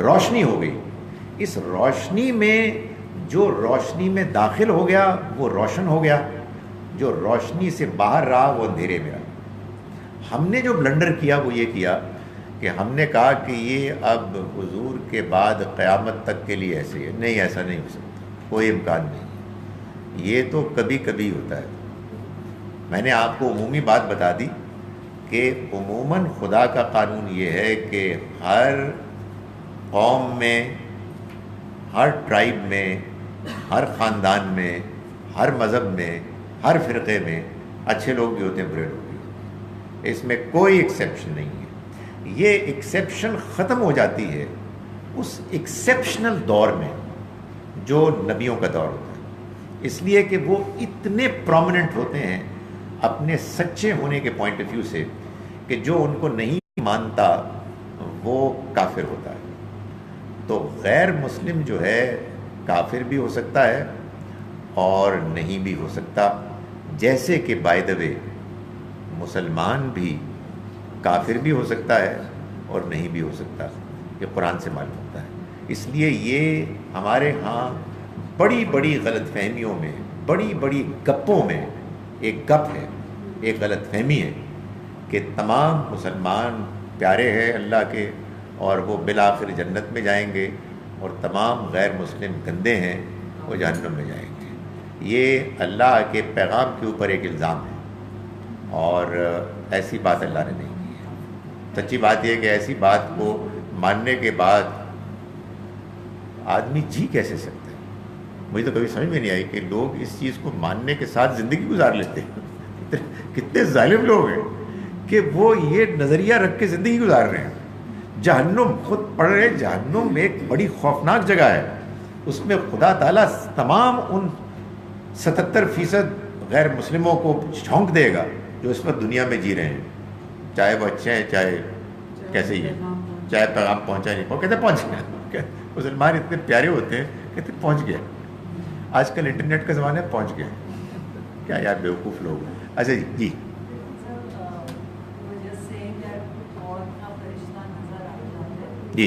روشنی ہو گئی. اس روشنی میں جو روشنی میں داخل ہو گیا وہ روشن ہو گیا، جو روشنی سے باہر رہا وہ اندھیرے میں رہا. ہم نے جو بلنڈر کیا وہ یہ کیا کہ ہم نے کہا کہ یہ اب حضور کے بعد قیامت تک کے لیے ایسے ہے. نہیں، ایسا نہیں ہو سکتا، کوئی امکان نہیں. یہ تو کبھی کبھی ہوتا ہے. میں نے آپ کو عمومی بات بتا دی کہ عموماً خدا کا قانون یہ ہے کہ ہر قوم میں، ہر ٹرائب میں، ہر خاندان میں، ہر مذہب میں، ہر فرقے میں اچھے لوگ بھی ہوتے ہیں، برے لوگ بھی ہوتے ہیں. اس میں کوئی ایکسیپشن نہیں ہے. یہ ایکسیپشن ختم ہو جاتی ہے اس ایکسیپشنل دور میں جو نبیوں کا دور ہوتا ہے، اس لیے کہ وہ اتنے پرومیننٹ ہوتے ہیں اپنے سچے ہونے کے پوائنٹ آف ویو سے کہ جو ان کو نہیں مانتا وہ کافر ہوتا ہے. تو غیر مسلم جو ہے کافر بھی ہو سکتا ہے اور نہیں بھی ہو سکتا، جیسے کہ بائی دا وے مسلمان بھی کافر بھی ہو سکتا ہے اور نہیں بھی ہو سکتا. یہ قرآن سے معلوم ہوتا ہے. اس لیے یہ ہمارے ہاں بڑی بڑی غلط فہمیوں میں، بڑی بڑی گپوں میں ایک گپ ہے، ایک غلط فہمی ہے کہ تمام مسلمان پیارے ہیں اللہ کے اور وہ بالآخر جنت میں جائیں گے، اور تمام غیر مسلم گندے ہیں، وہ جہنم میں جائیں گے. یہ اللہ کے پیغام کے اوپر ایک الزام ہے، اور ایسی بات اللہ نے نہیں کی ہے. سچی بات یہ ہے کہ ایسی بات کو ماننے کے بعد آدمی جی کیسے سکتا ہے. مجھے تو کبھی سمجھ میں نہیں آئی کہ لوگ اس چیز کو ماننے کے ساتھ زندگی گزار لیتے ہیں. کتنے ظالم لوگ ہیں کہ وہ یہ نظریہ رکھ کے زندگی گزار رہے ہیں. جہنم خود پڑھ رہے، جہنم ایک بڑی خوفناک جگہ ہے. اس میں خدا تعالیٰ تمام ان 77% غیر مسلموں کو جھونک دے گا جو اس وقت دنیا میں جی رہے ہیں، چاہے وہ اچھے ہیں چاہے کیسے ہی ہیں، چاہے پیغام پہنچا نہیں پہنچا. کہتے پہنچ گیا. مسلمان اتنے پیارے ہوتے ہیں، کہتے پہنچ گیا. آج کل انٹرنیٹ کا زمانہ ہے، پہنچ گیا. کیا یار بیوقوف لوگ ہیں. اچھا جی جی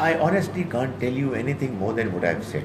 I honestly can't tell you anything more than what I've said.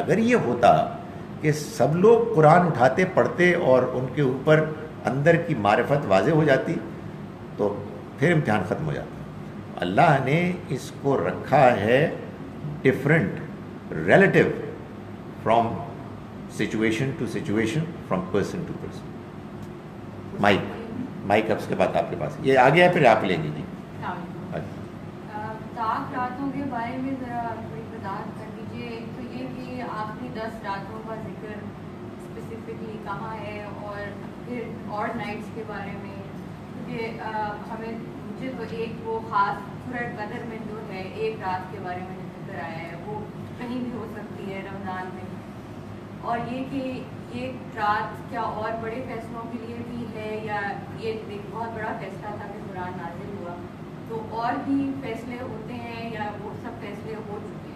اگر یہ ہوتا کہ سب لوگ قرآن اٹھاتے پڑھتے اور ان کے اوپر اندر کی معرفت واضح ہو جاتی تو پھر امتحان ختم ہو جاتا. اللہ نے اس کو رکھا ہے different relative from situation to situation, from person to person. Mike اب اس کے بعد آپ کے پاس یہ آ گیا ہے, پھر آپ لیں گے. جی طاق راتوں کے بارے میں ذرا کوئی وضاحت کر دیجیے. ایک تو یہ کہ آخری 10 راتوں کا ذکر اسپیسیفکلی کہاں ہے, اور پھر اور نائٹس کے بارے میں, کیونکہ ہمیں مجھے تو ایک وہ خاص سورۃ قدر میں جو ہے ایک رات کے بارے میں ذکر آیا ہے وہ کہیں بھی ہو سکتی ہے رمضان میں, اور یہ کہ یہ رات کیا اور بڑے فیصلوں کے لیے بھی ہے یا یہ ایک بہت بڑا فیصلہ تھا کہ قرآن نازل ہوا, تو اور بھی فیصلے ہوتے ہیں یا وہ سب فیصلے ہو چکے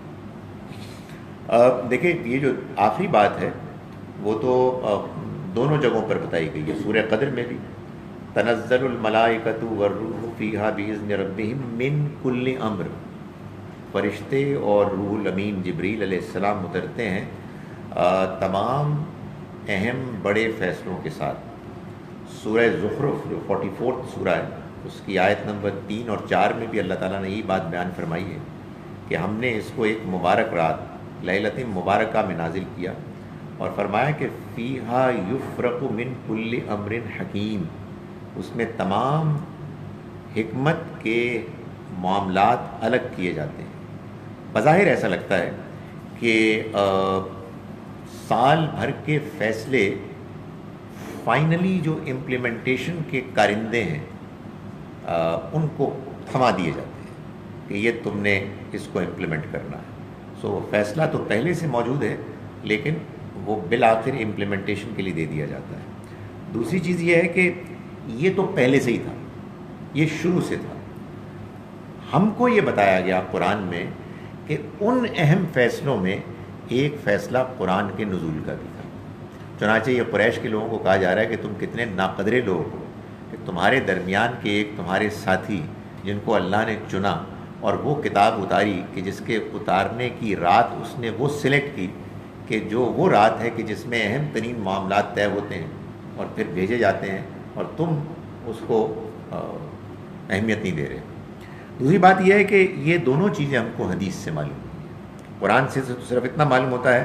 ہیں؟ دیکھیں یہ جو آخری بات ہے وہ تو دونوں جگہوں پر بتائی گئی ہے. سورہ قدر میں بھی تنزل الملائکۃ والروح فیہا بإذن ربہم من کل امر, فرشتے اور روح الامین جبریل علیہ السلام اترتے ہیں تمام اہم بڑے فیصلوں کے ساتھ. سورہ زخرف جو 44 سورہ ہے اس کی آیت نمبر 3 اور 4 میں بھی اللہ تعالیٰ نے یہی بات بیان فرمائی ہے کہ ہم نے اس کو ایک مبارک رات لیلۃ مبارکہ میں نازل کیا, اور فرمایا کہ فیہا یفرق من کل امر حکیم, اس میں تمام حکمت کے معاملات الگ کیے جاتے ہیں. بظاہر ایسا لگتا ہے کہ سال بھر کے فیصلے فائنلی جو امپلیمنٹیشن کے کارندے ہیں ان کو تھما دیے جاتے ہیں کہ یہ تم نے اس کو امپلیمنٹ کرنا ہے. سو فیصلہ تو پہلے سے موجود ہے لیکن وہ بالآخر امپلیمنٹیشن کے لیے دے دیا جاتا ہے. دوسری چیز یہ ہے کہ یہ تو پہلے سے ہی تھا, یہ شروع سے تھا. ہم کو یہ بتایا گیا قرآن میں کہ ان اہم فیصلوں میں ایک فیصلہ قرآن کے نزول کا بھی تھا. چنانچہ یہ قریش کے لوگوں کو کہا جا رہا ہے کہ تم کتنے ناقدرے لوگ ہو کہ تمہارے درمیان کے ایک تمہارے ساتھی جن کو اللہ نے چنا اور وہ کتاب اتاری کہ جس کے اتارنے کی رات اس نے وہ سلیکٹ کی کہ جو وہ رات ہے کہ جس میں اہم ترین معاملات طے ہوتے ہیں اور پھر بھیجے جاتے ہیں, اور تم اس کو اہمیت نہیں دے رہے. دوسری بات یہ ہے کہ یہ دونوں چیزیں ہم کو حدیث سے معلوم ہیں. قرآن سے صرف اتنا معلوم ہوتا ہے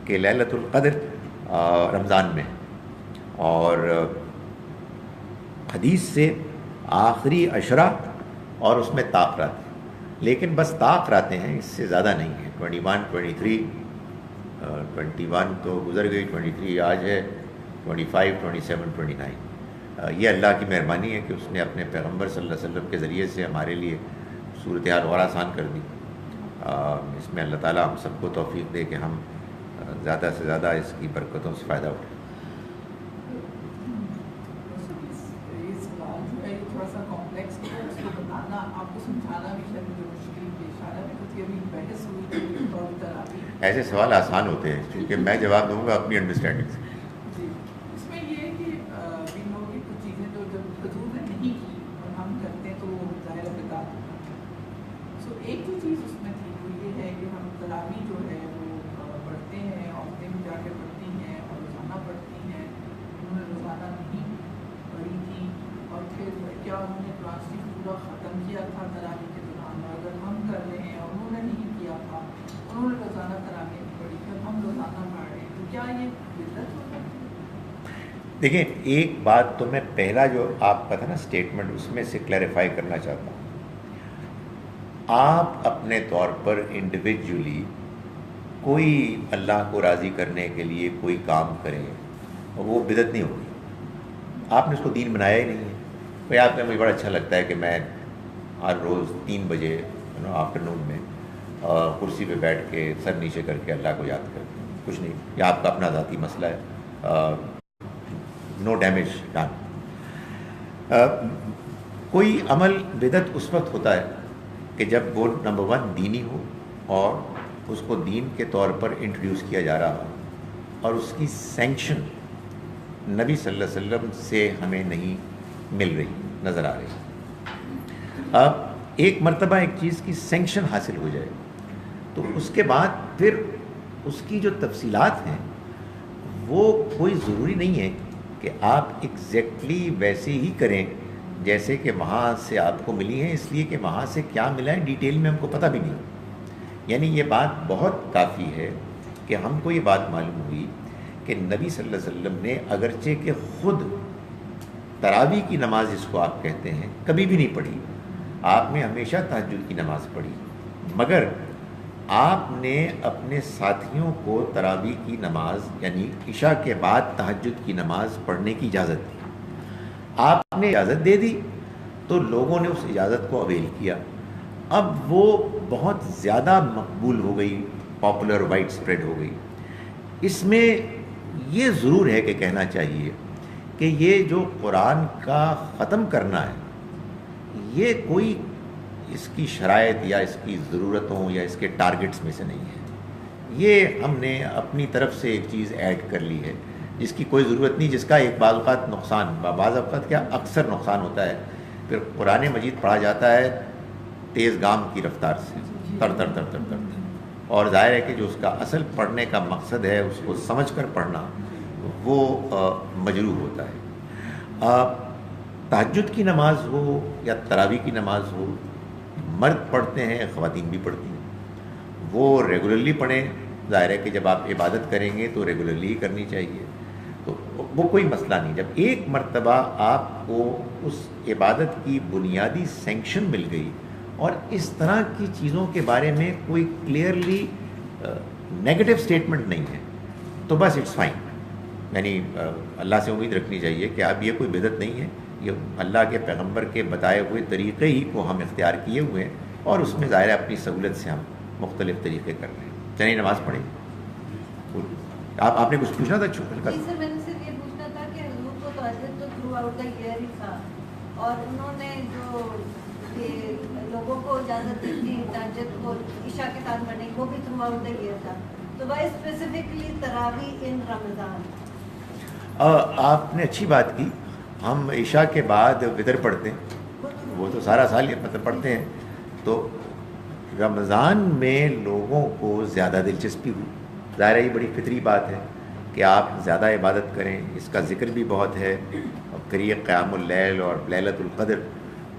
کہ لیلۃ القدر رمضان میں, اور حدیث سے آخری عشرہ اور اس میں طاق رات, لیکن بس طاق راتیں ہیں, اس سے زیادہ نہیں ہے. 21 23 21 تو گزر گئی, 23 آج ہے, 25 27 29. یہ اللہ کی مہربانی ہے کہ اس نے اپنے پیغمبر صلی اللہ علیہ وسلم کے ذریعے سے ہمارے لیے صورتحال اور آسان کر دی. اس میں اللہ تعالیٰ ہم سب کو توفیق دے کہ ہم زیادہ سے زیادہ اس کی برکتوں سے فائدہ اٹھائیں. یہ سوال جو ہے یہ تھوڑا سا کمپلیکس ہے, اس کو بتانا آپ کو سمجھانا بھی شاید مجھے مشکل پیش آ رہا ہے, کیونکہ ابھی بحث ہوئی تھی طور طرح. ایسے سوال آسان ہوتے ہیں کیونکہ میں جواب دوں گا اپنی انڈرسٹینڈنگ سے. جی, اس میں یہ ہے کہ ان لوگوں کی کچھ چیزیں جو جب حضور نے نہیں کی اور ہم کرتے ہیں تو وہ ظاہر بدعت ہوتا ہے. سو ایک جو چیز اس میں تھی وہ یہ ہے کہ ہم تراویح جو ہے وہ پڑھتے ہیں, عورتیں بھی جا کے پڑھتی ہیں اور روزانہ پڑھتی ہیں. انہوں نے روزانہ نہیں پڑھی تھی, اور پھر کیا انہوں نے قرآن شریف پورا ختم کیا تھا تراویح کے دوران, اور اگر ہم کر رہے ہیں اور انہوں نے نہیں کیا تھا, انہوں نے روزانہ تراویح نہیں پڑھی تھی, ہم روزانہ پڑھ رہے ہیں, تو کیا یہ بدعت ہوتا ہے؟ دیکھیں ایک بات تو میں پہلا جو آپ کا تھا نا اسٹیٹمنٹ اس میں سے کلیریفائی کرنا چاہتا ہوں. آپ اپنے طور پر انڈیویجولی کوئی اللہ کو راضی کرنے کے لیے کوئی کام کریں اور وہ بدعت نہیں ہوگی. آپ نے اس کو دین بنایا ہی نہیں ہے. بھائی آپ کو مجھے بڑا اچھا لگتا ہے کہ میں ہر روز 3 بجے آفٹرنون میں کرسی پہ بیٹھ کے سر نیچے کر کے اللہ کو یاد کرتے ہیں, کچھ نہیں, یہ آپ کا اپنا ذاتی مسئلہ ہے, نو ڈیمیج ڈن. کوئی عمل بدعت اس وقت ہوتا ہے کہ جب وہ نمبر 1 دینی ہو اور اس کو دین کے طور پر انٹروڈیوس کیا جا رہا ہو اور اس کی سینکشن نبی صلی اللہ علیہ وسلم سے ہمیں نہیں مل رہی, نظر آ رہی. اب ایک مرتبہ ایک چیز کی سینکشن حاصل ہو جائے تو اس کے بعد پھر اس کی جو تفصیلات ہیں وہ کوئی ضروری نہیں ہے کہ آپ ایگزیکٹلی ویسے ہی کریں جیسے کہ وہاں سے آپ کو ملی ہیں، اس لیے کہ وہاں سے کیا ملا ہے ڈیٹیل میں ہم کو پتہ بھی نہیں. یعنی یہ بات بہت کافی ہے کہ ہم کو یہ بات معلوم ہوئی کہ نبی صلی اللہ علیہ وسلم نے اگرچہ کہ خود تراویح کی نماز جس کو آپ کہتے ہیں کبھی بھی نہیں پڑھی، آپ نے ہمیشہ تہجد کی نماز پڑھی، مگر آپ نے اپنے ساتھیوں کو تراویح کی نماز یعنی عشاء کے بعد تہجد کی نماز پڑھنے کی اجازت دی. آپ نے اجازت دے دی تو لوگوں نے اس اجازت کو اویل کیا. اب وہ بہت زیادہ مقبول ہو گئی، پاپولر، وائڈ اسپریڈ ہو گئی. اس میں یہ ضرور ہے کہ کہنا چاہیے کہ یہ جو قرآن کا ختم کرنا ہے یہ کوئی اس کی شرائط یا اس کی ضرورتوں یا اس کے ٹارگٹس میں سے نہیں ہے. یہ ہم نے اپنی طرف سے ایک چیز ایڈ کر لی ہے جس کی کوئی ضرورت نہیں، جس کا ایک بعض اوقات نقصان، بعض اوقات کیا اکثر نقصان ہوتا ہے. پھر قرآن مجید پڑھا جاتا ہے تیز گام کی رفتار سے، تر تر تر تر تر، اور ظاہر ہے کہ جو اس کا اصل پڑھنے کا مقصد ہے اس کو سمجھ کر پڑھنا وہ مجروح ہوتا ہے. تہجد کی نماز ہو یا تراویح کی نماز ہو، مرد پڑھتے ہیں، خواتین بھی پڑھتی ہیں. وہ ریگولرلی پڑھیں، ظاہر ہے کہ جب آپ عبادت کریں گے تو ریگولرلی ہی کرنی چاہیے، تو وہ کوئی مسئلہ نہیں. جب ایک مرتبہ آپ کو اس عبادت کی بنیادی سینکشن مل گئی اور اس طرح کی چیزوں کے بارے میں کوئی کلیئرلی نیگیٹو سٹیٹمنٹ نہیں ہے تو بس اٹس فائن. یعنی اللہ سے امید رکھنی چاہیے کہ اب یہ کوئی بدعت نہیں ہے، یہ اللہ کے پیغمبر کے بتائے ہوئے طریقے ہی کو ہم اختیار کیے ہوئے ہیں اور اس میں ظاہر اپنی سہولت سے ہم مختلف طریقے کر رہے ہیں. چلیے نماز پڑھیں. آپ نے کچھ پوچھنا تھا؟ جی سر، میں نے صرف یہ پوچھنا تھا کہ حضور کو تہجد تو تھرو آؤٹ دا ایئر ہی تھا، اور انہوں نے جو لوگوں کو اجازت دی تھی تہجد کو عشاء کے ساتھ پڑھنے کی، وہ بھی تھرو آؤٹ دا ایئر تھا. تو وائی اسپیسیفکلی تراویح ان رمضان؟ آپ نے اچھی بات کی. ہم عشاء کے بعد وتر پڑھتے ہیں، وہ تو سارا سال مطلب پڑھتے ہیں. تو رمضان میں لوگوں کو زیادہ دلچسپی ہوئی. ظاہر ہے یہ بڑی فطری بات ہے کہ آپ زیادہ عبادت کریں، اس کا ذکر بھی بہت ہے، اور کریے قیام اللیل اور لیلۃ القدر،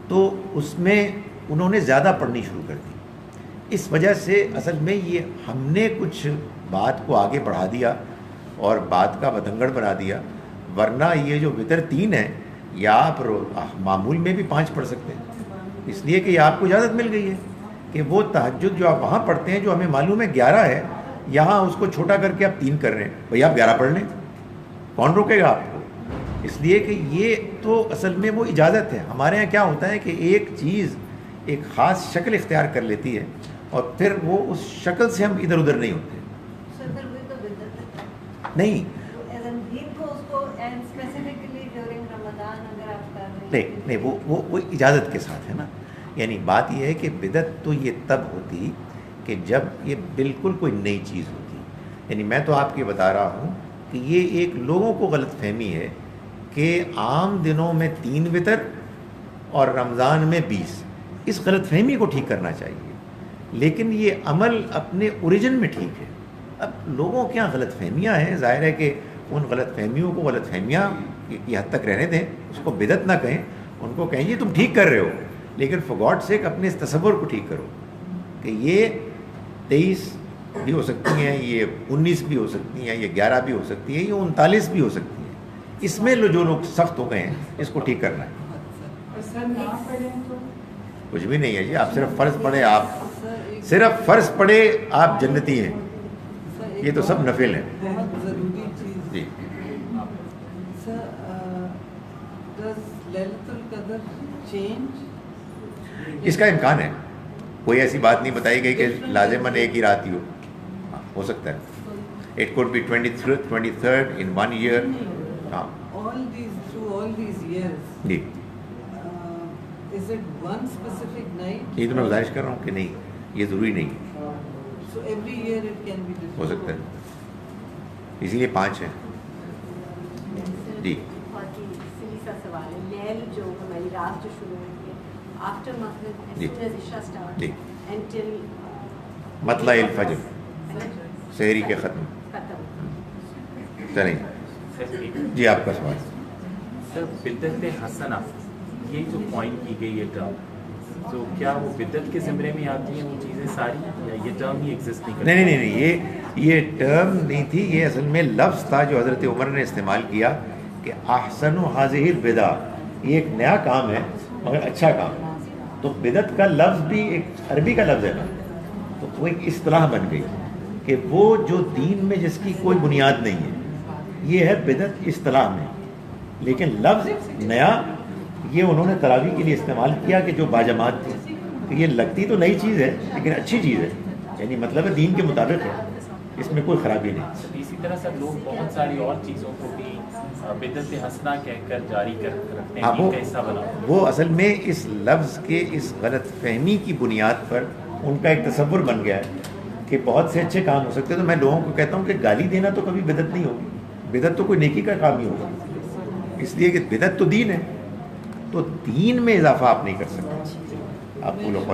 تو اس میں انہوں نے زیادہ پڑھنی شروع کر دی. اس وجہ سے اصل میں یہ ہم نے کچھ بات کو آگے بڑھا دیا اور بات کا بتنگڑ بنا دیا. ورنہ یہ جو وتر 3 ہے یا آپ معمول میں بھی 5 پڑھ سکتے ہیں، اس لیے کہ یہ آپ کو اجازت مل گئی ہے کہ وہ تہجد جو آپ وہاں پڑھتے ہیں جو ہمیں معلوم ہے 11 ہے، یہاں اس کو چھوٹا کر کے آپ 3 کر رہے ہیں. بھئی آپ 11 پڑھ لیں، کون روکے گا آپ کو؟ اس لیے کہ یہ تو اصل میں وہ اجازت ہے. ہمارے یہاں کیا ہوتا ہے کہ ایک چیز ایک خاص شکل اختیار کر لیتی ہے اور پھر وہ اس شکل سے ہم ادھر ادھر نہیں ہوتے. نہیں نہیں، وہ اجازت کے ساتھ ہے نا. یعنی بات یہ ہے کہ بدعت تو یہ تب ہوتی کہ جب یہ بالکل کوئی نئی چیز ہوتی. یعنی میں تو آپ کے بتا رہا ہوں کہ یہ ایک لوگوں کو غلط فہمی ہے کہ عام دنوں میں 3 وتر اور رمضان میں 20. اس غلط فہمی کو ٹھیک کرنا چاہیے، لیکن یہ عمل اپنے اوریجن میں ٹھیک ہے. اب لوگوں کے یہاں غلط فہمیاں ہیں، ظاہر ہے کہ ان غلط فہمیوں کو غلط فہمیاں کی حد تک رہنے دیں، اس کو بدعت نہ کہیں، ان کو کہیں یہ تم ٹھیک کر رہے ہو، لیکن فار گاڈ سیک اپنے اس تصور کو ٹھیک کرو کہ یہ 23 بھی ہو سکتی ہیں، یہ 19 بھی ہو سکتی ہیں، یہ 11 بھی ہو سکتی ہیں، یہ 39 بھی ہو سکتی ہیں. اس میں جو لوگ سخت ہو گئے ہیں اس کو ٹھیک کرنا ہے. کچھ بھی نہیں ہے جی، آپ صرف فرض پڑھے، آپ صرف فرض پڑھے آپ جنتی ہیں. یہ تو سب نفل ہیں. بہت ضروری چیز جی سر، does لیلۃ القدر چینج؟ اس کا امکان ہے، کوئی ایسی بات نہیں بتائی گئی کہ لازماً ایک ہی رات ہی ہو سکتا ہے. It could be 23rd in 1 year. ہاں through all these years جی، is it one specific night؟ یہ تو میں گزارش کر رہا ہوں کہ نہیں، یہ ضروری نہیں ہے، So every year it can be different. ہو سکتا ہے، اسی لیے 5 ہے. جی بہت ہی سلی سا سوال ہے. لیل جو ہماری رات جو شروع ہوئی ہے آفٹر مغرب جی. as soon as عشاء start جی. until مطلع الفجر، سحری کے ختم. چلیں جی آپ کا سوال. سر بدعت حسنہ یہ جو پوائنٹ کی گئی ہے ٹرم، تو کیا وہ بدعت کے زمرے میں آتی ہیں وہ چیزیں ساری، یا یہ ٹرم ہی ایگزسٹ نہیں کرتی؟ نہیں، یہ ٹرم نہیں تھی، یہ اصل میں لفظ تھا جو حضرت عمر نے استعمال کیا کہ احسن هذه البدع، یہ ایک نیا کام ہے مگر اچھا کام. تو بدعت کا لفظ بھی ایک عربی کا لفظ ہے نا، تو وہ ایک اصطلاح بن گئی کہ وہ جو دین میں جس کی کوئی بنیاد نہیں ہے، یہ ہے بدعت اصطلاح میں. لیکن لفظ نیا یہ انہوں نے تراویح کے لیے استعمال کیا کہ جو باجماعت تھی. تو یہ لگتی تو نئی چیز ہے لیکن اچھی چیز ہے، یعنی مطلب ہے دین کے مطابق ہے، اس میں کوئی خرابی نہیں. اسی طرح سر لوگ بہت ساری اور چیزوں کو بھی بدعت حسنہ کہہ کر جاری رکھتے ہیں، دین کا حصہ بنا. وہ اصل میں اس لفظ کے اس غلط فہمی کی بنیاد پر ان کا ایک تصور بن گیا ہے کہ بہت سے اچھے کام ہو سکتے ہیں. تو میں لوگوں کو کہتا ہوں کہ گالی دینا تو کبھی بدعت نہیں ہوگی، بدعت تو کوئی نیکی کا کام ہی ہوگا، اس لیے کہ بدعت تو دین ہے، تو دین میں اضافہ آپ نہیں کر سکتے. آپ کو لوگ